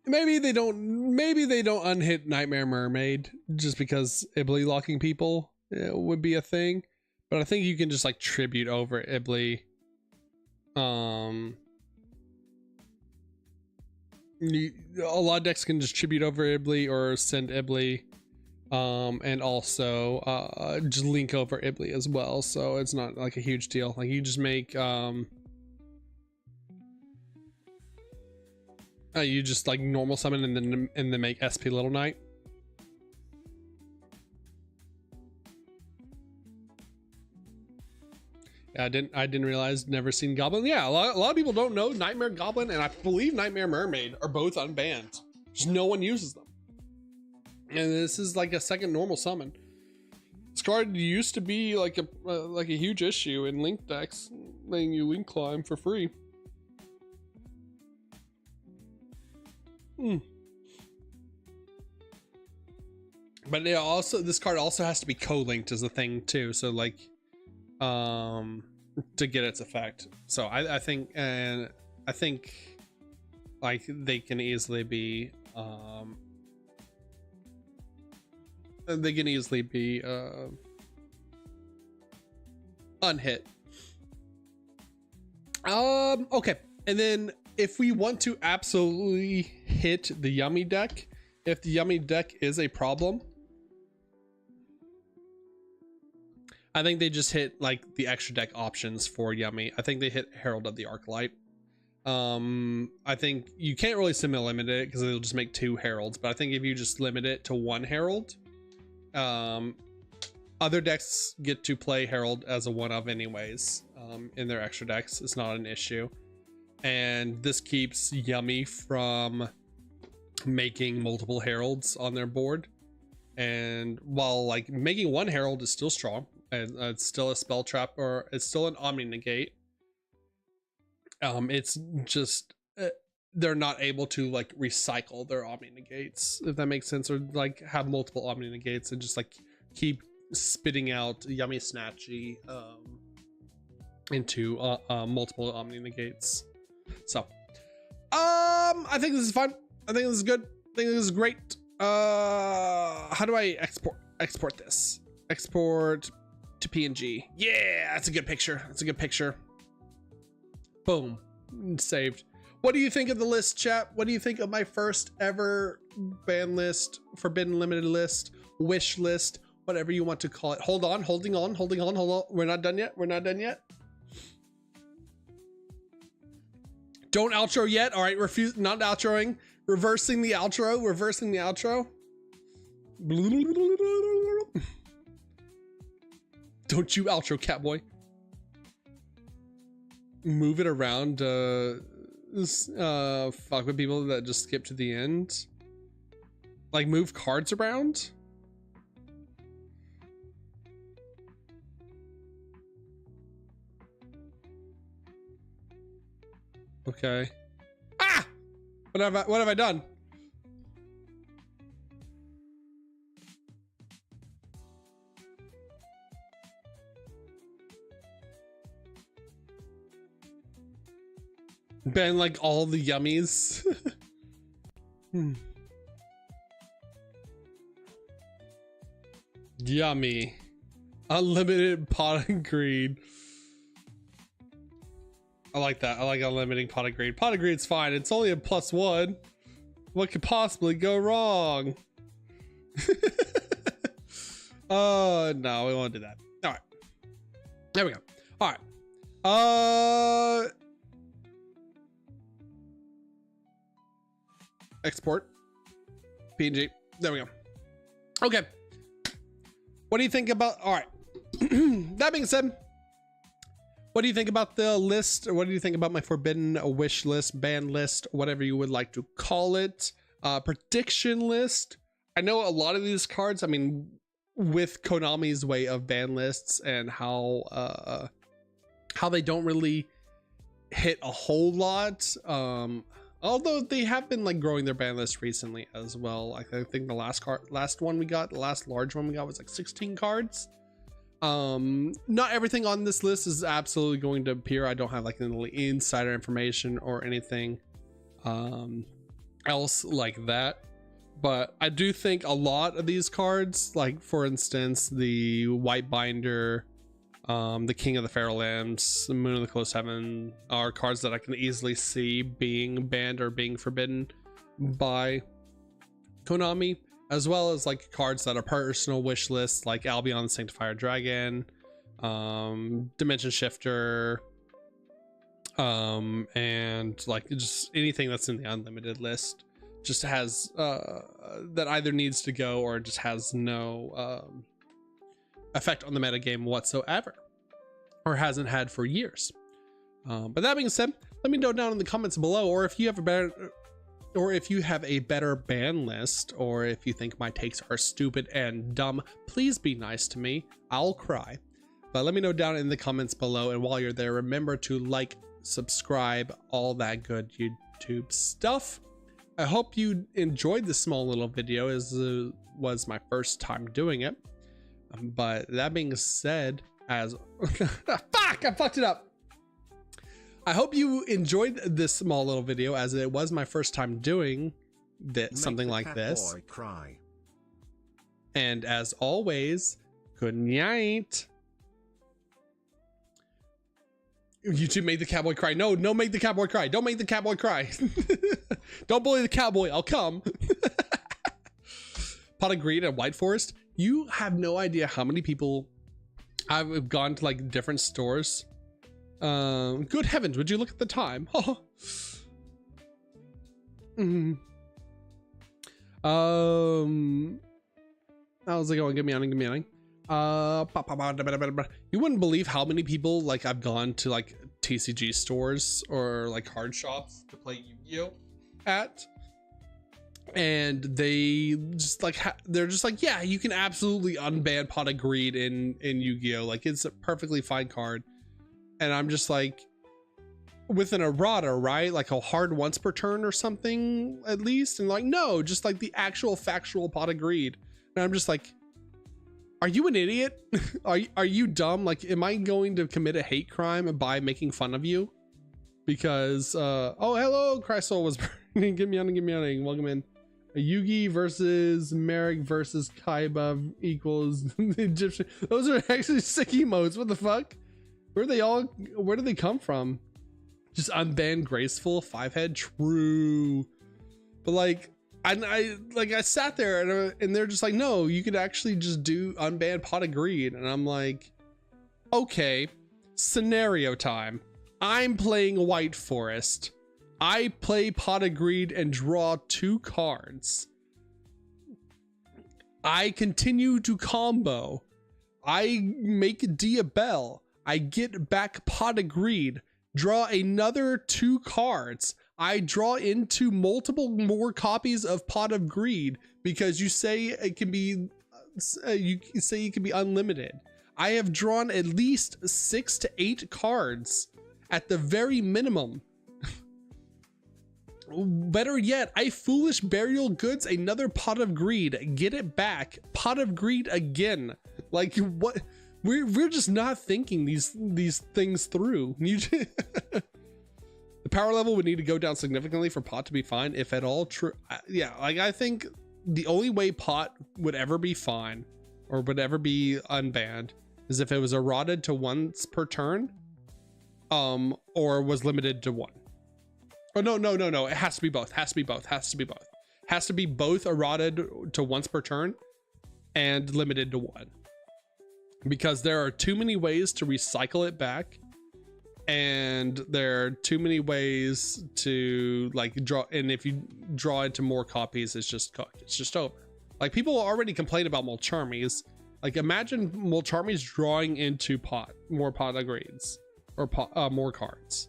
Maybe they don't unhit Nightmare Mermaid just because Ibly locking people would be a thing. But I think you can just like tribute over Ibly. A lot of decks can just tribute over Ibly or send Ibly, and also just link over Ibly as well, so it's not like a huge deal. Like you just make you just like normal summon and then make SP Little Knight. Yeah, I didn't realize, never seen Goblin. Yeah, a lot of people don't know Nightmare Goblin, and I believe Nightmare Mermaid are both unbanned. Just no one uses them. And this is like a second normal summon. This card used to be like a huge issue in Link decks, letting you Link climb for free. But it also, this card also has to be co-linked as a thing too. So like, to get its effect. So I think like they can easily be unhit. Okay, and then if we want to absolutely hit the Yummy deck, if the Yummy deck is a problem, I think they just hit like the extra deck options for Yummy. I think they hit Herald of the Arclight. I think you can't really semi-limit it because it'll just make 2 heralds, but I think if you just limit it to 1 herald, other decks get to play herald as a 1-of anyways, in their extra decks. It's not an issue, and this keeps Yummy from making multiple heralds on their board. And while like making 1 herald is still strong, and it's still a spell trap, or it's still an omni negate, it's just they're not able to like recycle their omni negates, if that makes sense, or like have multiple omni negates and just like keep spitting out Yummy Snatchy into multiple omni negates. So I think this is fun. I think this is good. I think this is great. How do I export this? Export to PNG. Yeah, that's a good picture. That's a good picture. Boom, saved. What do you think of the list, chat? What do you think of my first ever ban list, forbidden limited list, wish list, whatever you want to call it? Hold on, hold on. We're not done yet. We're not done yet. Don't outro yet. All right, refuse, not outroing. Reversing the outro. Reversing the outro. Don't you outro, Catboy. Move it around. Fuck with people that just skip to the end. Like move cards around. Okay. Ah! What have I done? Ban like all the yummies. Yummy. Unlimited pot of greed. I like that. I like unlimited pot of greed. Pot of greed's fine. It's only a +1. What could possibly go wrong? Oh no, we won't do that. All right. There we go. All right. Export. PNG. There we go. Okay. What do you think about? All right. That being said, what do you think about the list? Or what do you think about my forbidden wish list, ban list, whatever you would like to call it? Prediction list. I know a lot of these cards, I mean, with Konami's way of ban lists and how they don't really hit a whole lot. Although they have been like growing their ban list recently as well. Like I think the last large one we got was like 16 cards. Not everything on this list is absolutely going to appear. I don't have like any insider information or anything else like that, but I do think a lot of these cards, like for instance the White Binder, the King of the Feral Lambs, the Moon of the Close Heaven, are cards that I can easily see being banned or being forbidden by Konami, as well as like cards that are personal wish lists, like Albion the Sanctifier Dragon, Dimension Shifter, and like just anything that's in the unlimited list just has that either needs to go or just has no effect on the metagame whatsoever, or hasn't had for years. But that being said, let me know down in the comments below, or if you have a better ban list, or if you think my takes are stupid and dumb, please be nice to me. I'll cry. But let me know down in the comments below, and while you're there, remember to like, subscribe, all that good YouTube stuff. I hope you enjoyed this small little video, as it was my first time doing it. But that being said, fuck, I fucked it up. I hope you enjoyed this small little video, as it was my first time doing something like this. Boy cry. And as always, good night. YouTube made the cowboy cry. No, make the cowboy cry. Don't make the cowboy cry. Don't bully the cowboy. I'll come. Pot of Greed at White Forest. You have no idea how many people I've gone to like different stores Good heavens, would you look at the time? Mm. How's it going? Give me on. You wouldn't believe how many people like I've gone to like TCG stores or like card shops to play Yu-Gi-Oh at, and they just like they're just like, yeah, you can absolutely unban Pot of Greed in Yu-Gi-Oh, like it's a perfectly fine card. And I'm just like, with an errata, right? Like a hard once per turn or something at least. And like, no, just like the actual factual Pot of Greed. And I'm just like, are you an idiot? Are you dumb? Like, am I going to commit a hate crime by making fun of you? Because, oh, hello, Crystal was burning. Get me on. Welcome in. A Yugi versus Merrick versus Kaiba equals the Egyptian. Those are actually sick emotes. What the fuck? Where do they come from? Just unbanned graceful 5-head. True. But like, I sat there and they're just like, no, you could actually just do unbanned Pot of Greed. And I'm like, okay, scenario time. I'm playing White Forest. I play Pot of Greed and draw 2 cards. I continue to combo. I make Diabell. I get back Pot of Greed, draw another 2 cards. I draw into multiple more copies of Pot of Greed because you say it can be, you say it can be unlimited. I have drawn at least 6 to 8 cards at the very minimum. Better yet, I foolish burial goods another Pot of Greed, get it back, Pot of Greed again. Like what? We're just not thinking these things through. The power level would need to go down significantly for Pot to be fine, if at all. True. Yeah, like I think the only way Pot would ever be fine or would ever be unbanned is if it was eroded to once per turn, or was limited to 1. Oh no! It has to be both. Has to be both eroded to once per turn and limited to 1. Because there are too many ways to recycle it back, and there are too many ways to like draw. And if you draw into more copies, it's just cooked. It's just over. Like people already complain about Molcharmies. Like imagine Molcharmies drawing into more Pot of Greeds or more cards.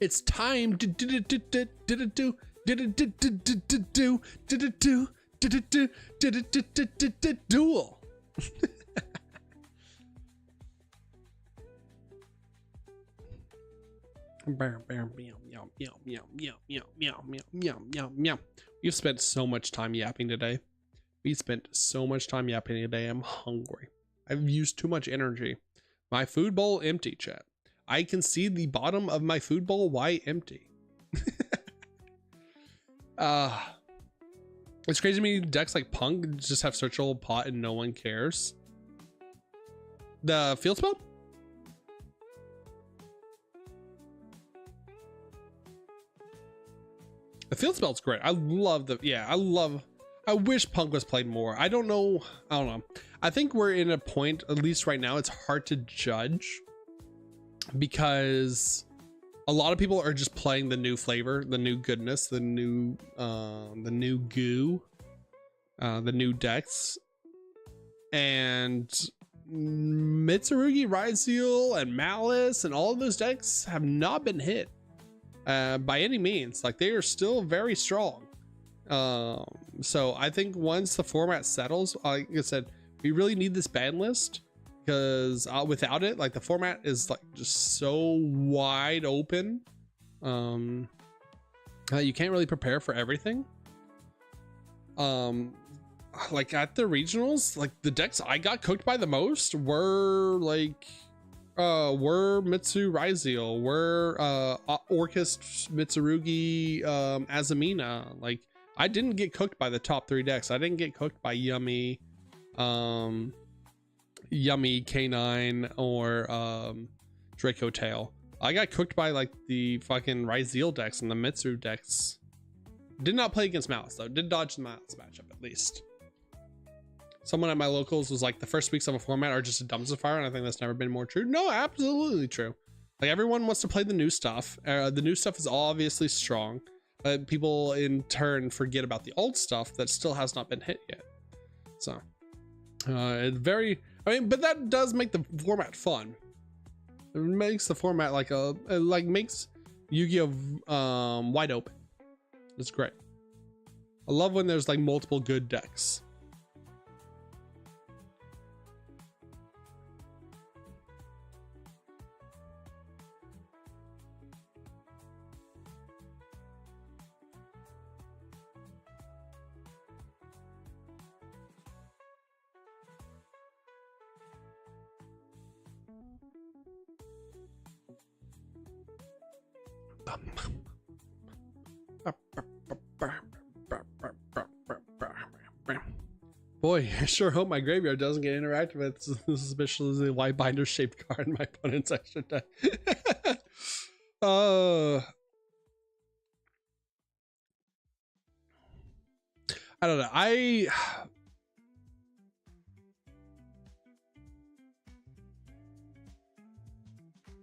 It's time to duel. We've spent so much time yapping today. I'm hungry. I've used too much energy. My food bowl empty, chat. I can see the bottom of my food bowl. Why empty? It's crazy to me decks like Punk just have searchable Pot and no one cares. The field spell? The field spell's great. I love I wish Punk was played more. I don't know. I think we're in a point, at least right now, it's hard to judge because a lot of people are just playing the new flavor, the new goodness, the new goo, the new decks, and Mitsurugi, Raizel, and Malice, and all of those decks have not been hit by any means. Like they are still very strong. So I think once the format settles, like I said, we really need this ban list. Because without it, like the format is like just so wide open, you can't really prepare for everything. Like at the regionals, like the decks I got cooked by the most were like Mitsu Raizel, were Orcust Mitsurugi, Azamina. Like I didn't get cooked by the top 3 decks. I didn't get cooked by Yummy, K9, or Draco Tail. I got cooked by like the fucking Raizel decks and the Mitsu decks. Did not play against Malice though. Did dodge the Malice matchup at least. Someone at my locals was like, the first weeks of a format are just a dumpster fire, and I think that's never been more true. No, absolutely true. Like, everyone wants to play the new stuff. The new stuff is obviously strong, but people in turn forget about the old stuff that still has not been hit yet. So it's very, I mean, but that does make the format fun. It makes the format like makes Yu-Gi-Oh wide open. It's great. I love when there's like multiple good decks. Boy, I sure hope my graveyard doesn't get interacted with suspiciously white binder shaped card in my opponent's extra deck. I don't know. I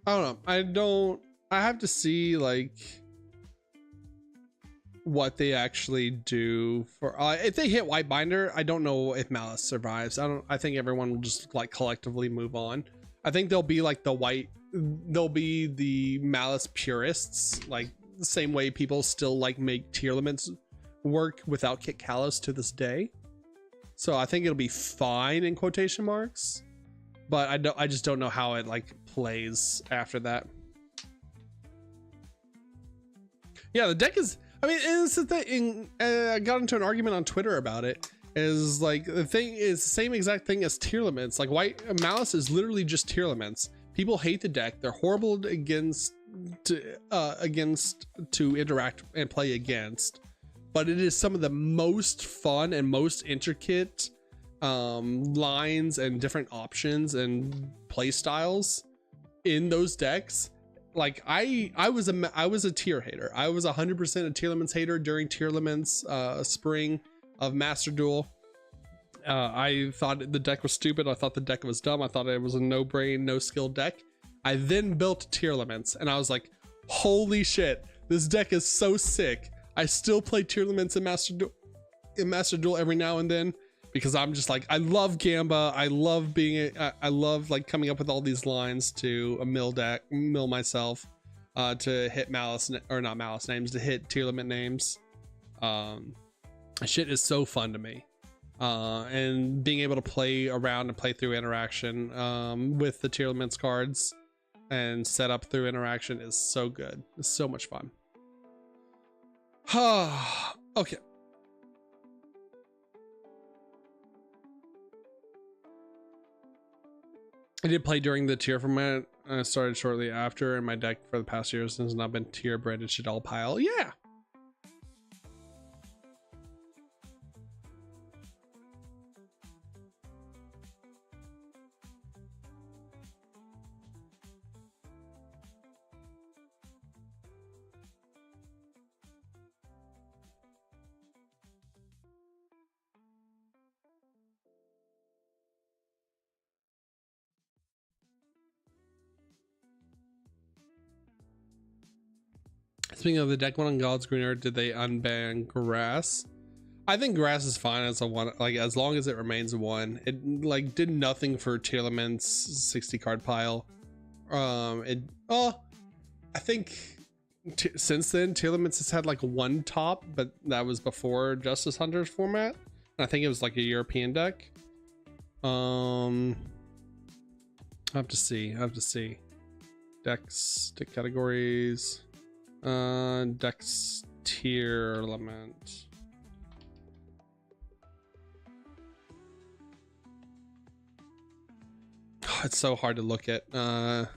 don't know. I have to see like what they actually do for if they hit white binder. I don't know if Malice survives. I think everyone will just like collectively move on. I think they'll be like they'll be the Malice purists, like the same way people still like make tier limits work without Kit Kalos to this day. So I think it'll be fine in quotation marks, but I just don't know how it like plays after that. Yeah, the deck is, I mean, it's the thing. I got into an argument on Twitter about it. Is like the thing is the same exact thing as tier limits. Like Malice is literally just tier limits. People hate the deck. They're horrible against to interact and play against. But it is some of the most fun and most intricate lines and different options and play styles in those decks. Like I was a tier hater. I was 100% a tier limits hater during tier limits spring of Master Duel. I thought the deck was stupid. I thought the deck was dumb. I thought it was a no brain, no skill deck. I then built tier limits and I was like, holy shit, this deck is so sick. I still play tier limits in Master Duel every now and then because I'm just like, I love Gamba. I love like coming up with all these lines to mill myself to hit Malice, or not Malice names, to hit tier limit names. Shit is so fun to me. And being able to play around and play through interaction with the tier limits cards and set up through interaction is so good. It's so much fun. Okay. I did play during the tier format. I started shortly after, and my deck for the past years has not been tier branded shit all pile. Yeah. Speaking of the deck one on God's Green Earth, did they unban grass? I think grass is fine as a one, like as long as it remains one. It like did nothing for tier limits 60 card pile. I think since then tier limits has had like one top, but that was before Justice Hunters format. And I think it was like a European deck. I have to see. Decks, deck categories. Dex tier element. Oh, it's so hard to look at. Yeah,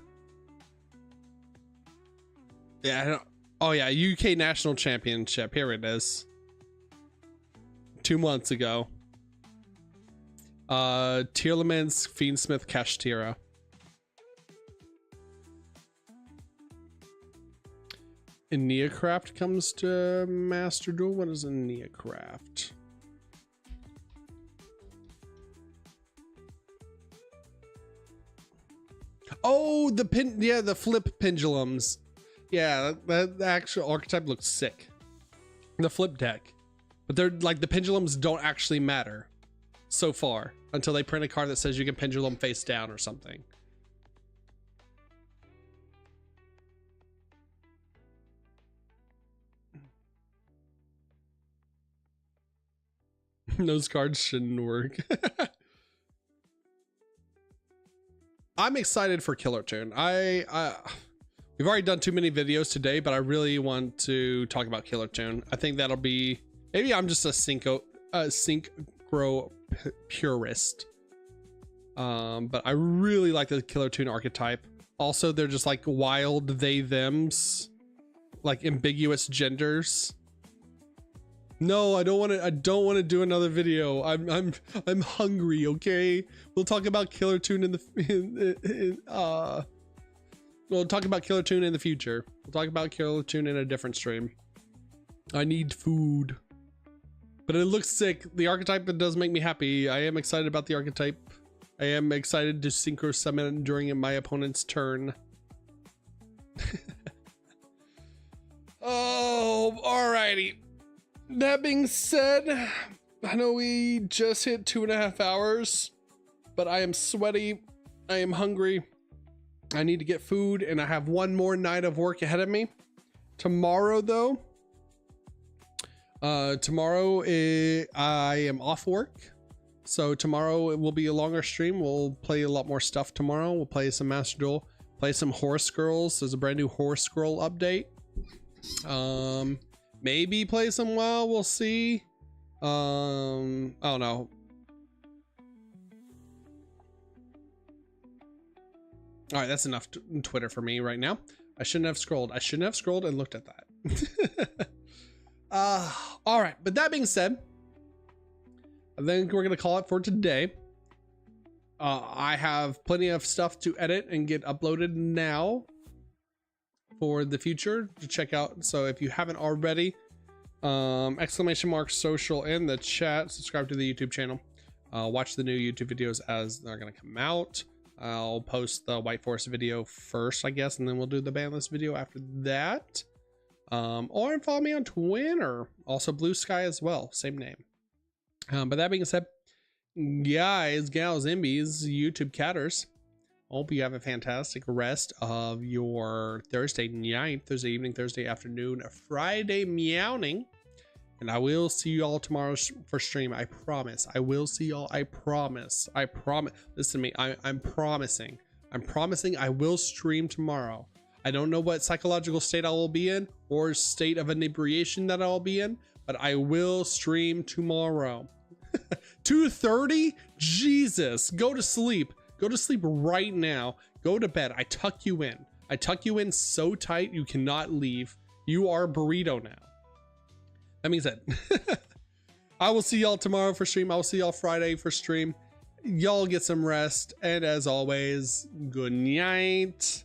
I don't. Oh yeah, UK National Championship. Here it is. 2 months ago. Tier elements, Fiendsmith, Kashtira. Neocraft comes to Master Duel. What is a Neocraft? Oh, the flip pendulums. Yeah, the actual archetype looks sick. The flip deck. But they're like, the pendulums don't actually matter so far until they print a card that says you can pendulum face down or something. Those cards shouldn't work. I'm excited for Killer Tune. We've already done too many videos today, but I really want to talk about Killer Tune. I think that'll be, maybe I'm just a synchro purist. But I really like the Killer Tune archetype. Also, they're just like wild they thems, like ambiguous genders. No, I don't want to do another video. I'm hungry, okay? We'll talk about Killer Tune we'll talk about Killer Tune in the future. We'll talk about Killer Tune in a different stream. I need food. But it looks sick. The archetype does make me happy. I am excited about the archetype. I am excited to synchro summon during my opponent's turn. Oh, alrighty. That being said, I know we just hit 2.5 hours, but I am sweaty. I am hungry. I need to get food, and I have one more night of work ahead of me. Tomorrow, though, I am off work. So tomorrow it will be a longer stream. We'll play a lot more stuff tomorrow. We'll play some Master Duel, play some Horse Girls. There's a brand new Horse Girl update. Maybe play some WoW, we'll see. I don't know. All right, that's enough Twitter for me right now. I shouldn't have scrolled. I shouldn't have scrolled and looked at that. All right, but that being said, I think we're gonna call it for today. I have plenty of stuff to edit and get uploaded now for the future to check out. So if you haven't already, !social in the chat, subscribe to the YouTube channel, watch the new YouTube videos as they're gonna come out. I'll post the White Forest video first, I guess, and then we'll do the banlist video after that. Or follow me on Twitter, also Blue Sky as well, same name. But that being said, guys, gals, imbies, YouTube catters, hope you have a fantastic rest of your Thursday night, Thursday evening, Thursday afternoon, Friday meowing. And I will see you all tomorrow for stream. I promise. I will see y'all. I promise. I promise. Listen to me. I'm promising. I'm promising I will stream tomorrow. I don't know what psychological state I will be in or state of inebriation that I'll be in, but I will stream tomorrow. 2:30? Jesus. Go to sleep. Go to sleep right now. Go to bed. I tuck you in. I tuck you in so tight you cannot leave. You are a burrito now. That means that I will see y'all tomorrow for stream. I will see y'all Friday for stream. Y'all get some rest. And as always, good night.